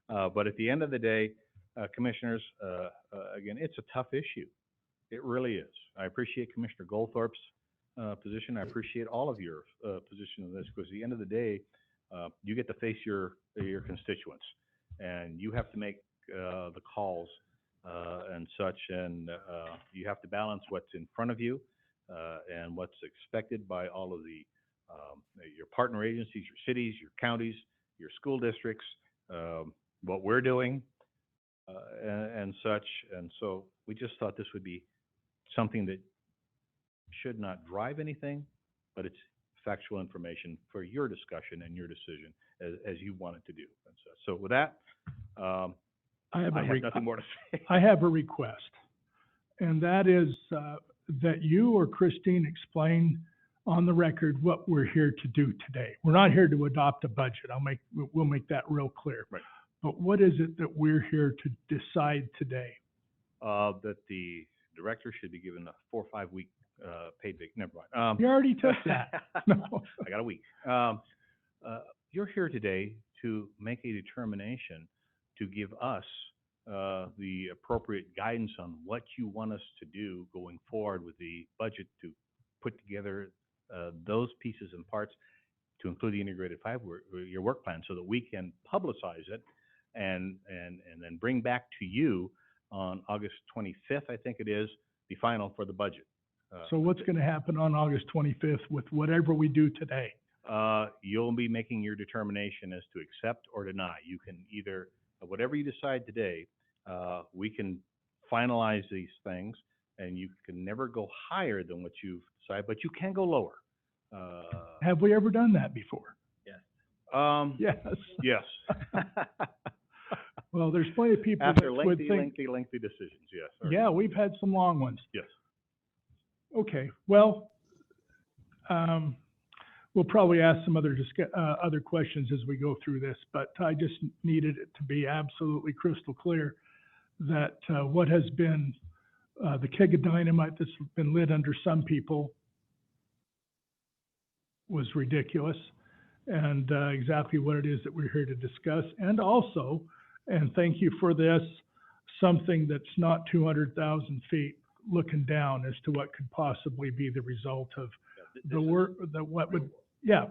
But at the end of the day, commissioners, again, it's a tough issue. It really is. I appreciate Commissioner Goldthorpe's position. I appreciate all of your position on this, because at the end of the day, you get to face your constituents, and you have to make the calls and such, and you have to balance what's in front of you and what's expected by all of the your partner agencies, your cities, your counties, your school districts, what we're doing, and such. And so we just thought this would be something that should not drive anything, but it's factual information for your discussion and your decision as you want it to do. And so with that, I have nothing more to say. I have a request, and that is that you or Christine explain on the record what we're here to do today. We're not here to adopt a budget. We'll make that real clear. Right. But what is it that we're here to decide today? That the director should be given a 4 or 5 week paid vacation. Never mind. You already took that. No. I got a week. You're here today to make a determination to give us the appropriate guidance on what you want us to do going forward with the budget, to put together those pieces and parts, to include the integrated your work plan, so that we can publicize it and then bring back to you on August 25th, I think it is, the final for the budget. So what's going to happen on August 25th with whatever we do today? You'll be making your determination as to accept or deny. You can either, whatever you decide today, we can finalize these things, and you can never go higher than what you've decided, but you can go lower. Have we ever done that before? Yes. Yes. Yes. Well, there's plenty of people After that would think, lengthy decisions, yes. yeah, we've had some long ones. Yes. Okay, well, we'll probably ask some other questions as we go through this, but I just needed it to be absolutely crystal clear that what has been the keg of dynamite that's been lit under some people was ridiculous, and exactly what it is that we're here to discuss. And also, and thank you for this, something that's not 200,000 feet looking down as to what could possibly be the result of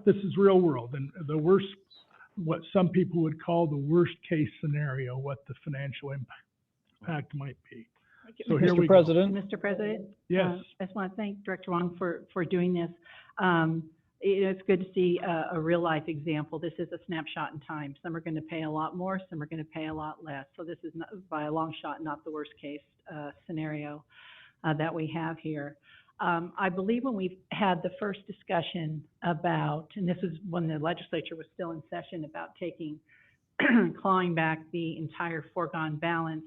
this is real world, and the worst, what some people would call the worst case scenario, what the financial impact might be. So here we Mr. President? Mr. President? Yes. I just want to thank Director Wong for doing this. It's good to see a real life example. This is a snapshot in time. Some are going to pay a lot more, some are going to pay a lot less. So this is not, by a long shot, not the worst case scenario that we have here. I believe when we had the first discussion about, and this is when the legislature was still in session, about clawing back the entire foregone balance,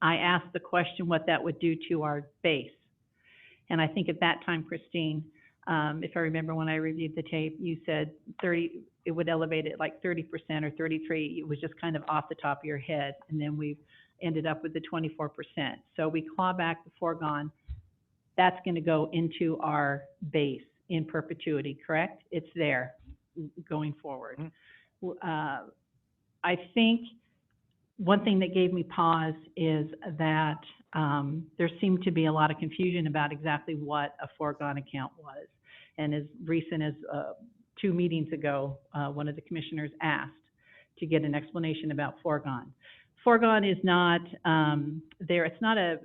I asked the question what that would do to our base. And I think at that time, Christine, if I remember when I reviewed the tape, you said it would elevate it like 30% or 33%. It was just kind of off the top of your head. And then we've ended up with the 24%. So we claw back the foregone. That's going to go into our base in perpetuity, correct? It's there going forward. Mm-hmm. I think one thing that gave me pause is that there seemed to be a lot of confusion about exactly what a foregone account was. And as recent as 2 meetings ago, one of the commissioners asked to get an explanation about foregone. Foregone is not there. It's not a,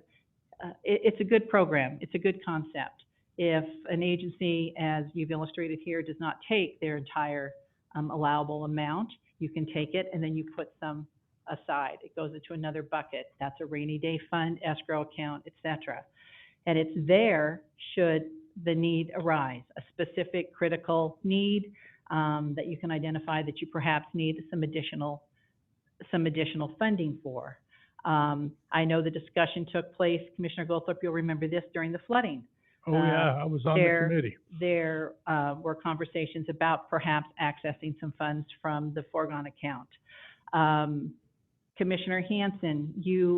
it's a good program. It's a good concept. If an agency, as you've illustrated here, does not take their entire allowable amount, you can take it and then you put some aside. It goes into another bucket. That's a rainy day fund, escrow account, etc. And it's there should the need arise, a specific critical need that you can identify that you perhaps need some additional funding for. I know the discussion took place, Commissioner Goldthorpe, you'll remember this, during the flooding. Oh, yeah, I was on the committee. There were conversations about perhaps accessing some funds from the foregone account. Commissioner Hansen,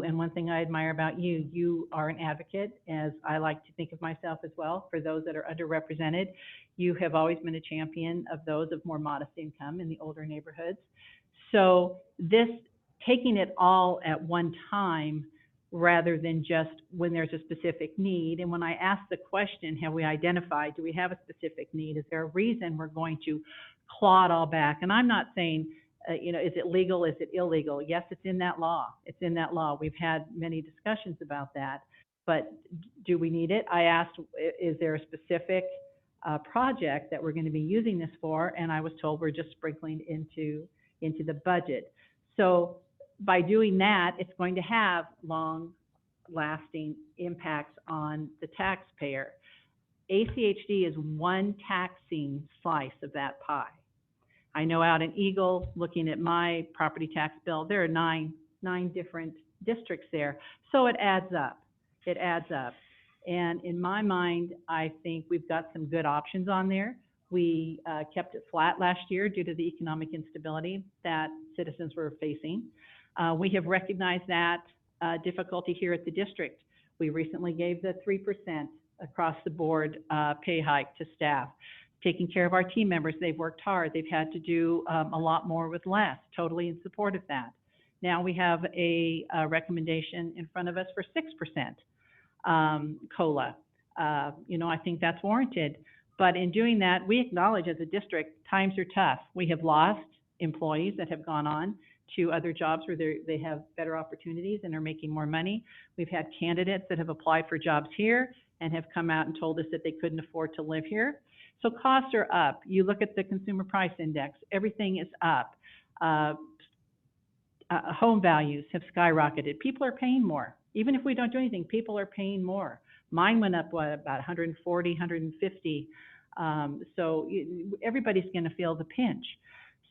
and one thing I admire about you, you are an advocate, as I like to think of myself as well, for those that are underrepresented. You have always been a champion of those of more modest income in the older neighborhoods. So this, taking it all at one time, rather than just when there's a specific need. And when I ask the question, have we identified, do we have a specific need? Is there a reason we're going to claw it all back? And I'm not saying, is it legal? Is it illegal? Yes, it's in that law. It's in that law. We've had many discussions about that. But do we need it? I asked, is there a specific project that we're going to be using this for? And I was told we're just sprinkling into the budget. So by doing that, it's going to have long-lasting impacts on the taxpayer. ACHD is one taxing slice of that pie. I know out in Eagle, looking at my property tax bill, there are nine different districts there. So it adds up. It adds up. And in my mind, I think we've got some good options on there. We kept it flat last year due to the economic instability that citizens were facing. We have recognized that difficulty here at the district. We recently gave the 3% across the board pay hike to staff. Taking care of our team members, they've worked hard. They've had to do a lot more with less, totally in support of that. Now we have a recommendation in front of us for 6% COLA. I think that's warranted. But in doing that, we acknowledge as a district, times are tough. We have lost employees that have gone on to other jobs where they have better opportunities and are making more money. We've had candidates that have applied for jobs here and have come out and told us that they couldn't afford to live here. So costs are up. You look at the consumer price index, everything is up. Home values have skyrocketed. People are paying more. Even if we don't do anything, people are paying more. Mine went up, about 140, 150. So everybody's going to feel the pinch.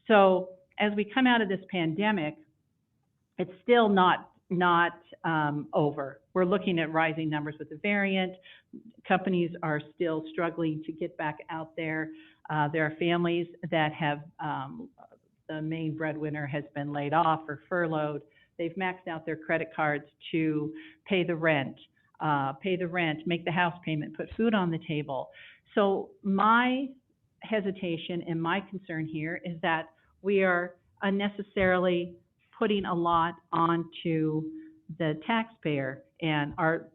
So as we come out of this pandemic, it's still not over. We're looking at rising numbers with the variant. Companies are still struggling to get back out there. There are families that have, the main breadwinner has been laid off or furloughed. They've maxed out their credit cards to pay the rent, make the house payment, put food on the table. So my hesitation and my concern here is that we are unnecessarily putting a lot onto the taxpayer, and our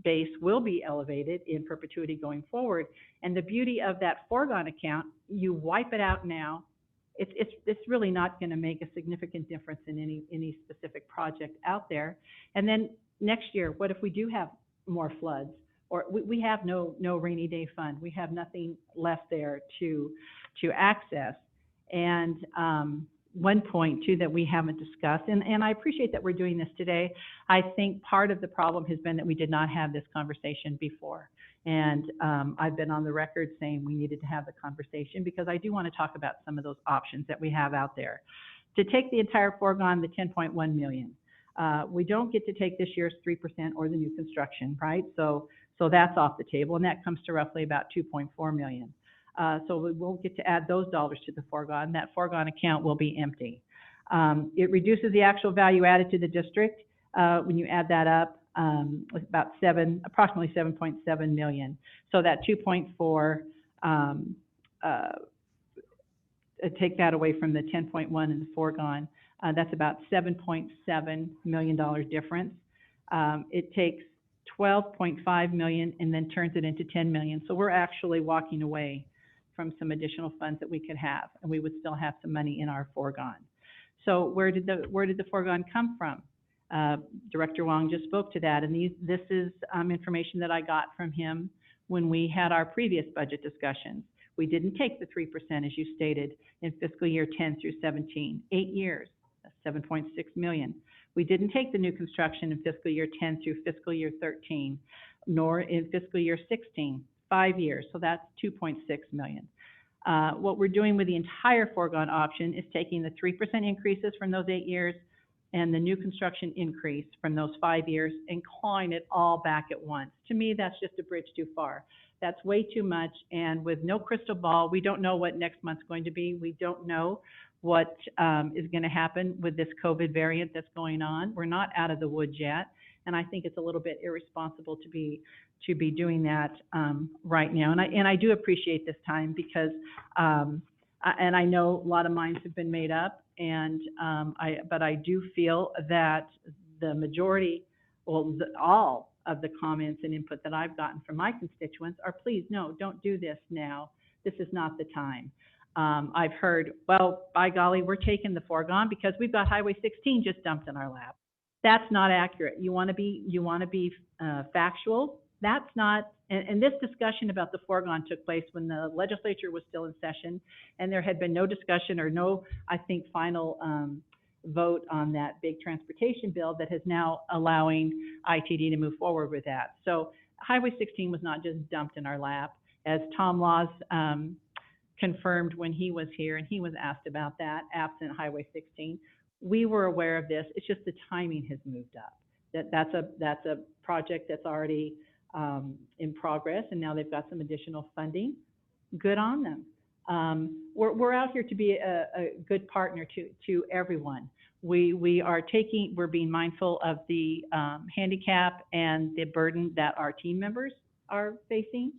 base will be elevated in perpetuity going forward. And the beauty of that foregone account, you wipe it out now, it's really not going to make a significant difference in any specific project out there. And then next year, what if we do have more floods, or we have no rainy day fund? We have nothing left there to access. And one point too that we haven't discussed, and I appreciate that we're doing this today. I think part of the problem has been that we did not have this conversation before. And I've been on the record saying we needed to have the conversation because I do want to talk about some of those options that we have out there. To take the entire foregone, the 10.1 million, we don't get to take this year's 3% or the new construction, right? So that's off the table, and that comes to roughly about 2.4 million. So we won't get to add those dollars to the foregone. That foregone account will be empty. It reduces the actual value added to the district. When you add that up, it's about approximately 7.7 million. So that 2.4, take that away from the 10.1 in the foregone, that's about $7.7 million difference. It takes 12.5 million and then turns it into 10 million. So we're actually walking away from some additional funds that we could have, and we would still have some money in our foregone. So where did the foregone come from? Director Wong just spoke to that, and this is information that I got from him when we had our previous budget discussions. We didn't take the 3%, as you stated, in fiscal year 10 through 17, 8 years, that's 7.6 million. We didn't take the new construction in fiscal year 10 through fiscal year 13. nor in fiscal year 16, 5 years, so that's 2.6 million. What we're doing with the entire foregone option is taking the 3% increases from those 8 years and the new construction increase from those 5 years and clawing it all back at once. To me, that's just a bridge too far. That's way too much, and with no crystal ball, we don't know what next month's going to be. We don't know what is going to happen with this COVID variant that's going on. We're not out of the woods yet, and I think it's a little bit irresponsible to be doing that right now. And I do appreciate this time because, and I know a lot of minds have been made up, and but I do feel that the majority, well, all of the comments and input that I've gotten from my constituents are, please, no, don't do this now. This is not the time. I've heard, well, by golly, we're taking the foregone because we've got Highway 16 just dumped in our lap. That's not accurate. You want to be factual. That's not, and this discussion about the foregone took place when the legislature was still in session, and there had been no discussion or no, I think, final vote on that big transportation bill that is now allowing ITD to move forward with that. So Highway 16 was not just dumped in our lap, as Tom Laws confirmed when he was here, and he was asked about that, absent Highway 16. We were aware of this. It's just the timing has moved up. That's a project that's already in progress, and now they've got some additional funding. Good on them. We're out here to be a good partner to everyone. We're being mindful of the handicap and the burden that our team members are facing.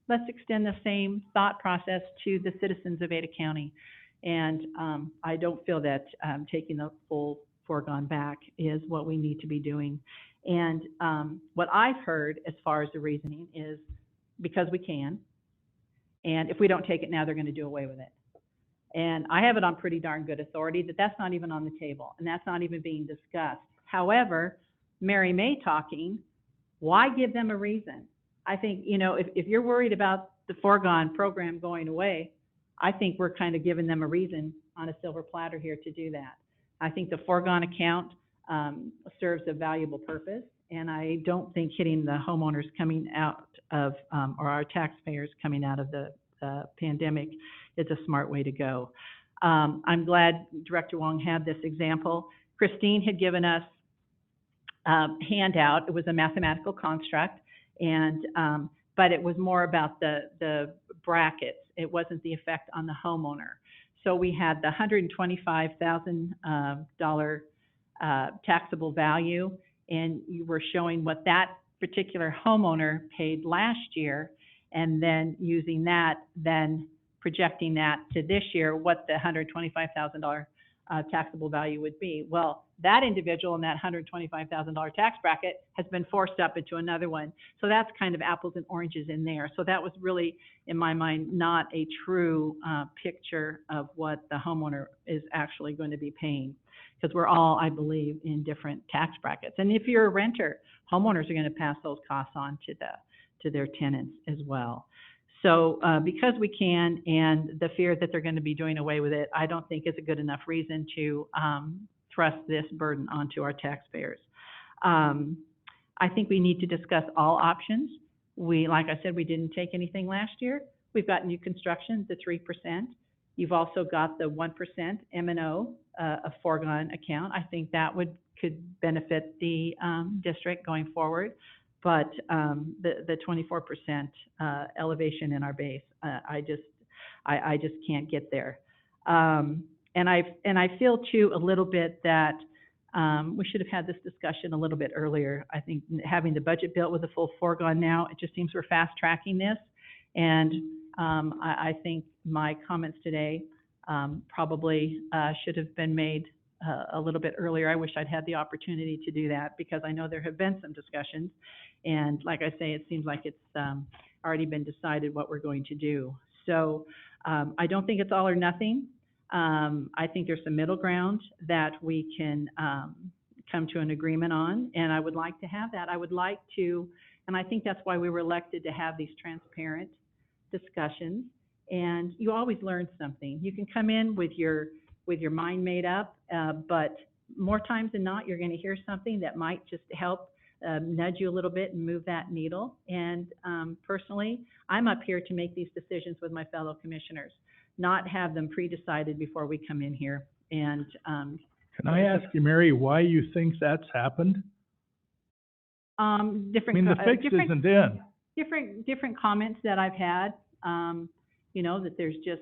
Let's extend the same thought process to the citizens of Ada County. And I don't feel that taking the full foregone back is what we need to be doing. And what I've heard as far as the reasoning is because we can, and if we don't take it now, they're going to do away with it. And I have it on pretty darn good authority that that's not even on the table, and that's not even being discussed. However, Mary May talking, why give them a reason? I think, you know, if you're worried about the foregone program going away, I think we're kind of giving them a reason on a silver platter here to do that. I think the foregone account serves a valuable purpose, and I don't think hitting the homeowners coming out of, or our taxpayers coming out of the pandemic is a smart way to go. I'm glad Director Wong had this example. Christine had given us a handout. It was a mathematical construct, and but it was more about the brackets. It wasn't the effect on the homeowner. So we had the $125,000 taxable value, and you were showing what that particular homeowner paid last year, and then using that, then projecting that to this year, what the $125,000 taxable value would be. Well, that individual in that $125,000 tax bracket has been forced up into another one. So that's kind of apples and oranges in there. So that was really, in my mind, not a true picture of what the homeowner is actually going to be paying, because we're all, I believe, in different tax brackets. And if you're a renter, homeowners are going to pass those costs on to their tenants as well. So because we can, and the fear that they're going to be doing away with it, I don't think is a good enough reason to thrust this burden onto our taxpayers. I think we need to discuss all options. Like I said, we didn't take anything last year. We've got new construction, the 3%. You've also got the 1% M&O, a foregone account. I think that could benefit the district going forward. But the 24% elevation in our base, I just can't get there. And I feel too a little bit that we should have had this discussion a little bit earlier. I think having the budget built with a full foregone now, it just seems we're fast tracking this. And I think my comments today probably should have been made a little bit earlier. I wish I'd had the opportunity to do that, because I know there have been some discussions. And like I say, it seems like it's already been decided what we're going to do. So I don't think it's all or nothing. I think there's some middle ground that we can come to an agreement on, and I would like to have that. I would like to, and I think that's why we were elected, to have these transparent discussions. And you always learn something. You can come in with your mind made up, but more times than not, you're going to hear something that might just help nudge you a little bit and move that needle. And personally, I'm up here to make these decisions with my fellow commissioners, not have them pre-decided before we come in here. And can I ask you, Mary, why you think that's happened? Different. I mean, the fix isn't in. Different comments that I've had. You know, that there's just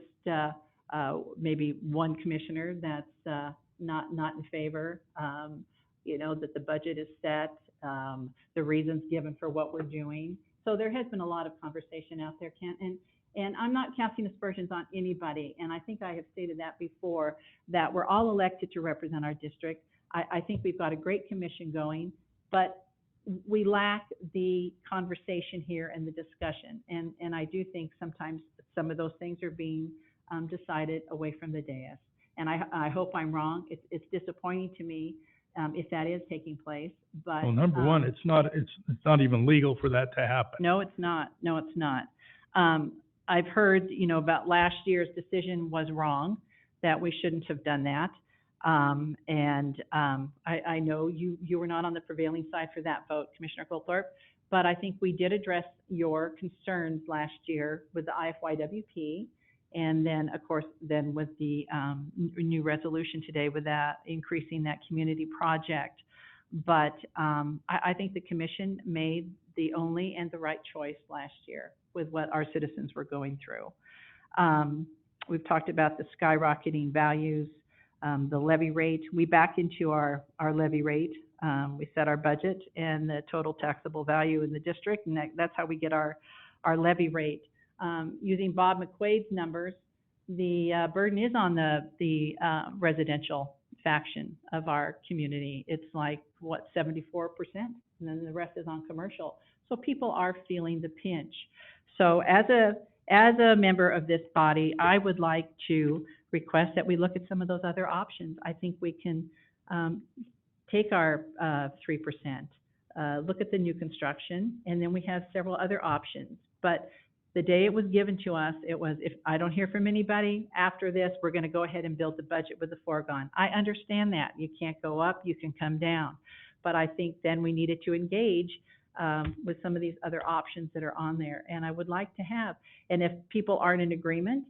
maybe one commissioner that's not in favor. You know, that the budget is set, the reasons given for what we're doing. So there has been a lot of conversation out there, Kent, and I'm not casting aspersions on anybody. And I think I have stated that before, that we're all elected to represent our district. I think we've got a great commission going, but we lack the conversation here and the discussion. And I do think sometimes some of those things are being decided away from the dais. And I hope I'm wrong. It's disappointing to me if that is taking place. But well, number one, it's not even legal for that to happen. No, it's not. No, it's not. I've heard, you know, about last year's decision was wrong, that we shouldn't have done that. I know you were not on the prevailing side for that vote, Commissioner Goldthorpe, but I think we did address your concerns last year with the IFYWP, and then, of course, then with the new resolution today with that, increasing that community project. But I think the commission made the only and the right choice last year with what our citizens were going through. We've talked about the skyrocketing values, the levy rate. We back into our levy rate. We set our budget and the total taxable value in the district, and that's how we get our levy rate. Using Bob McQuaid's numbers, the burden is on the residential faction of our community. It's like, what, 74%? And then the rest is on commercial. So people are feeling the pinch. So as a member of this body, I would like to request that we look at some of those other options. I think we can take our 3%, look at the new construction, and then we have several other options. But the day it was given to us, it was, if I don't hear from anybody after this, we're going to go ahead and build the budget with the foregone. I understand that. You can't go up, you can come down. But I think then we needed to engage with some of these other options that are on there. And I would like to have, and if people aren't in agreement,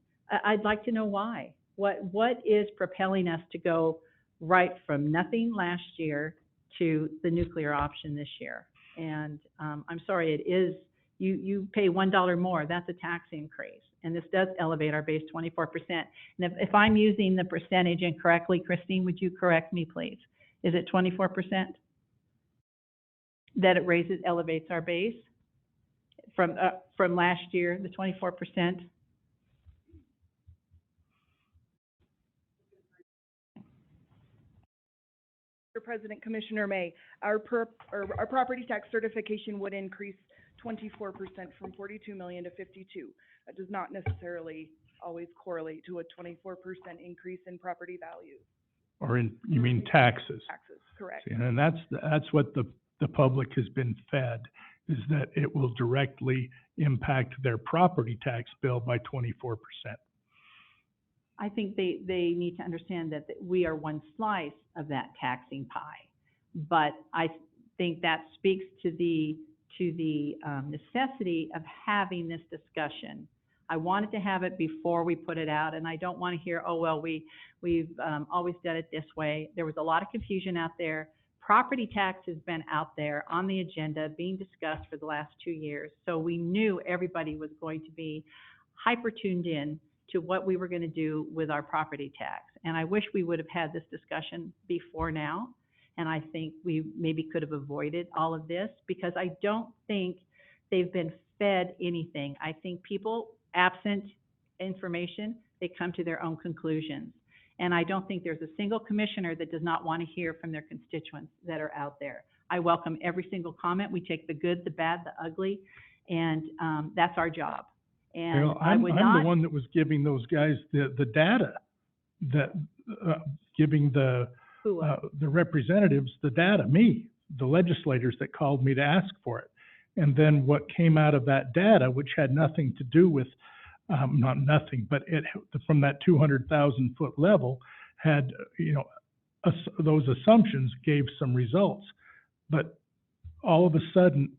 I'd like to know why. What is propelling us to go right from nothing last year to the nuclear option this year? And I'm sorry, it is, you pay $1 more, that's a tax increase. And this does elevate our base 24%. And if I'm using the percentage incorrectly, Christine, would you correct me, please? Is it 24%? That it elevates our base from last year, the 24%? Mr. President, Commissioner May, our property tax certification would increase 24% from 42 million to 52. That does not necessarily always correlate to a 24% increase in property values. Or you mean taxes? Taxes, correct. See, and that's what the public has been fed, is that it will directly impact their property tax bill by 24%. I think they need to understand that we are one slice of that taxing pie. But I think that speaks to the necessity of having this discussion. I wanted to have it before we put it out, and I don't want to hear, oh, well, we've always done it this way. There was a lot of confusion out there. Property tax has been out there on the agenda being discussed for the last 2 years. So we knew everybody was going to be hyper tuned in to what we were going to do with our property tax. And I wish we would have had this discussion before now. And I think we maybe could have avoided all of this, because I don't think they've been fed anything. I think people, absent information, they come to their own conclusions. And I don't think there's a single commissioner that does not want to hear from their constituents that are out there. I welcome every single comment. We take the good, the bad, the ugly, and that's our job. And you know, I'm the one that was giving those guys the data, that giving the representatives the data, me, the legislators that called me to ask for it. And then what came out of that data, which had nothing to do with, not nothing, but it from that 200,000 foot level had, you know, those assumptions gave some results. But all of a sudden,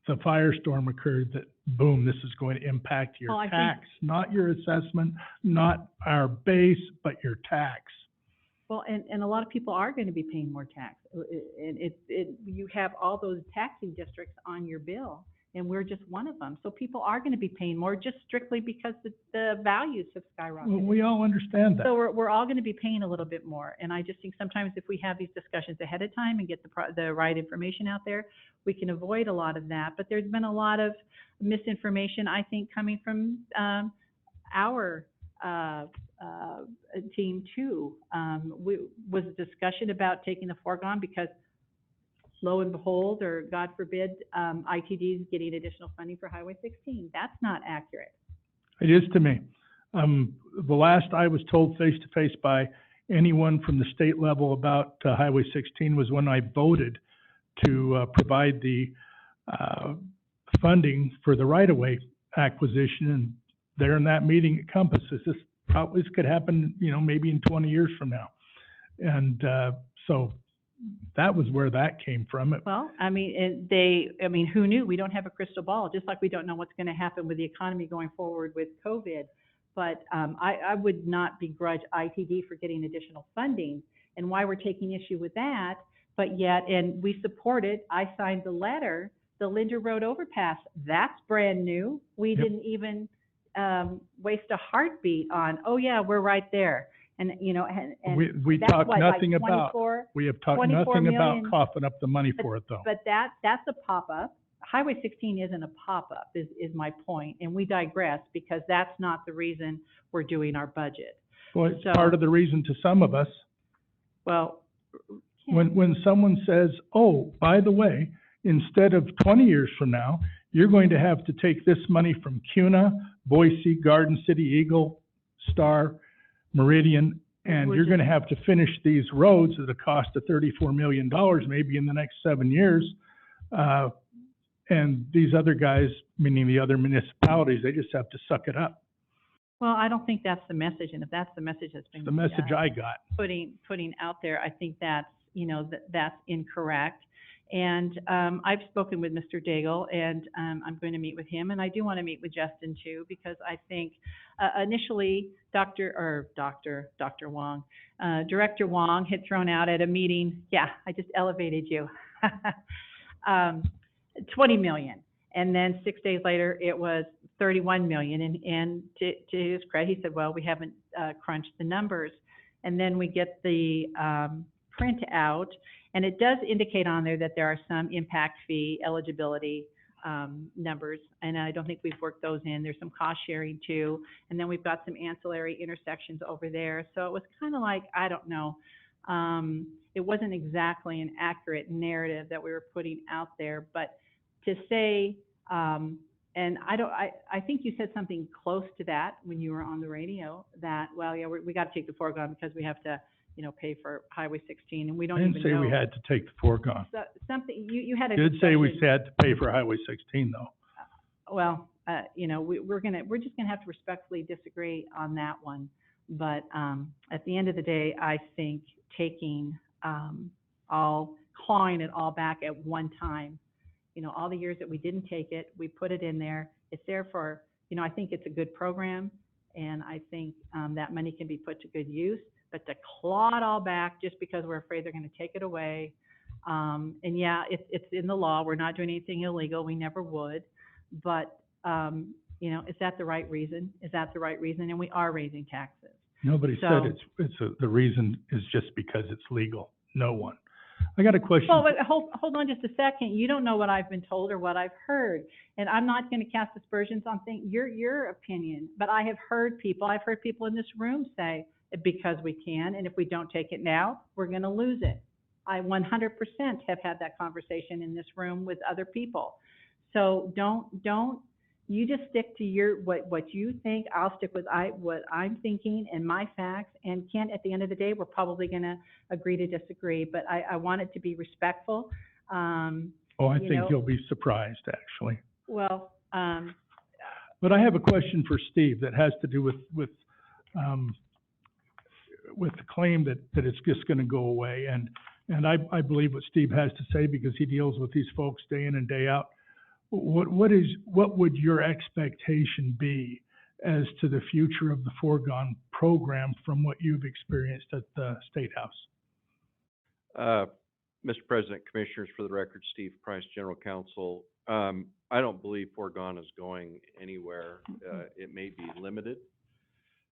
the firestorm occurred that, boom, this is going to impact your Well, I think- tax, not your assessment, not our base, but your tax. Well, and a lot of people are going to be paying more tax. And you have all those taxing districts on your bill, and we're just one of them. So people are going to be paying more just strictly because the values have skyrocketed. Well, we all understand that. So we're all going to be paying a little bit more. And I just think sometimes if we have these discussions ahead of time and get the right information out there, we can avoid a lot of that. But there's been a lot of misinformation, I think, coming from our team too. Was a discussion about taking the foregone because lo and behold, or God forbid, ITD is getting additional funding for Highway 16. That's not accurate. It is to me. The last I was told face-to-face by anyone from the state level about Highway 16 was when I voted to provide the funding for the right-of-way acquisition. And there in that meeting at Compass, this could happen, maybe in 20 years from now. And so that was where that came from. Well, who knew? We don't have a crystal ball, just like we don't know what's going to happen with the economy going forward with COVID. But I would not begrudge ITD for getting additional funding, and why we're taking issue with that. But yet, and we support it. I signed the letter, the Linder Road overpass. That's brand new. We didn't even waste a heartbeat on, oh yeah, we're right there. And we that's talk what, nothing like about, we have talked nothing about coughing up the money for it though. But that's a pop-up. Highway 16 isn't a pop-up, is my point, and we digress because that's not the reason we're doing our budget. Well, it's part of the reason to some of us. Well, when someone says, oh, by the way, instead of 20 years from now, you're going to have to take this money from CUNA, Boise, Garden City, Eagle, Star, Meridian, and you're going to have to finish these roads at a cost of $34 million maybe in the next 7 years. And these other guys, meaning the other municipalities, they just have to suck it up. Well, I don't think that's the message, and if that's the message that's been The message I got. putting out there, I think that's that's incorrect. And I've spoken with Mr. Daigle, and I'm going to meet with him, and I do want to meet with Justin too, because I think initially Director Wong had thrown out at a meeting, yeah, I just elevated you, 20 million. And then 6 days later, it was 31 million. And to his credit, he said, well, we haven't crunched the numbers. And then we get the print out, and it does indicate on there that there are some impact fee eligibility numbers, and I don't think we've worked those in. There's some cost sharing too, and then we've got some ancillary intersections over there. So it was kind of like, I don't know, it wasn't exactly an accurate narrative that we were putting out there, but to say, and I think you said something close to that when you were on the radio, that, well, yeah, we got to take the foregone because we have to, pay for Highway 16, and we don't even know. I didn't say we had to take the foregone. So, something, you had a Did say we discussion. had to pay for Highway 16 though. Well, we're just gonna have to respectfully disagree on that one. But at the end of the day, I think taking clawing it all back at one time, all the years that we didn't take it, we put it in there. It's there for, I think it's a good program, and I think that money can be put to good use. But to claw it all back just because we're afraid they're going to take it away, and yeah, it's in the law. We're not doing anything illegal. We never would. But is that the right reason? Is that the right reason? And we are raising taxes. Nobody said the reason is just because it's legal. No one. I got a question. Well, but hold on just a second. You don't know what I've been told or what I've heard, and I'm not going to cast aspersions on your opinion. But I have heard people. I've heard people in this room say, because we can, and if we don't take it now, we're going to lose it. I 100% have had that conversation in this room with other people. So don't you just stick to what you think. I'll stick with what I'm thinking and my facts. And Kent, at the end of the day, we're probably going to agree to disagree. But I want it to be respectful. I think you'll be surprised, actually. Well. But I have a question for Steve that has to do with the claim that it's just going to go away. And And I believe what Steve has to say because he deals with these folks day in and day out. What would your expectation be as to the future of the foregone program from what you've experienced at the State House? Mr. President, Commissioners, for the record, Steve Price, General Counsel. I don't believe foregone is going anywhere. It may be limited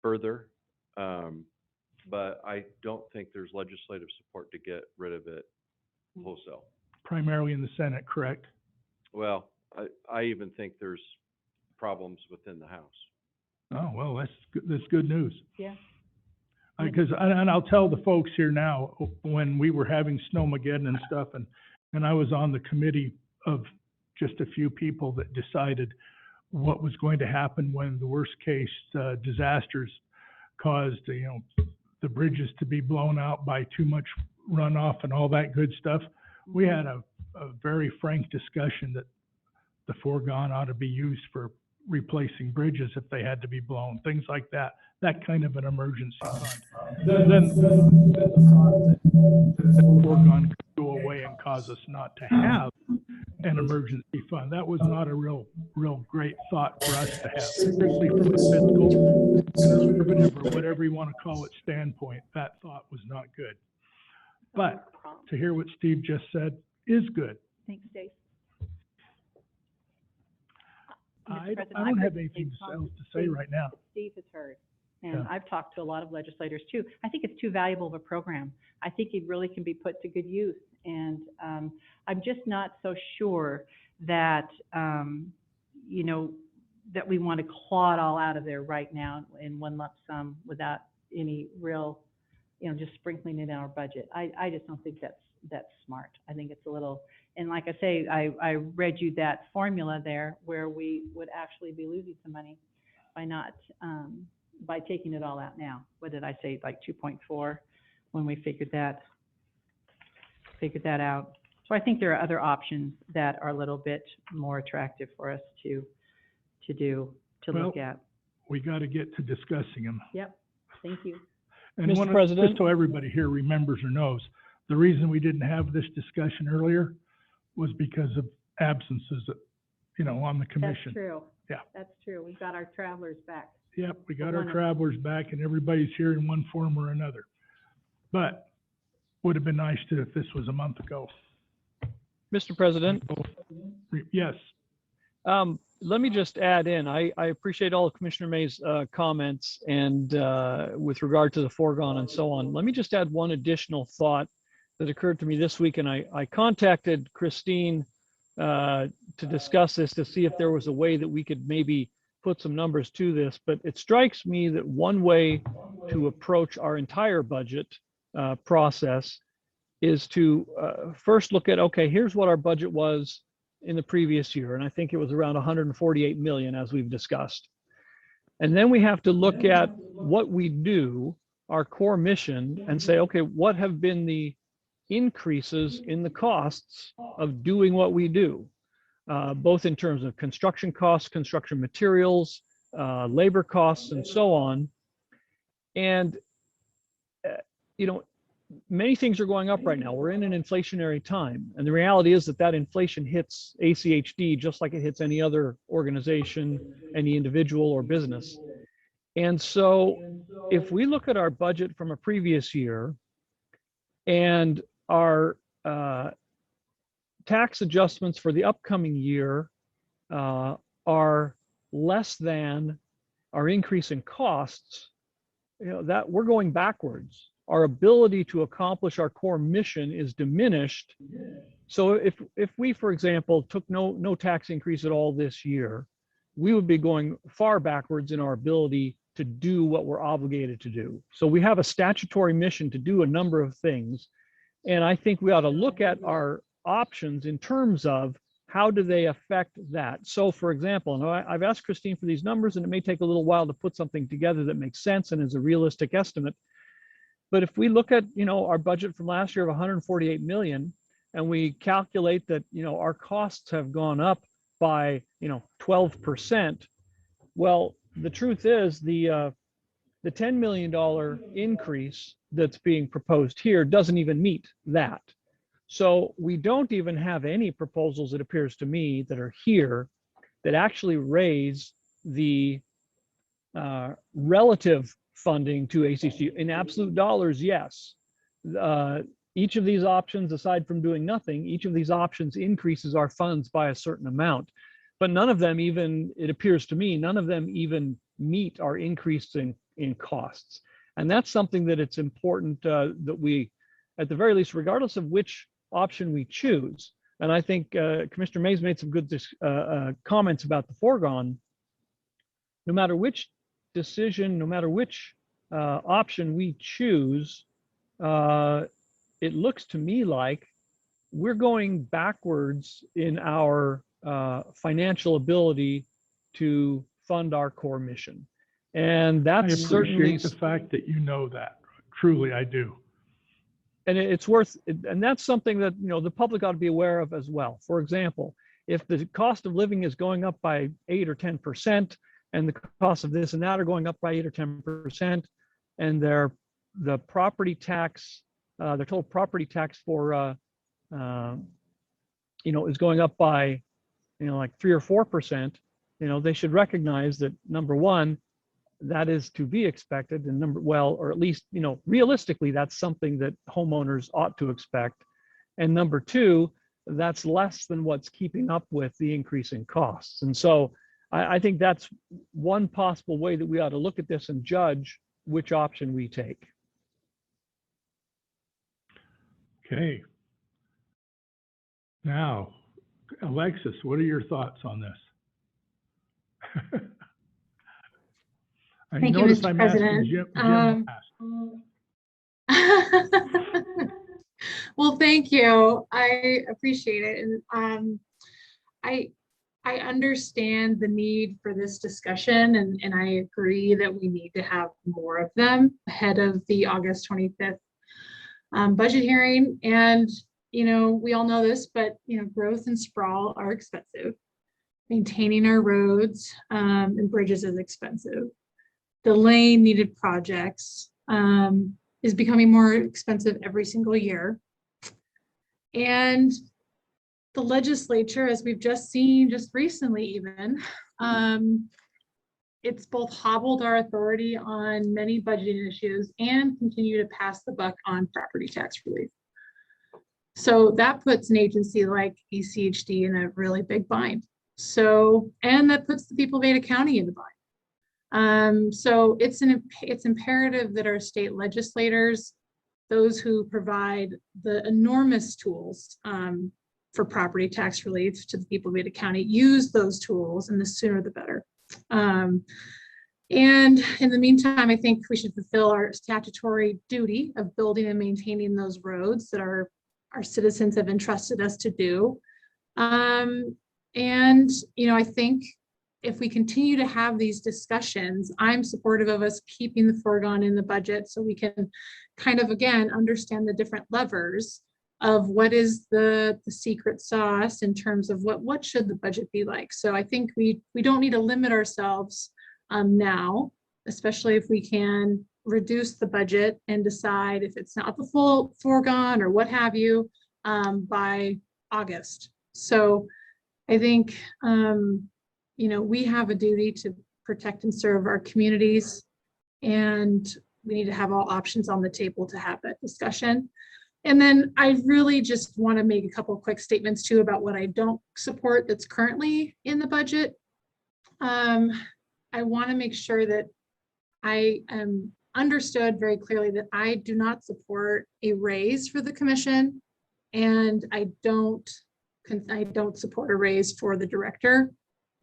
further, but I don't think there's legislative support to get rid of it wholesale. Primarily in the Senate, correct? Well, I even think there's problems within the House. Oh, well, that's good news. Yeah. Because, and I'll tell the folks here now, when we were having Snowmageddon and stuff, and I was on the committee of just a few people that decided what was going to happen when the worst case disasters caused, the bridges to be blown out by too much runoff and all that good stuff. We had a very frank discussion that the foregone ought to be used for replacing bridges if they had to be blown, things like that kind of an emergency fund. Then the foregone could go away and cause us not to have an emergency fund. That was not a real great thought for us to have, especially from a fiscal, conservative, or whatever you want to call it standpoint. That thought was not good. But to hear what Steve just said is good. Thanks, Dave. I don't have anything else to say right now. Steve has heard, and Yeah. I've talked to a lot of legislators too. I think it's too valuable of a program. I think it really can be put to good use, and I'm just not so sure that, that we want to claw it all out of there right now in one lump sum without any real, just sprinkling it in our budget. I just don't think that's smart. I think it's a little, and like I say, I read you that formula there where we would actually be losing some money by not, by taking it all out now. What did I say, like 2.4 when we figured that out? So I think there are other options that are a little bit more attractive for us to look at. We got to get to discussing them. Yep, thank you. And Mr. President? just so everybody here remembers or knows, the reason we didn't have this discussion earlier was because of absences, on the commission. That's true. Yeah. That's true. We've got our travelers back. Yep, we got One our of- travelers back and everybody's here in one form or another. But would have been nice if this was a month ago. Mr. President? Yes. Let me just add in, I appreciate all of Commissioner May's comments and with regard to the foregone and so on. Let me just add one additional thought that occurred to me this week, and I contacted Christine to discuss this to see if there was a way that we could maybe put some numbers to this, but it strikes me that one way to approach our entire budget process is to first look at, okay, here's what our budget was in the previous year, and I think it was around 148 million, as we've discussed. And then we have to look at what we do, our core mission, and say, okay, what have been the increases in the costs of doing what we do, both in terms of construction costs, construction materials, labor costs, and so on. And, many things are going up right now. We're in an inflationary time. And the reality is that inflation hits ACHD just like it hits any other organization, any individual or business. And so if we look at our budget from a previous year and our tax adjustments for the upcoming year are less than our increase in costs, that we're going backwards. Our ability to accomplish our core mission is diminished. So if we, for example, took no tax increase at all this year, we would be going far backwards in our ability to do what we're obligated to do. So we have a statutory mission to do a number of things. And I think we ought to look at our options in terms of how do they affect that. So for example, and I've asked Christine for these numbers, and it may take a little while to put something together that makes sense and is a realistic estimate. But if we look at, our budget from last year of 148 million, and we calculate that, our costs have gone up by, 12%, well, the truth is the the $10 million increase that's being proposed here doesn't even meet that. So we don't even have any proposals, it appears to me, that are here that actually raise the relative funding to ACHD. In absolute dollars, yes. Each of these options, aside from doing nothing, each of these options increases our funds by a certain amount. But none of them even, it appears to me, none of them even meet our increase in costs. And that's something that it's important that we, at the very least, regardless of which option we choose, and I think Commissioner Mays made some good comments about the foregone, no matter which decision, no matter which option we choose, it looks to me like we're going backwards in our financial ability to fund our core mission. And that's I certainly appreciate the fact that you know that. Truly, I do. And it's worth, and that's something that, you know, the public ought to be aware of as well. For example, if the cost of living is going up by 8 or 10%, and the cost of this and that are going up by 8 or 10%, and the property tax, their total property tax for, you know, is going up by, you know, like 3 or 4%, you know, they should recognize that, number one, that is to be expected, and or at least, you know, realistically, that's something that homeowners ought to expect. And number two, that's less than what's keeping up with the increasing costs. And so I think that's one possible way that we ought to look at this and judge which option we take. Okay. Now, Alexis, what are your thoughts on this? Thank you, Mr. President. Jim Well, thank you. I appreciate it. And I understand the need for this discussion, and I agree that we need to have more of them ahead of the August 25th budget hearing. And, you know, we all know this, but, you know, growth and sprawl are expensive. Maintaining our roads and bridges is expensive. Delaying needed projects is becoming more expensive every single year. And the legislature, as we've just seen just recently even, it's both hobbled our authority on many budgeting issues and continue to pass the buck on property tax relief. So that puts an agency like ACHD in a really big bind. So, and that puts the people of Ada County in the bind. So it's imperative that our state legislators, those who provide the enormous tools for property tax relief to the people of Ada County, use those tools, and the sooner the better. And in the meantime, I think we should fulfill our statutory duty of building and maintaining those roads that our citizens have entrusted us to do. And, you know, I think if we continue to have these discussions, I'm supportive of us keeping the foregone in the budget so we can kind of, again, understand the different levers of what is the secret sauce in terms of what should the budget be like. So I think we don't need to limit ourselves now, especially if we can reduce the budget and decide if it's not the full foregone or what have you by August. So I think, you know, we have a duty to protect and serve our communities, and we need to have all options on the table to have that discussion. And then I really just want to make a couple of quick statements too about what I don't support that's currently in the budget. I want to make sure that I am understood very clearly that I do not support a raise for the commission, and I don't support a raise for the director.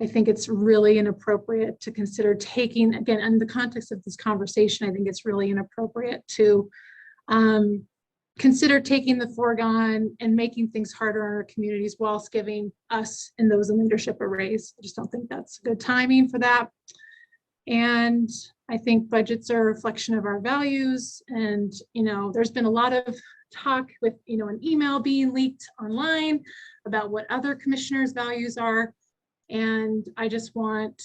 I think it's really inappropriate to consider taking, again, in the context of this conversation, I think it's really inappropriate to consider taking the foregone and making things harder on our communities whilst giving us and those in leadership a raise. I just don't think that's good timing for that. And I think budgets are a reflection of our values. And, you know, there's been a lot of talk with, you know, an email being leaked online about what other commissioners' values are. And I just want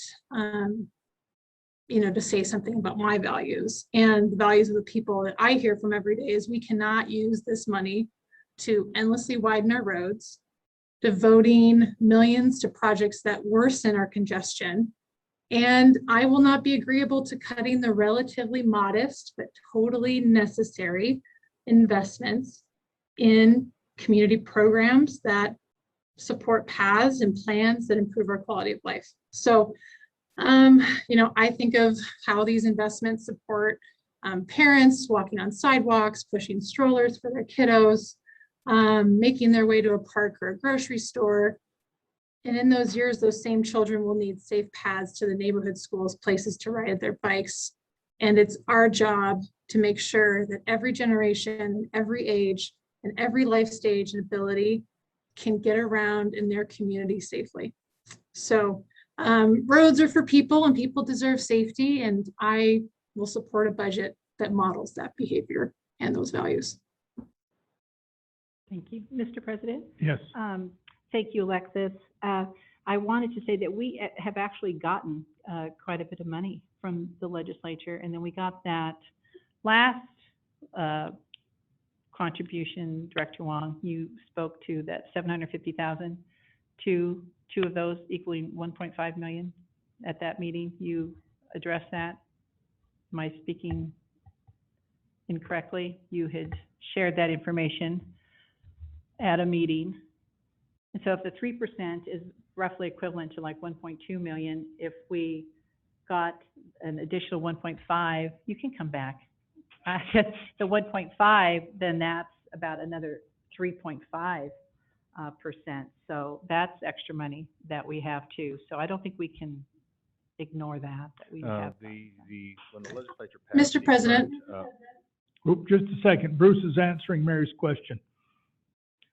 to say something about my values and the values of the people that I hear from every day is we cannot use this money to endlessly widen our roads, devoting millions to projects that worsen our congestion. And I will not be agreeable to cutting the relatively modest but totally necessary investments in community programs that support paths and plans that improve our quality of life. So, I think of how these investments support parents walking on sidewalks, pushing strollers for their kiddos, making their way to a park or a grocery store. And in those years, those same children will need safe paths to the neighborhood schools, places to ride their bikes. And it's our job to make sure that every generation, every age, and every life stage and ability can get around in their community safely. So roads are for people and people deserve safety, and I will support a budget that models that behavior and those values. Thank you. Mr. President? Yes. Thank you, Alexis. I wanted to say that we have actually gotten quite a bit of money from the legislature, and then we got that last contribution, Director Wong, you spoke to that 750,000, two of those equaling 1.5 million at that meeting. You addressed that. Am I speaking incorrectly? You had shared that information at a meeting. And so if the 3% is roughly equivalent to like 1.2 million, if we got an additional 1.5, you can come back. The 1.5, then that's about another 3.5%. So that's extra money that we have too. So I don't think we can ignore that we have. When the legislature passed Mr. President. Just a second. Bruce is answering Mary's question.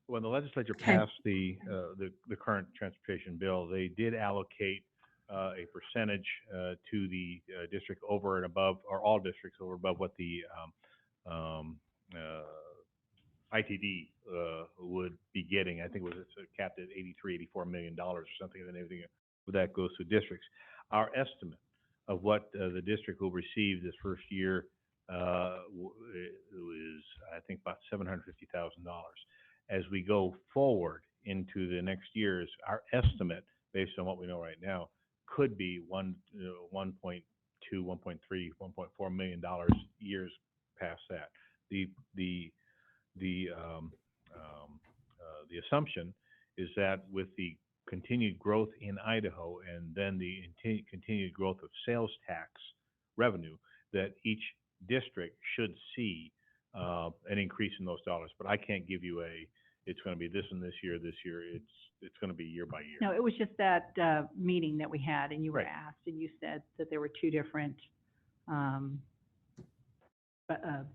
When the legislature passed the current transportation bill, they did allocate a percentage to the district over and above, or all districts over and above what the ITD would be getting. I think it was capped at $84 million or something, and then everything that goes to districts. Our estimate of what the district will receive this first year was, I think, about $750,000. As we go forward into the next years, our estimate, based on what we know right now, could be $1.2, $1.3, $1.4 million years past that. The assumption is that with the continued growth in Idaho and then the continued growth of sales tax revenue, that each district should see an increase in those dollars. But I can't give you it's going to be this and this year. It's going to be year by year. No, it was just that meeting that we had, and you were asked, and you said that there were two different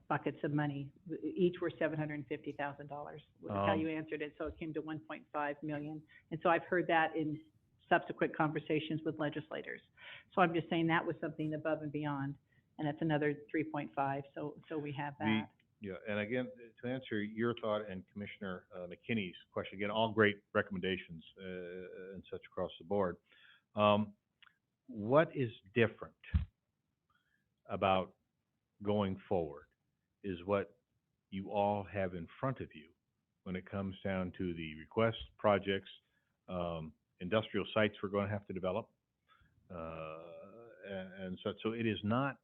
buckets of money. Each were $750,000 was how you answered it. So it came to 1.5 million. And so I've heard that in subsequent conversations with legislators. So I'm just saying that was something above and beyond, and that's another 3.5. So we have that. Yeah, and again, to answer your thought and Commissioner McKinney's question, again, all great recommendations and such across the board. What is different about going forward is what you all have in front of you when it comes down to the requests, projects, industrial sites we're going to have to develop, and such. So it is not,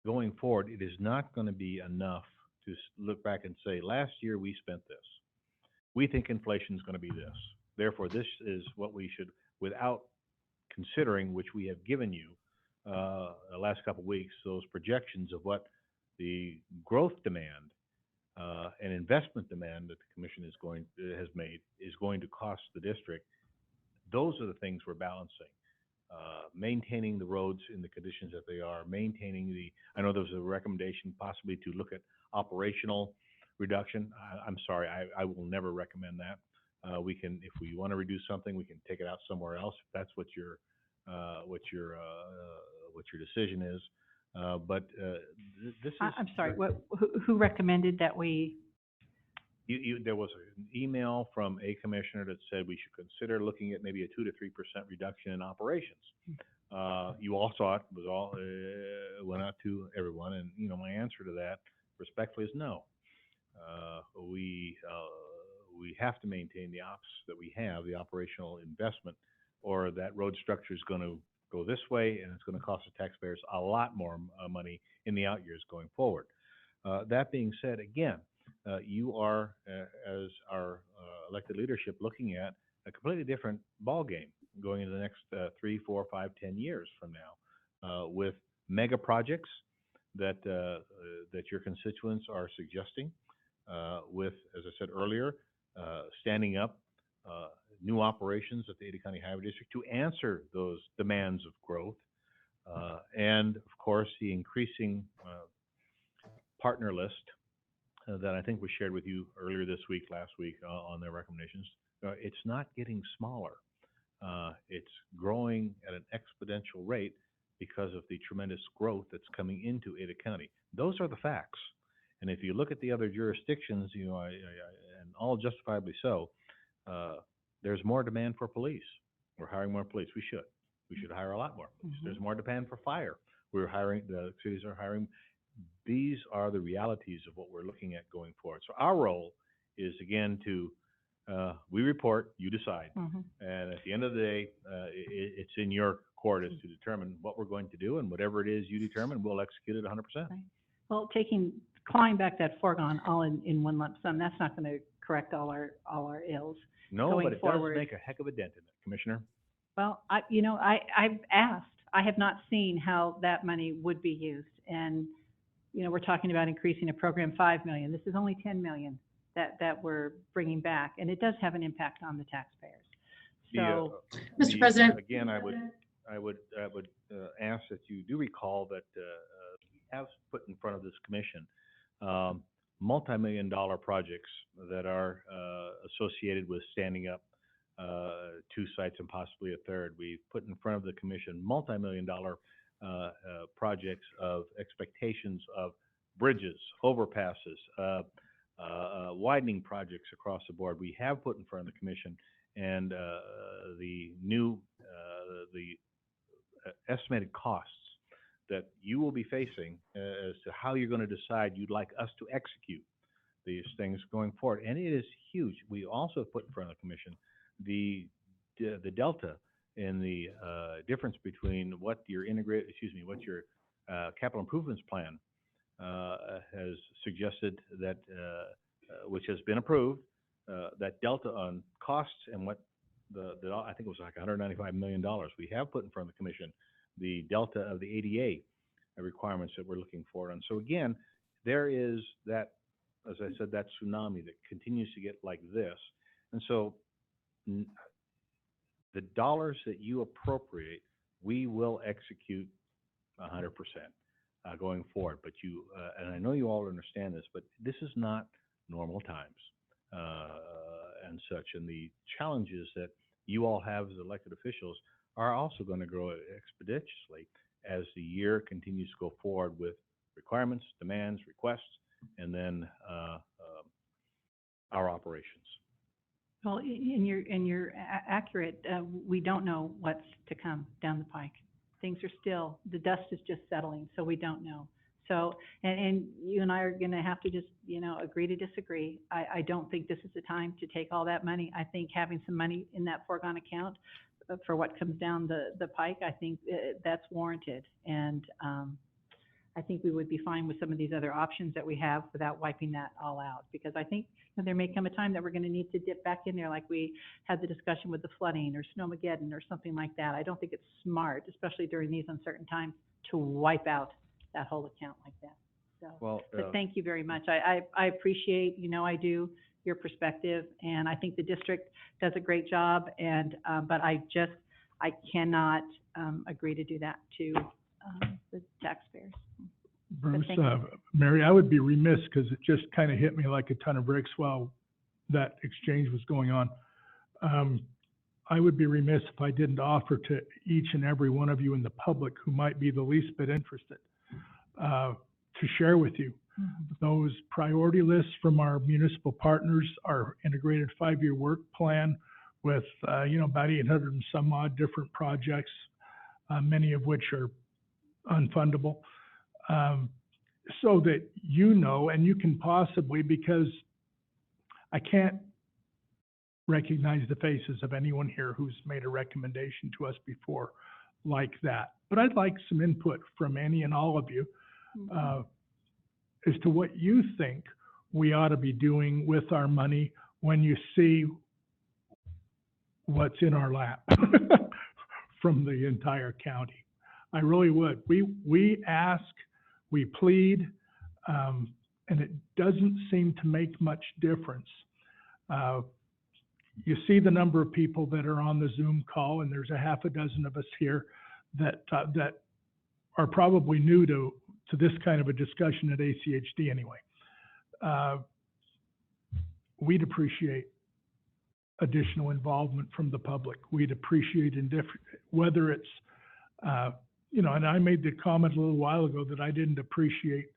going forward, it is not going to be enough to look back and say, last year we spent this. We think inflation is going to be this. Therefore, this is what we should, without considering, which we have given you the last couple of weeks, those projections of what the growth demand and investment demand that the commission has made is going to cost the district. Those are the things we're balancing. Maintaining the roads in the conditions that they are, maintaining I know there was a recommendation possibly to look at operational reduction. I'm sorry, I will never recommend that. We can, if we want to reduce something, we can take it out somewhere else. If that's what your decision is. But this is. I'm sorry. Who recommended that we? There was an email from a commissioner that said we should consider looking at maybe a 2 to 3% reduction in operations. You all saw it, was all, went out to everyone, and, you know, my answer to that respectfully is no. We have to maintain the ops that we have, the operational investment, or that road structure is going to go this way, and it's going to cost the taxpayers a lot more money in the out years going forward. That being said, again, you are, as our elected leadership, looking at a completely different ballgame going into the next 3, 4, 5, 10 years from now, with mega projects that your constituents are suggesting, with, as I said earlier, standing up new operations at the Ada County Highway District to answer those demands of growth, and of course the increasing partner list that I think was shared with you earlier this week, last week, on their recommendations. It's not getting smaller. It's growing at an exponential rate because of the tremendous growth that's coming into Ada County. Those are the facts. And if you look at the other jurisdictions, you know, and all justifiably so, there's more demand for police. We're hiring more police. We should hire a lot more police. There's more demand for fire. We're hiring, the cities are hiring. These are the realities of what we're looking at going forward. So our role is, again, to, we report, you decide. And at the end of the day, it's in your court as to determine what we're going to do, and whatever it is you determine, we'll execute it 100%. Right. Well, clawing back that foregone all in one lump sum, that's not going to correct all our ills. No, going but it forward. does make a heck of a dent in it, Commissioner. Well, I've asked. I have not seen how that money would be used. And, you know, we're talking about increasing a program $5 million. This is only $10 million that we're bringing back, and it does have an impact on the taxpayers. So, Mr. President. Again, I would ask that you do recall that we have put in front of this commission multi-million-dollar projects that are associated with standing up 2 sites and possibly a third. We've put in front of the commission multi-million-dollar projects of expectations of bridges, overpasses, widening projects across the board. We have put in front of the commission, and the new estimated costs that you will be facing as to how you're going to decide you'd like us to execute these things going forward. And it is huge. We also put in front of the commission the delta in the difference between what your capital improvements plan has suggested that, which has been approved, that delta on costs and what I think it was like $195 million. We have put in front of the commission the delta of the ADA requirements that we're looking for. And so again, there is that, as I said, that tsunami that continues to get like this. And so the dollars that you appropriate, we will execute 100% going forward. But and I know you all understand this, but this is not normal times and such. And the challenges that you all have as elected officials are also going to grow expeditiously as the year continues to go forward with requirements, demands, requests, and then our operations. well, and you're accurate. We don't know what's to come down the pike. Things are still, the dust is just settling, so we don't know. So, and you and I are going to have to just, agree to disagree. I don't think this is the time to take all that money. I think having some money in that foregone account for what comes down the pike, I think that's warranted. And I think we would be fine with some of these other options that we have without wiping that all out. Because I think there may come a time that we're going to need to dip back in there like we had the discussion with the flooding or Snowmageddon or something like that. I don't think it's smart, especially during these uncertain times, to wipe out that whole account like that. So, well, but thank you very much. I appreciate, I do, your perspective, and I think the district does a great job. And but I cannot agree to do that to the taxpayers. Bruce, Mary, I would be remiss because it just kind of hit me like a ton of bricks while that exchange was going on. I would be remiss if I didn't offer to each and every one of you in the public who might be the least bit interested to share with you those priority lists from our municipal partners, our integrated 5-year work plan with, about 800 and some odd different projects many of which are unfundable, so that you know, and you can possibly, because I can't recognize the faces of anyone here who's made a recommendation to us before like that. But I'd like some input from any and all of you as to what you think we ought to be doing with our money when you see what's in our lap from the entire county. I really would. We ask, we plead, and it doesn't seem to make much difference. You see the number of people that are on the Zoom call, and there's a half a dozen of us here that are probably new to this kind of a discussion at ACHD anyway. We'd appreciate additional involvement from the public. We'd appreciate whether it's, and I made the comment a little while ago that I didn't appreciate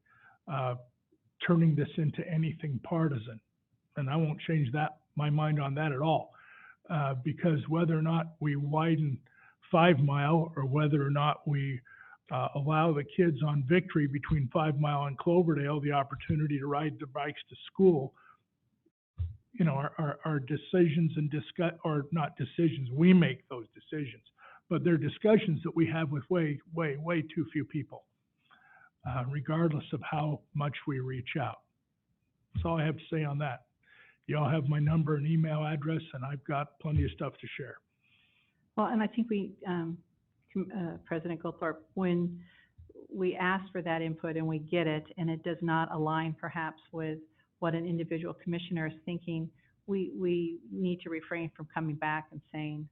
turning this into anything partisan. And I won't change my mind on that at all. Because whether or not we widen 5 Mile or whether or not we allow the kids on Victory between 5 Mile and Cloverdale the opportunity to ride their bikes to school, our decisions and or not decisions, we make those decisions, but they're discussions that we have with way too few people, regardless of how much we reach out. That's all I have to say on that. You all have my number and email address, and I've got plenty of stuff to share. Well, and I think President Goldthorpe, when we ask for that input and we get it, and it does not align perhaps with what an individual commissioner is thinking, we need to refrain from coming back and saying,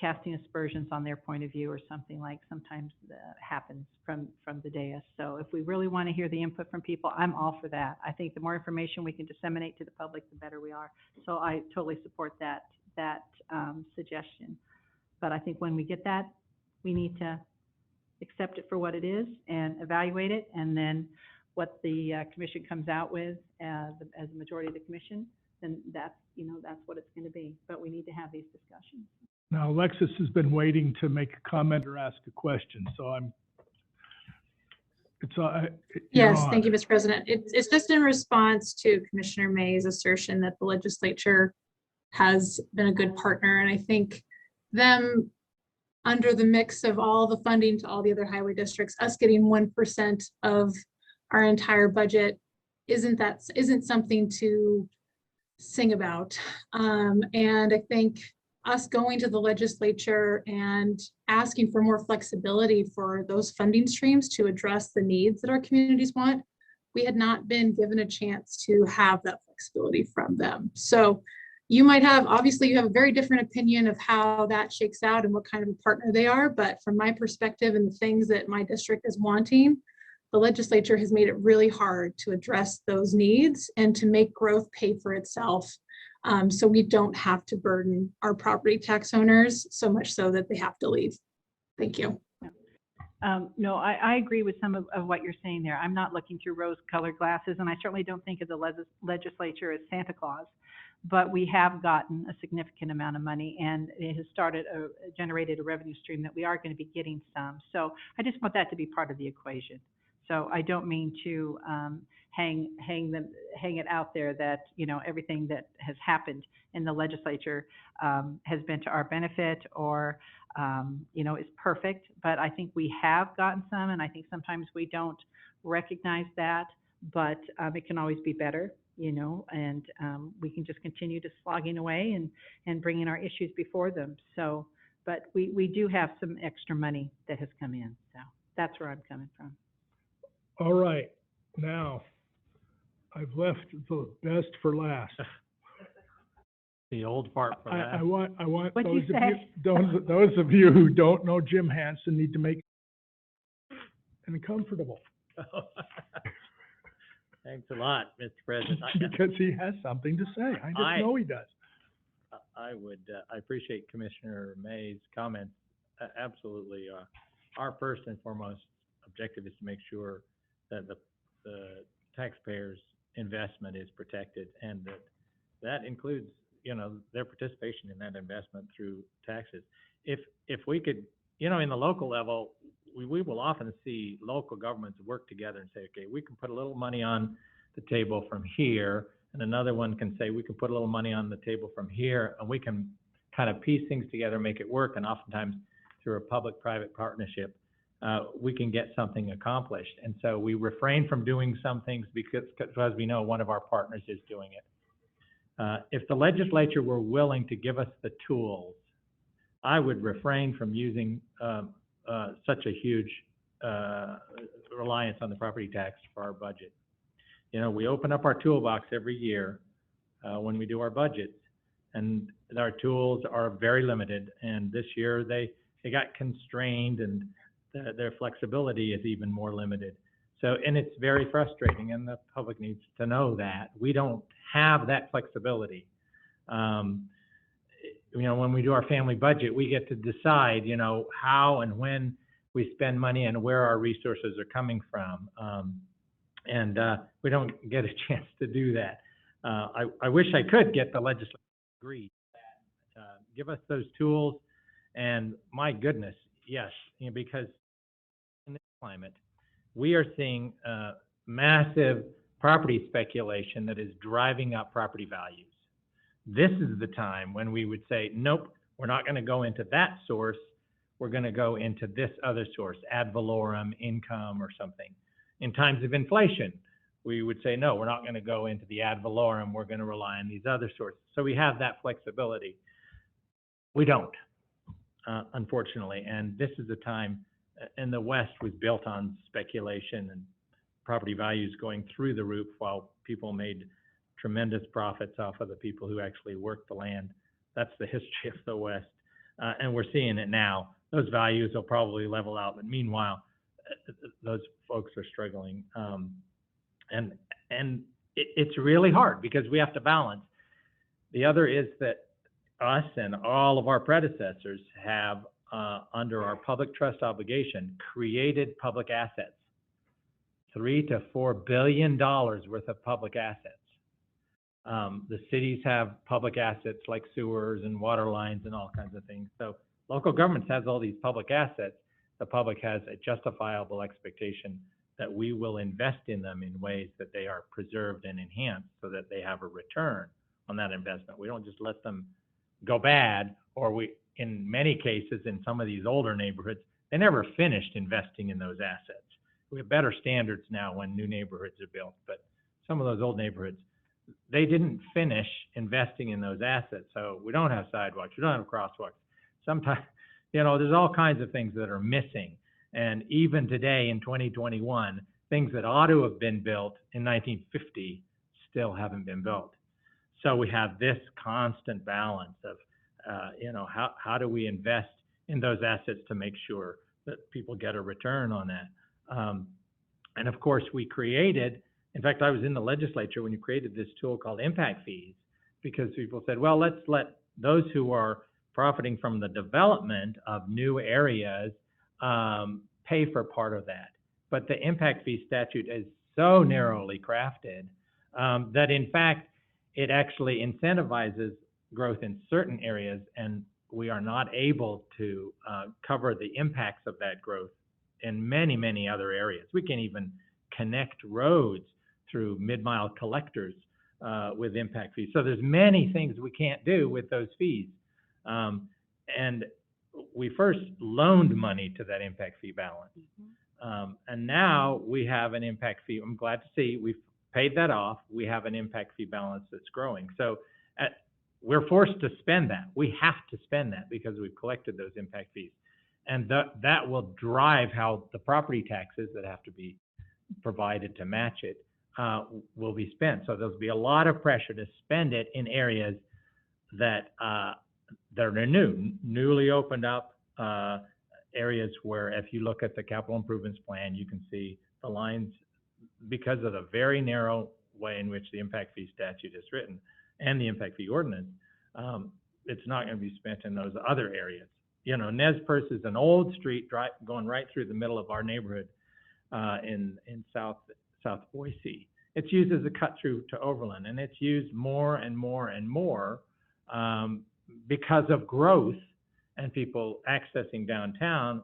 casting aspersions on their point of view or something like sometimes happens from the dais. So if we really want to hear the input from people, I'm all for that. I think the more information we can disseminate to the public, the better we are. So I totally support that suggestion. But I think when we get that, we need to accept it for what it is and evaluate it, and then what the commission comes out with as a majority of the commission, then that's what it's going to be. But we need to have these discussions. Now, Alexis has been waiting to make a comment or ask a question, so Yes, thank you, Mr. President. It's just in response to Commissioner May's assertion that the legislature has been a good partner, and I think them, under the mix of all the funding to all the other highway districts, us getting 1% of our entire budget isn't something to sing about. And I think us going to the legislature and asking for more flexibility for those funding streams to address the needs that our communities want, we had not been given a chance to have that flexibility from them. So you might have, obviously you have a very different opinion of how that shakes out and what kind of a partner they are, but from my perspective and the things that my district is wanting, the legislature has made it really hard to address those needs and to make growth pay for itself. So we don't have to burden our property tax owners so much so that they have to leave. Thank you. No, I agree with some of what you're saying there. I'm not looking through rose-colored glasses, and I certainly don't think of the legislature as Santa Claus, but we have gotten a significant amount of money, and it has generated a revenue stream that we are going to be getting some. So I just want that to be part of the equation. So I don't mean to hang it out there that everything that has happened in the legislature has been to our benefit or is perfect. But I think we have gotten some, and I think sometimes we don't recognize that. But it can always be better, and we can just continue to slogging away and bringing our issues before them. So, but we do have some extra money that has come in. So that's where I'm coming from. All right, now I've left the best for last. The old part for that. I want What'd those you of say? you, those of you who don't know Jim Hansen need to make it comfortable. Thanks a lot, Mr. President. Because he has something to say. I just know he does. I appreciate Commissioner May's comments. Absolutely. Our first and foremost objective is to make sure that the taxpayers' investment is protected, and that includes, their participation in that investment through taxes. if we could, you know, in the local level, we will often see local governments work together and say, okay, we can put a little money on the table from here, and another one can say, we can put a little money on the table from here, and we can kind of piece things together, make it work, and oftentimes through a public-private partnership, we can get something accomplished. And so we refrain from doing some things because we know one of our partners is doing it. If the legislature were willing to give us the tools, I would refrain from using such a huge reliance on the property tax for our budget. You know, we open up our toolbox every year when we do our budgets, and our tools are very limited. And this year they got constrained, and their flexibility is even more limited. So, and it's very frustrating, and the public needs to know that we don't have that flexibility. You know, when we do our family budget, we get to decide, you know, how and when we spend money and where our resources are coming from. And we don't get a chance to do that. I wish I could get the legislature to agree that, give us those tools. And my goodness, yes, you know, because in this climate, we are seeing massive property speculation that is driving up property values. This is the time when we would say, nope, we're not going to go into that source. We're going to go into this other source, ad valorem, income, or something. In times of inflation, we would say, no, we're not going to go into the ad valorem. We're going to rely on these other sources. So we have that flexibility. We don't, unfortunately. And this is a time, and the West was built on speculation and property values going through the roof while people made tremendous profits off of the people who actually worked the land. That's the history of the West. And we're seeing it now. Those values will probably level out, but meanwhile, those folks are struggling. And it's really hard because we have to balance. The other is that us and all of our predecessors have, under our public trust obligation, created public assets, $3 to $4 billion worth of public assets. The cities have public assets like sewers and water lines and all kinds of things. So local governments has all these public assets. The public has a justifiable expectation that we will invest in them in ways that they are preserved and enhanced so that they have a return on that investment. We don't just let them go bad, or we, in many cases, in some of these older neighborhoods, they never finished investing in those assets. We have better standards now when new neighborhoods are built, but some of those old neighborhoods, they didn't finish investing in those assets. So we don't have sidewalks, we don't have crosswalks. Sometimes, you know, there's all kinds of things that are missing. And even today in 2021, things that ought to have been built in 1950 still haven't been built. So we have this constant balance of, you know, how do we invest in those assets to make sure that people get a return on that? And of course, we created, in fact, I was in the legislature when you created this tool called impact fees, because people said, well, let's let those who are profiting from the development of new areas pay for part of that. But the impact fee statute is so narrowly crafted that in fact, it actually incentivizes growth in certain areas, and we are not able to cover the impacts of that growth in many, many other areas. We can even connect roads through mid-mile collectors with impact fees. So there's many things we can't do with those fees. And we first loaned money to that impact fee balance. And now we have an impact fee. I'm glad to see we've paid that off. We have an impact fee balance that's growing. So we're forced to spend that. We have to spend that because we've collected those impact fees. And that will drive how the property taxes that have to be provided to match it will be spent. So there'll be a lot of pressure to spend it in areas that are newly opened up areas where if you look at the capital improvements plan, you can see the lines because of the very narrow way in which the impact fee statute is written and the impact fee ordinance, it's not going to be spent in those other areas. You know, Nez Perce is an old street going right through the middle of our neighborhood in South Boise. It's used as a cut through to Overland, and it's used more and more and more because of growth and people accessing downtown,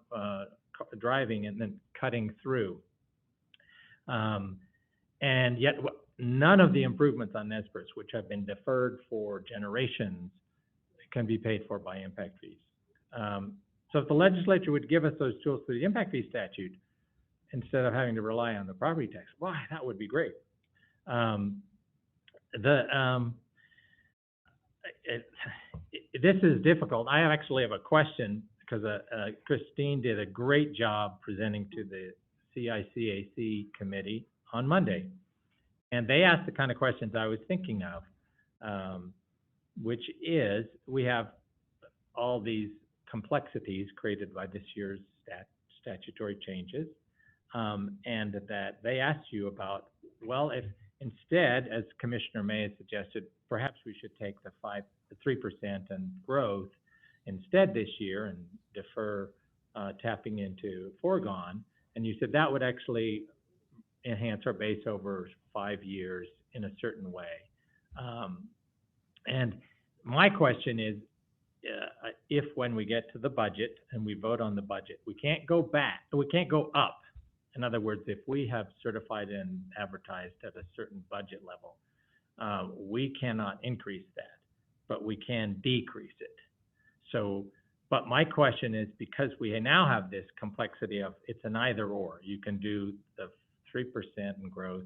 driving and then cutting through. And yet, none of the improvements on Nesbit's, which have been deferred for generations, can be paid for by impact fees. So if the legislature would give us those tools through the impact fee statute, instead of having to rely on the property tax, why, that would be great. This is difficult. I actually have a question because Christine did a great job presenting to the CICAC committee on Monday. And they asked the kind of questions I was thinking of, which is, we have all these complexities created by this year's statutory changes, and that they asked you about, well, if instead, as Commissioner May has suggested, perhaps we should take the 3% and growth instead this year and defer tapping into foregone. And you said that would actually enhance our base over 5 years in a certain way. And my question is, if when we get to the budget and we vote on the budget, we can't go back, we can't go up. In other words, if we have certified and advertised at a certain budget level, we cannot increase that, but we can decrease it. So, but my question is, because we now have this complexity of it's an either or, you can do the 3% in growth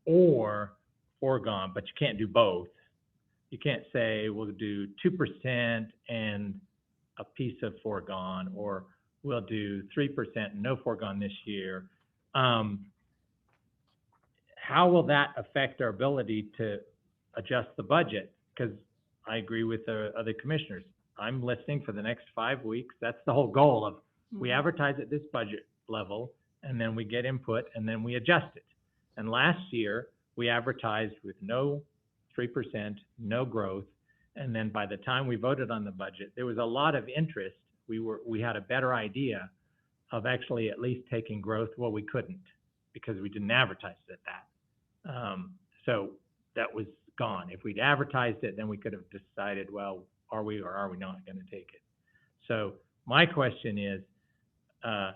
or foregone, but you can't do both. You can't say we'll do 2% and a piece of foregone, or we'll do 3% and no foregone this year. How will that affect our ability to adjust the budget? Because I agree with the other commissioners. I'm listening for the next 5 weeks. That's the whole goal of, we advertise at this budget level, and then we get input, and then we adjust it. And last year, we advertised with no 3%, no growth, and then by the time we voted on the budget, there was a lot of interest. We had a better idea of actually at least taking growth. Well, we couldn't because we didn't advertise it at that. So that was gone. If we'd advertised it, then we could have decided, well, are we or are we not going to take it? So my question is, are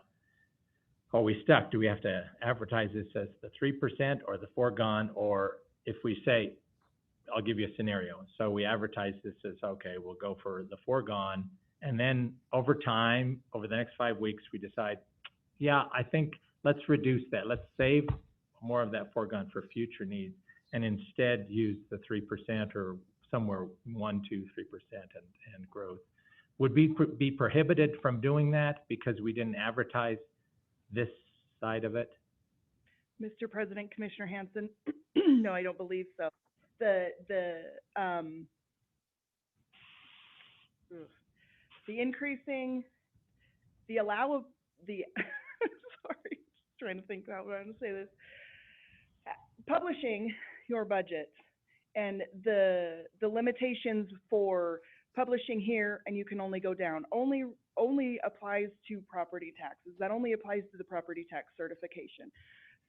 we stuck? Do we have to advertise this as the 3% or the foregone? Or if we say, I'll give you a scenario. So we advertise this as, okay, we'll go for the foregone. And then over time, over the next 5 weeks, we decide, yeah, I think let's reduce that. Let's save more of that foregone for future needs and instead use the 3% or somewhere 1, 2, 3% and growth. Would we be prohibited from doing that because we didn't advertise this side of it? Mr. President, Commissioner Hanson, no, I don't believe so. The increasing, the sorry, trying to think about how I'm going to say this. Publishing your budget and the limitations for publishing here, and you can only go down, only applies to property taxes. That only applies to the property tax certification.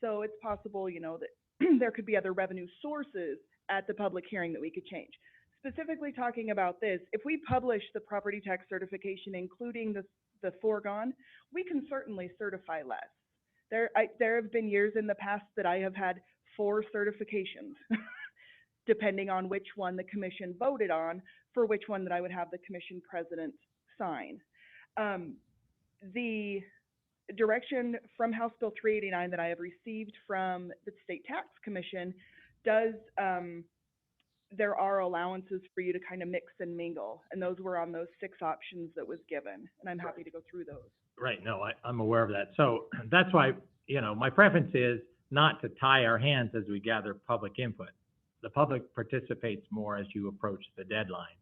So it's possible, you know, that there could be other revenue sources at the public hearing that we could change. Specifically talking about this, if we publish the property tax certification, including the foregone, we can certainly certify less. There have been years in the past that I have had 4 certifications, depending on which one the commission voted on, for which one that I would have the commission president sign. The direction from House Bill 389 that I have received from the State Tax Commission does, there are allowances for you to kind of mix and mingle, and those were on those 6 options that was given, and I'm happy to go through those. Right, no, I'm aware of that. So that's why, you know, my preference is not to tie our hands as we gather public input. The public participates more as you approach the deadline.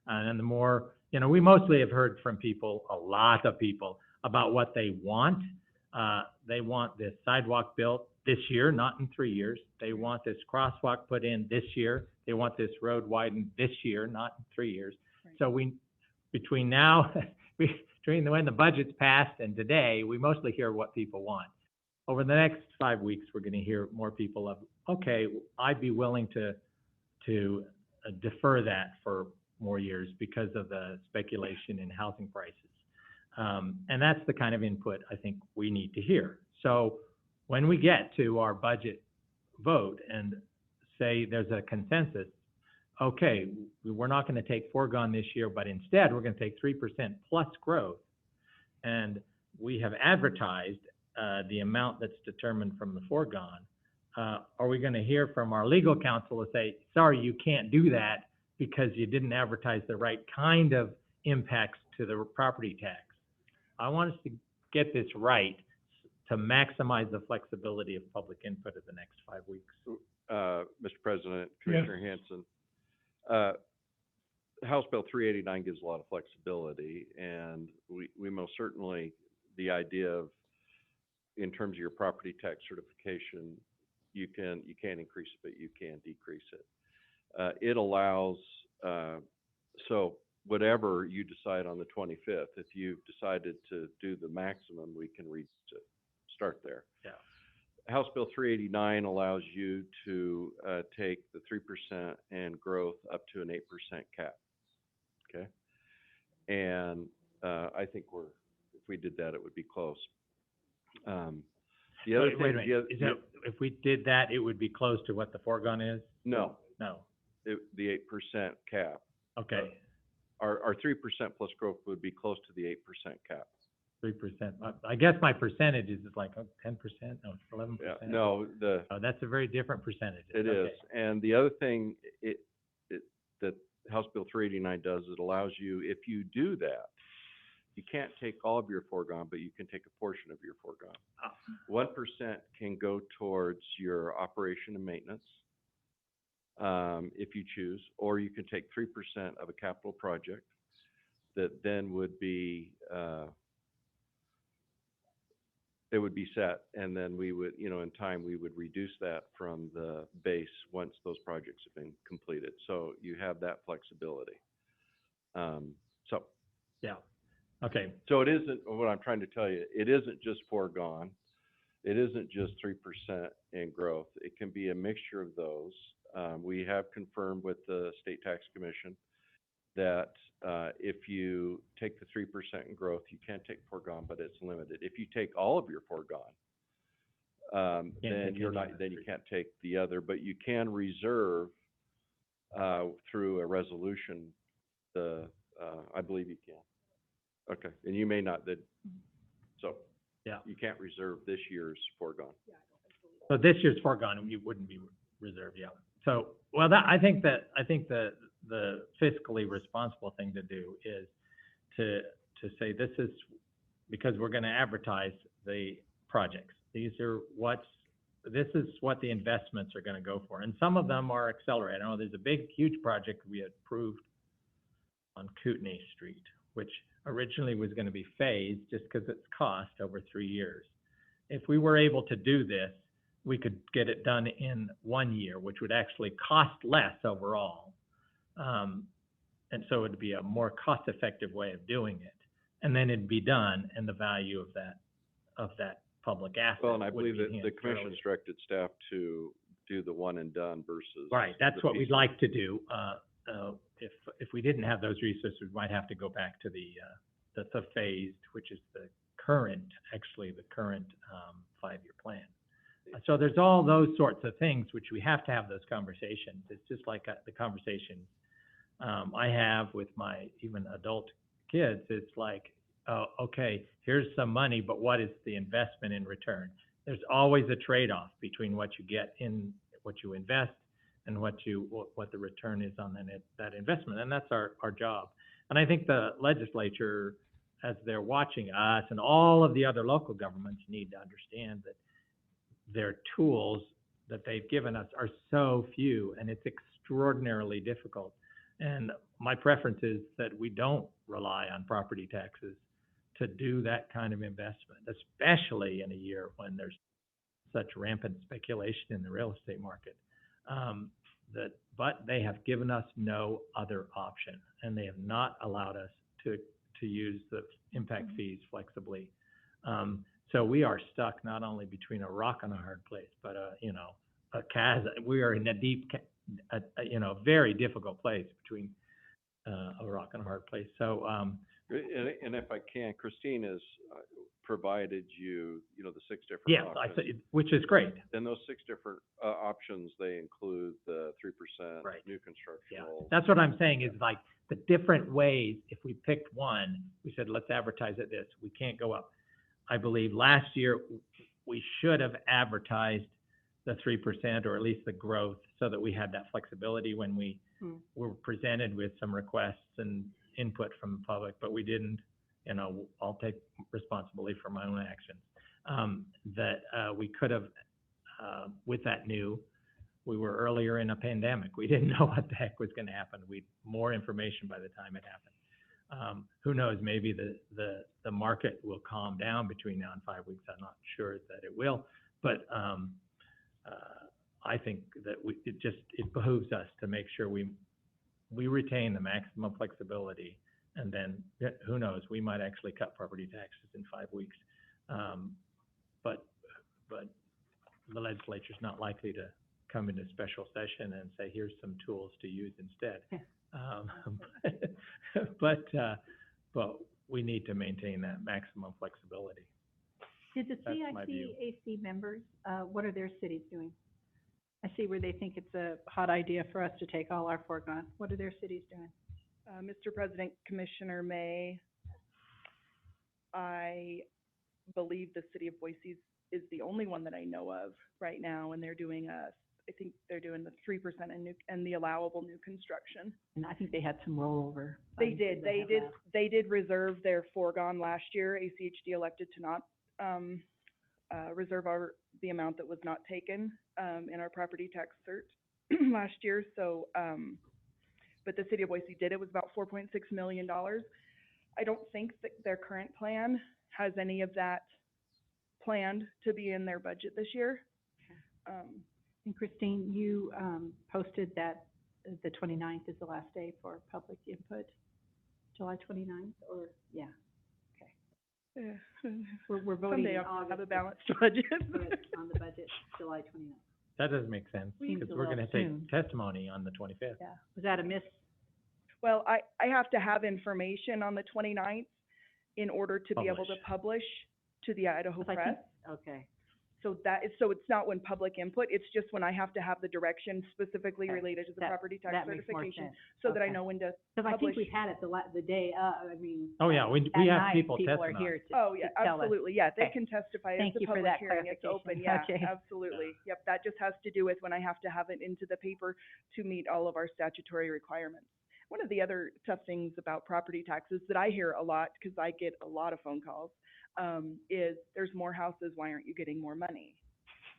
And the more, you know, we mostly have heard from people, a lot of people, about what they want. They want this sidewalk built this year, not in 3 years. They want this crosswalk put in this year. They want this road widened this year, not in 3 years. Right. So between now, between when the budget's passed and today, we mostly hear what people want. Over the next 5 weeks, we're going to hear more people of, okay, I'd be willing to defer that for more years because of the speculation in housing prices. And that's the kind of input I think we need to hear. So when we get to our budget vote and say there's a consensus, okay, we're not going to take foregone this year, but instead we're going to take 3% plus growth. And we have advertised the amount that's determined from the foregone. Are we going to hear from our legal counsel to say, sorry, you can't do that because you didn't advertise the right kind of impacts to the property tax? I want us to get this right to maximize the flexibility of public input in the next 5 weeks. Mr. President, Commissioner Hanson, House Bill 389 gives a lot of flexibility, and we most certainly, the idea of, in terms of your property tax certification, you can increase it, but you can decrease it. It allows, so whatever you decide on the 25th, if you've decided to do the maximum, we can reduce it. Start there. Yeah. House Bill 389 allows you to take the 3% and growth up to an 8% cap. Okay. And I think if we did that, it would be close. The other Wait a minute. Is that, if we did that, it would be close to what the foregone is? No. No. The 8% cap. Okay. Our 3% plus growth would be close to the 8% cap. 3%. I guess my percentage is like 10%, no, 11%. Yeah, no, that's a very different percentage. It is. And the other thing that House Bill 389 does, it allows you, if you do that, you can't take all of your foregone, but you can take a portion of your foregone. 1% can go towards your operation and maintenance, if you choose, or you can take 3% of a capital project that then would be, it would be set, and then we would, in time, we would reduce that from the base once those projects have been completed. So you have that flexibility. Yeah. Okay. So it isn't, what I'm trying to tell you, it isn't just foregone. It isn't just 3% in growth. It can be a mixture of those. We have confirmed with the State Tax Commission that if you take the 3% in growth, you can take foregone, but it's limited. If you take all of your foregone, then you can't take the other, but you can reserve through a resolution. I believe you can. Okay, and you may not. So yeah, you can't reserve this year's foregone. So this year's foregone, you wouldn't be reserved. Yeah. So I think the fiscally responsible thing to do is to say this is because we're going to advertise the projects. This is what the investments are going to go for, and some of them are accelerated. I know there's a huge project we approved on Kootenai Street, which originally was going to be phased just because it's cost over 3 years. If we were able to do this, we could get it done in 1 year, which would actually cost less overall. And so it'd be a more cost-effective way of doing it. And then it'd be done, and the value of that public asset. Well, and I believe that the commission's directed staff to do the one and done versus. Right, that's what we'd like to do. If we didn't have those resources, we might have to go back to the phased, which is the current 5-year plan. So there's all those sorts of things which we have to have those conversations. It's just like the conversations I have with my even adult kids. It's like, oh, okay, here's some money, but what is the investment in return? There's always a trade-off between what you get in what you invest and what the return is on that investment, and that's our job. And I think the legislature, as they're watching us and all of the other local governments, need to understand that their tools that they've given us are so few, and it's extraordinarily difficult. And my preference is that we don't rely on property taxes to do that kind of investment, especially in a year when there's such rampant speculation in the real estate market. But they have given us no other option, and they have not allowed us to use the impact fees flexibly. So we are stuck not only between a rock and a hard place, but a chasm. We are in a deep, very difficult place between a rock and a hard place. So, And if I can, Christine has provided you, you know, the 6 different yes, options. which is great. Then those 6 different options, they include the 3% Right. new construction. Yeah, rolls. that's what I'm saying is like the different ways, if we picked one, we said, let's advertise at this, we can't go up. I believe last year, we should have advertised the 3% or at least the growth so that we had that flexibility when we were presented with some requests and input from the public, but we didn't. You know, I'll take responsibility for my own actions. We could have, with that new, we were earlier in a pandemic. We didn't know what the heck was going to happen. We more information by the time it happened. Who knows? Maybe the market will calm down between now and 5 weeks. I'm not sure that it will, but I think that it behooves us to make sure we retain the maximum flexibility. And then who knows? We might actually cut property taxes in 5 weeks. But the legislature's not likely to come into special session and say, here's some tools to use instead. But we need to maintain that maximum flexibility. Did the That's my view. CICAC members, what are their cities doing? I see where they think it's a hot idea for us to take all our foregone. What are their cities doing? Mr. President, Commissioner May, I believe the city of Boise is the only one that I know of right now, and they're doing I think they're doing the 3% and the allowable new construction. And I think they had some rollover. They did reserve their foregone last year. ACHD elected to not reserve the amount that was not taken in our property tax cert last year. So, but the city of Boise did. It was about $4.6 million. I don't think that their current plan has any of that planned to be in their budget this year. And Christine, you posted that the 29th is the last day for public input, July 29th, or, yeah, okay. We're voting Someday in I'll August. have a balanced budget. But on the budget, July 29th. That doesn't make sense, Seems because a we're going to little take soon. testimony on the 25th. Yeah, was that a miss? Well, I have to have information on the 29th in order to be able to publish to the Idaho 'Cause I Press. think- Okay. So it's not when public input, it's just when I have to have the direction specifically Okay. related to the That- property tax that makes more certification, sense. so that I Okay. know when to Because I think publish. we had it the day, I mean. Oh, yeah, we at have night, people are testifying. here to Oh, yeah, to tell us. absolutely, yeah, they Okay. can testify. Thank It's you a for public that hearing, it's open, yeah, clarification. Okay. absolutely. Yep, that just has to do with when I have to have it into the paper to meet all of our statutory requirements. One of the other tough things about property taxes that I hear a lot, because I get a lot of phone calls, is there's more houses, why aren't you getting more money?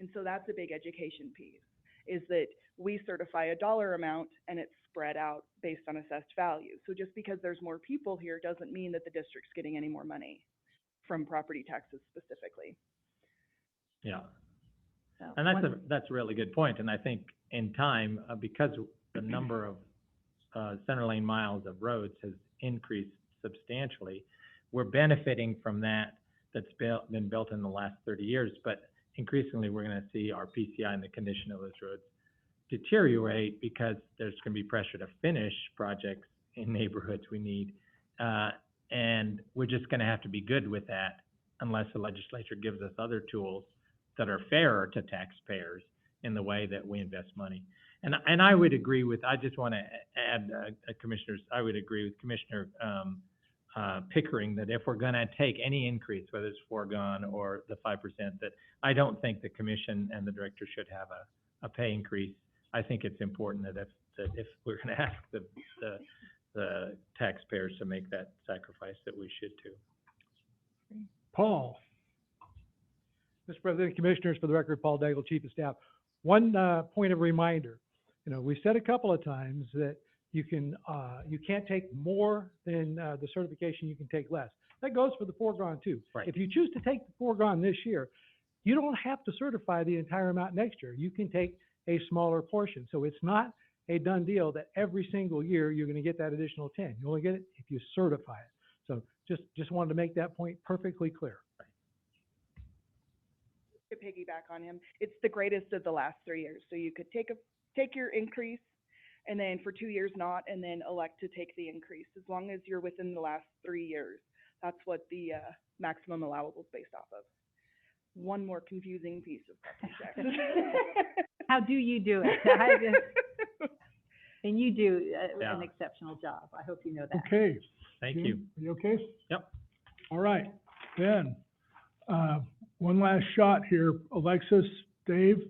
And so that's a big education piece, is that we certify a dollar amount and it's spread out based on assessed value. So just because there's more people here doesn't mean that the district's getting any more money from property taxes specifically. Yeah. So And that's a really good point. And I think in time, because the number of center lane miles of roads has increased substantially, we're benefiting from that's been built in the last 30 years. But increasingly, we're going to see our PCI and the condition of those roads deteriorate because there's going to be pressure to finish projects in neighborhoods we need. And we're just going to have to be good with that unless the legislature gives us other tools that are fairer to taxpayers in the way that we invest money. And I would agree with, I just want to add, Commissioners, I would agree with Commissioner Pickering that if we're going to take any increase, whether it's foregone or the 5%, that I don't think the commission and the director should have a pay increase. I think it's important that if we're going to ask the taxpayers to make that sacrifice, that we should too. Paul? Mr. President, Commissioners, for the record, Paul Daigle, Chief of Staff. One point of reminder, we've said a couple of times that you can't take more than the certification, you can take less. That goes for the foregone too. Right. If you choose to take the foregone this year, you don't have to certify the entire amount next year. You can take a smaller portion. So it's not a done deal that every single year you're going to get that additional 10. You only get it if you certify it. So just wanted to make that point perfectly clear. To piggyback on him, it's the greatest of the last 3 years. So you could take your increase and then for 2 years not, and then elect to take the increase, as long as you're within the last 3 years. That's what the maximum allowable is based off of. One more confusing piece of property taxes. How do you do it? And you do an exceptional job. I hope you know that. Okay. Thank Jim, you. Are you okay? Yep. All right, then, one last shot here. Alexis, Dave,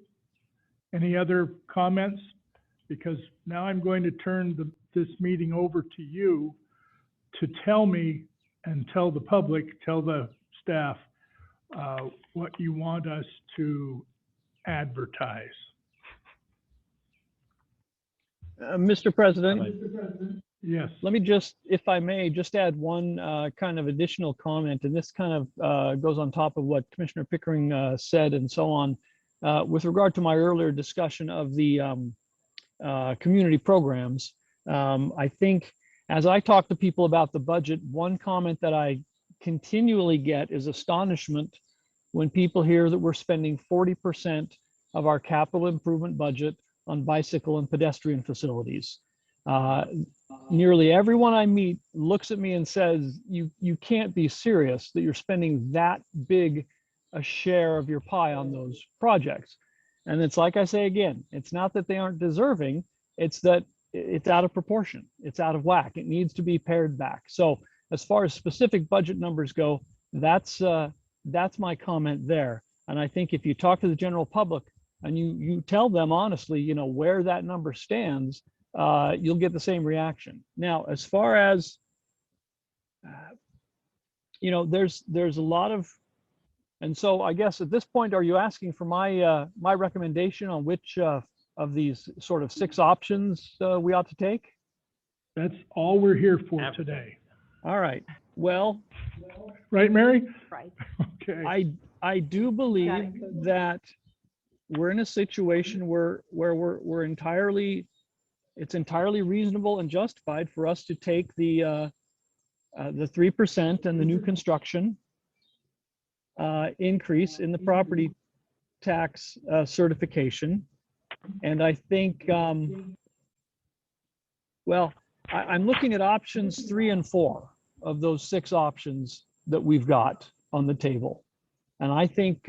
any other comments? Because now I'm going to turn this meeting over to you to tell me and tell the public, tell the staff, what you want us to advertise. Mr. President, Yes. let me just, if I may, just add one kind of additional comment, and this kind of goes on top of what Commissioner Pickering said and so on. With regard to my earlier discussion of the community programs, I think as I talk to people about the budget, one comment that I continually get is astonishment when people hear that we're spending 40% of our capital improvement budget on bicycle and pedestrian facilities. Nearly everyone I meet looks at me and says, you can't be serious that you're spending that big a share of your pie on those projects. And it's like I say again, it's not that they aren't deserving, it's that it's out of proportion, it's out of whack, it needs to be pared back. So as far as specific budget numbers go, that's my comment there. And I think if you talk to the general public and you tell them honestly, you know, where that number stands, you'll get the same reaction. Now, as far as, you know, there's a lot of, and so I guess at this point, are you asking for my my recommendation on which of these sort of 6 options we ought to take? That's all we're here for today. All right. Well, right, Mary? Right. Okay. I do believe that we're in a situation where we're entirely, it's entirely reasonable and justified for us to take the 3% and the new construction increase in the property tax certification. And I think, well, I'm looking at options 3 and 4 of those 6 options that we've got on the table. And I think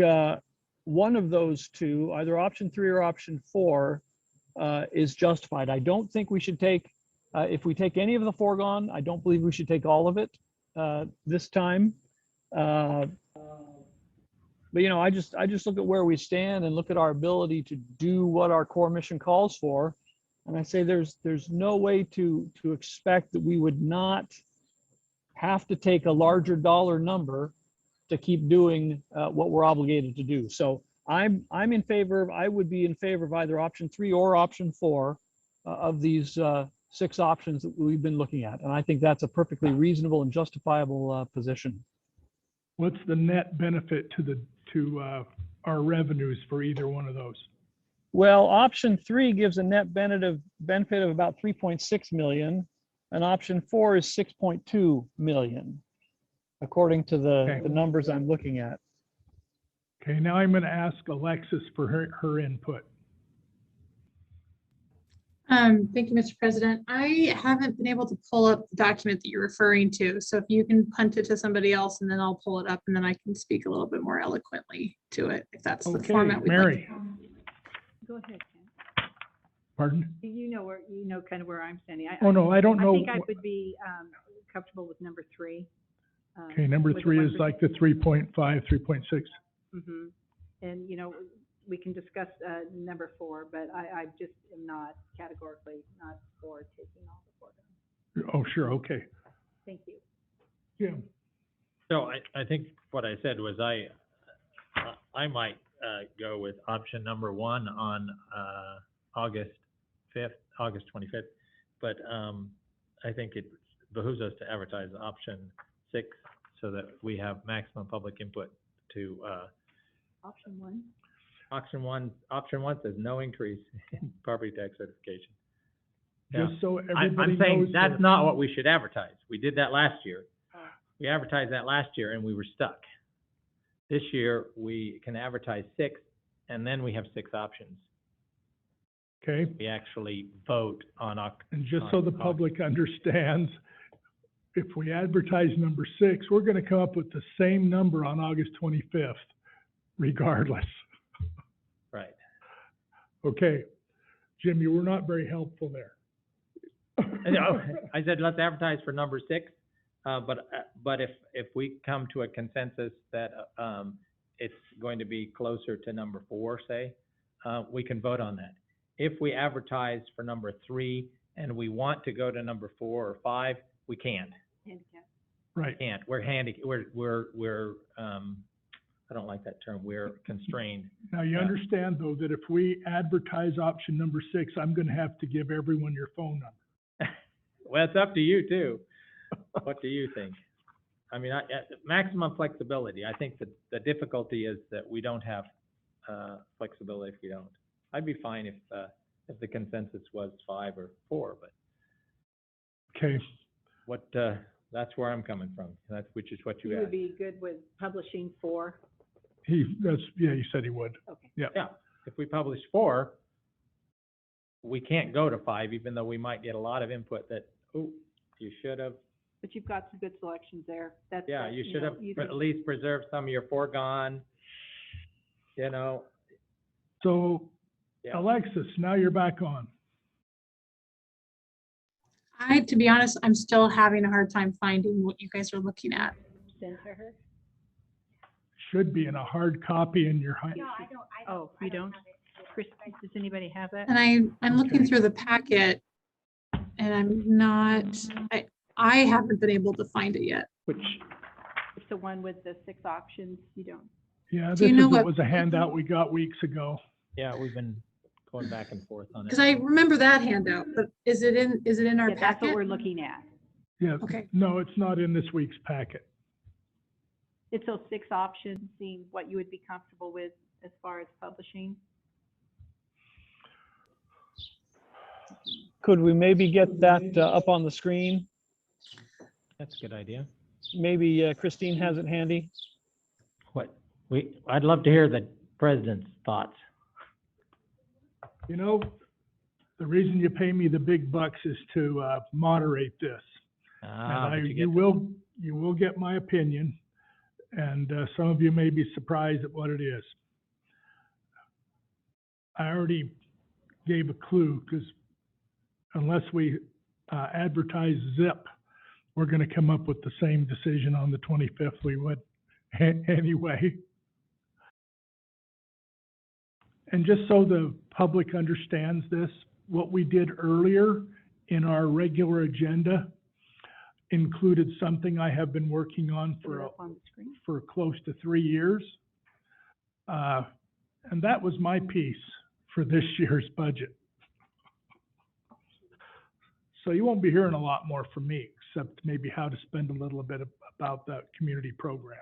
one of those 2, either option 3 or option 4, is justified. I don't think we should take, if we take any of the foregone, I don't believe we should take all of it this time. But you know, I just look at where we stand and look at our ability to do what our core mission calls for, and I say there's no way to expect that we would not have to take a larger dollar number to keep doing what we're obligated to do. So I'm in favor of, I would be in favor of either option 3 or option 4 of these 6 options that we've been looking at, and I think that's a perfectly reasonable and justifiable position. What's the net benefit to our revenues for either one of those? Well, option 3 gives a net benefit of about 3.6 million, and option 4 is 6.2 million, according to the numbers I'm looking at. Okay, now I'm going to ask Alexis for her input. Thank you, Mr. President. I haven't been able to pull up the document that you're referring to. So if you can punt it to somebody else and then I'll pull it up and then I can speak a little bit more eloquently to it, if that's the format we'd Mary. like. Go ahead, Ken. Pardon? You know kind of where I'm standing. Oh, no, I don't know. I think I would be comfortable with number 3. Okay, number 3 is like the 3.5, 3.6. Mm-hmm. And, you know, we can discuss number 4, but I just am not categorically not for taking all the foregone. Oh, sure, okay. Thank you. Jim. So I think what I said was I might go with option number 1 on August 25th, but I think it behooves us to advertise option 6 so that we have maximum public input to Option 1. Option one says no increase in property tax certification. Just so everybody I'm saying knows that's not what we should advertise. We did that last year. We advertised that last year and we were stuck. This year, we can advertise 6 and then we have 6 options. Okay? We actually vote on And just so the public understands, if we advertise number 6, we're gonna come up with the same number on August 25th, regardless. Right. Okay, Jim, you were not very helpful there. No, I said, let's advertise for number 6, but if we come to a consensus that, it's going to be closer to number 4, say, we can vote on that. If we advertise for number 3 and we want to go to number 4 or 5, we can't. Right. Can't. We're I don't like that term. We're constrained. Now, you understand, though, that if we advertise option number 6, I'm gonna have to give everyone your phone number. Well, it's up to you too. What do you think? I mean, maximum flexibility. I think that the difficulty is that we don't have flexibility if we don't. I'd be fine if the consensus was 5 or 4, but Okay. what that's where I'm coming from. Which is what you You would asked. be good with publishing 4? He said he would. Okay. Yeah. Yeah. If we publish 4, we can't go to 5, even though we might get a lot of input that, oh, you should have. But you've got some good selections there. Yeah, you should know, have you at can- least preserved some of your foregone, you know. So, Yeah. Alexis, now you're back on. To be honest, I'm still having a hard time finding what you guys are looking at. Send to her? Should be in a hard copy in your. Oh, you don't? Chris, does anybody have that? And I'm looking through the packet and I'm not, I haven't been able to find it yet. Which, It's the one with the 6 options, you don't? yeah, Do you know what- was a handout we got weeks ago. Yeah, we've been going back and forth on it. Because I remember that handout, but is it in our Yeah, that's what packet? we're looking at. Yeah. Okay. No, it's not in this week's packet. It's those 6 options, seeing what you would be comfortable with as far as publishing. Could we maybe get that up on the screen? That's a good idea. Maybe Christine has it handy. I'd love to hear the president's thoughts. You know, the reason you pay me the big bucks is to moderate this. And you will get my opinion, and some of you may be surprised at what it is. I already gave a clue, because unless we advertise zip, we're going to come up with the same decision on the 25th we would anyway. And just so the public understands this, what we did earlier in our regular agenda included something I have been working on for close to 3 years. And that was my piece for this year's budget. So you won't be hearing a lot more from me, except maybe how to spend a little bit about the community programs.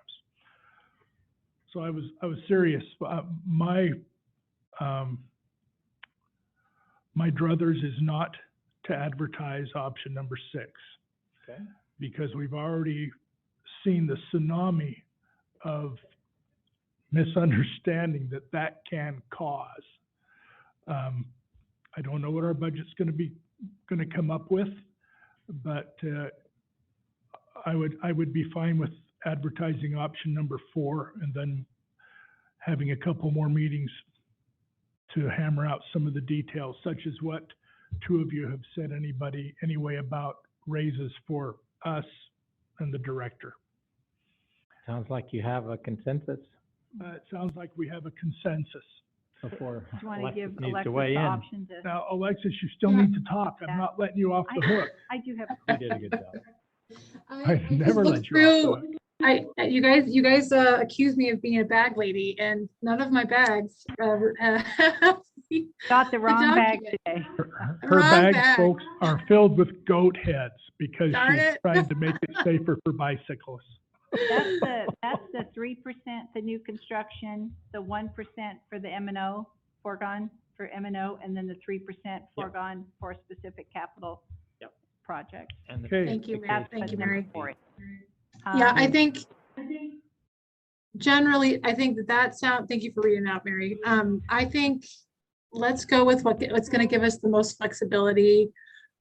So I was serious. My druthers is not to advertise option number 6. Okay. Because we've already seen the tsunami of misunderstanding that can cause. I don't know what our budget's going to come up with, but I would be fine with advertising option number 4 and then having a couple more meetings to hammer out some of the details, such as what 2 of you have said anyway about raises for us and the director. Sounds like you have a consensus It sounds like we have a consensus. before Do you want to Alexis give needs Alexis to weigh the in. option to? Now, Alexis, you still need to talk. I'm not letting you off the hook. I do have. You did a good job. I never Look let you off the hook. You guys accuse me of being a bag lady, and none of my bags. Got the wrong bag today. Her Wrong bags, bag. folks, are filled with goat heads because Darn she's it. trying to make it safer for bicyclists. That's the 3% the new construction, the 1% for the M&O, foregone for M&O, and then the 3% foregone for a specific capital project. And Okay. Thank you, That's Thank you, number Mary. 4. Yeah, I think generally, I think that sound, thank you for reading out, Mary. I think let's go with what's going to give us the most flexibility.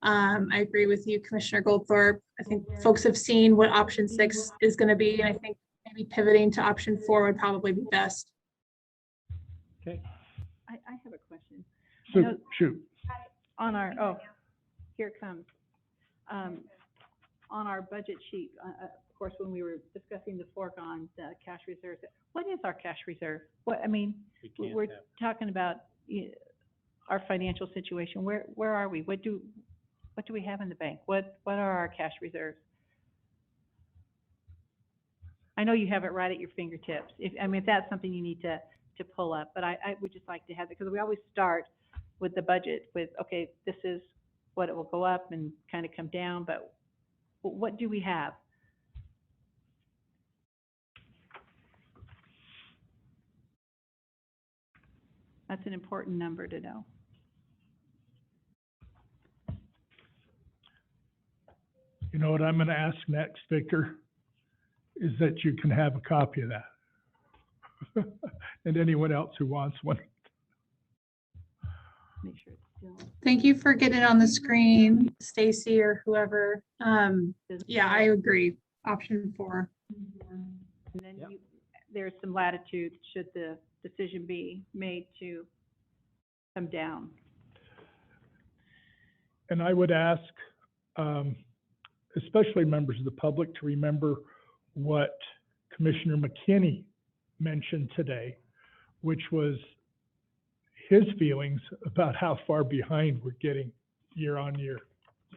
I agree with you, Commissioner Goldthorpe. I think folks have seen what option 6 is going to be, and I think maybe pivoting to option 4 would probably be best. Okay. I have a question. Shoot. On our, here it comes. On our budget sheet, of course, when we were discussing the foregone cash reserves, what is our cash reserve? What, I mean, we're talking about our financial situation. Where are we? What do we have in the bank? What are our cash reserves? I know you have it right at your fingertips. If that's something you need to pull up, but I would just like to have it, because we always start with the budget with, okay, this is what it will go up and kind of come down, but what do we have? That's an important number to know. You know what I'm going to ask next, Victor, is that you can have a copy of that. And anyone else who wants one. Make sure it's still. Thank you for getting it on the screen, Stacy or whoever. Yeah, I agree. Option 4. And then there's some latitude should the decision be made to come down. And I would ask, especially members of the public, to remember what Commissioner McKinney mentioned today, which was his feelings about how far behind we're getting year on year,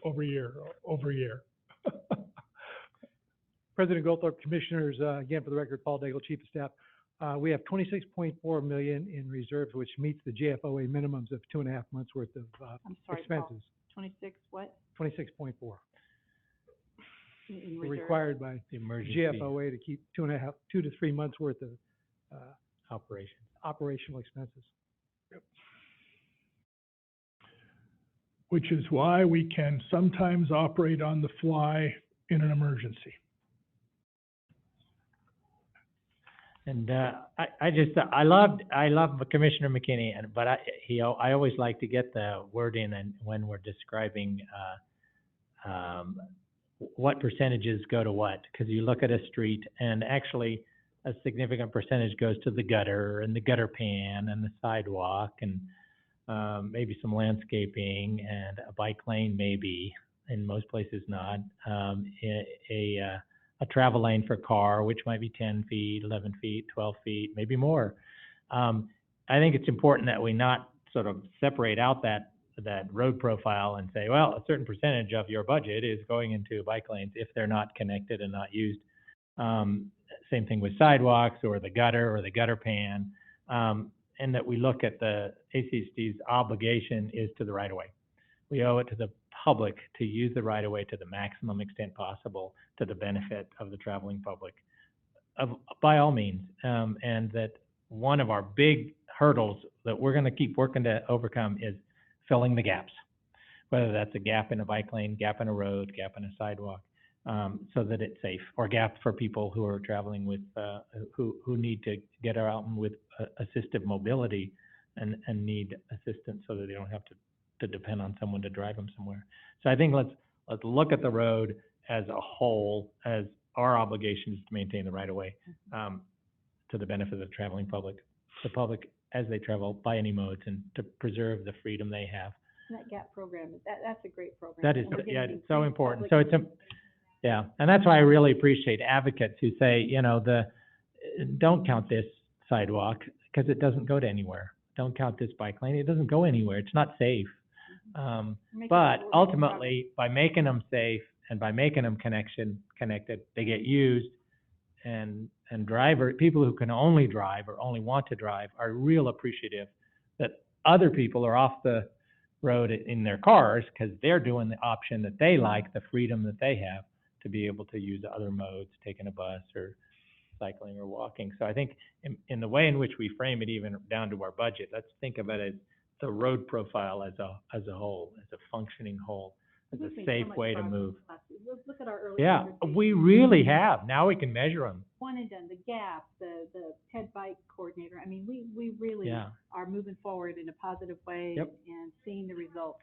over year, over year. President Goldthorpe, Commissioners, again, for the record, Paul Daigle, Chief of Staff. We have 26.4 million in reserves, which meets the JFOA minimums of 2.5 months worth of I'm sorry, expenses. Paul, 26 what? 26.4. In We're reserve? required by The emergency JFOA to keep 2 to 3 months worth of operational expenses. Which is why we can sometimes operate on the fly in an emergency. And I love Commissioner McKinney, but I always like to get the word in and when we're describing what percentages go to what, because you look at a street and actually a significant percentage goes to the gutter and the gutter pan and the sidewalk and maybe some landscaping and a bike lane, maybe in most places not, a travel lane for a car, which might be 10 feet, 11 feet, 12 feet, maybe more. I think it's important that we not sort of separate out that road profile and say, well, a certain percentage of your budget is going into bike lanes if they're not connected and not used. Same thing with sidewalks or the gutter pan, and that we look at the ACHD's obligation is to the right-of-way. We owe it to the public to use the right-of-way to the maximum extent possible to the benefit of the traveling public, by all means. And that one of our big hurdles that we're going to keep working to overcome is filling the gaps, whether that's a gap in a bike lane, gap in a road, gap in a sidewalk, so that it's safe, or gap for people who are traveling with, who need to get out with assistive mobility and need assistance so that they don't have to depend on someone to drive them somewhere. So I think let's look at the road as a whole, as our obligation is to maintain the right of way to the benefit of the traveling public, the public as they travel by any modes, and to preserve the freedom they have. That GAP program, that's a great program. That is, And we're yeah, getting it's so great important. public So it's yeah, and that's why I really appreciate advocates who say, don't count this sidewalk because it doesn't go to anywhere. Don't count this bike lane; it doesn't go anywhere. It's not safe. But ultimately, by making them safe and by making them connected, they get used, and people who can only drive or only want to drive are real appreciative that other people are off the road in their cars because they're doing the option that they like, the freedom that they have to be able to use other modes, taking a bus or cycling or walking. So I think in the way in which we frame it, even down to our budget, let's think of it as the road profile as a whole, as a functioning whole, It's We've a made so safe much way to progress move. last year. Look at our early Yeah, conversations. we really have. Now we can measure them. One and done, the gap, the TED bike coordinator. I mean, we really Yeah. are moving forward in a positive way Yep. and seeing the results.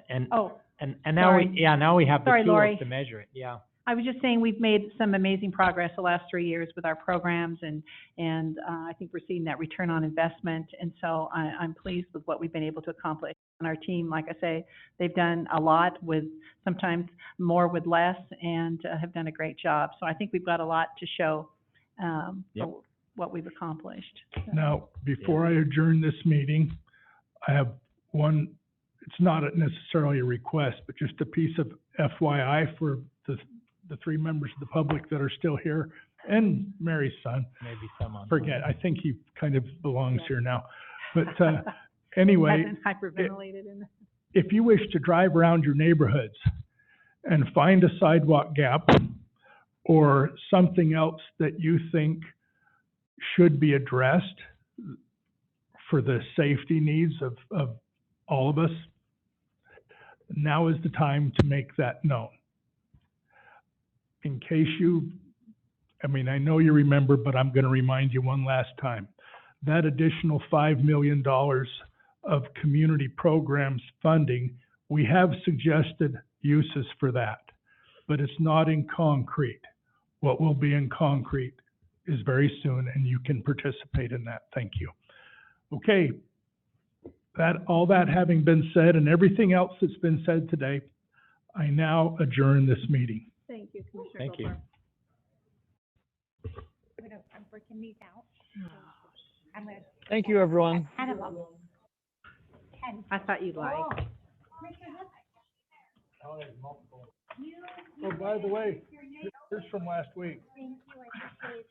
And Oh, and now sorry. now we have the Sorry, tools Lori. to measure it. Yeah. I was just saying, we've made some amazing progress the last 3 years with our programs, and I think we're seeing that return on investment, and so I'm pleased with what we've been able to accomplish. And our team, like I say, they've done a lot with, sometimes more with less, and have done a great job. So I think we've got a lot to show for what we've accomplished. So. Now, before I adjourn this meeting, I have one, it's not necessarily a request, but just a piece of FYI for the three members of the public that are still here, and Mary's son. Maybe someone. Forget, I think he kind of belongs here now. But anyway, Hasn't hyperventilated in if you wish to drive around your neighborhoods and find a sidewalk gap or something else that you think should be addressed for the safety needs of all of us, now is the time to make that known. In case I know you remember, but I'm going to remind you one last time. That additional $5 million of community programs funding, we have suggested uses for that, but it's not in concrete. What will be in concrete is very soon, and you can participate in that. Thank you. Okay, all that having been said and everything else that's been said today, I now adjourn this meeting. Thank you, Commissioner. Thank you. I'm breaking these out. I'm gonna. Thank you, everyone. Out of them. 10. I thought you'd like. Oh, by the way, here's from last week. Thank you, I appreciate it.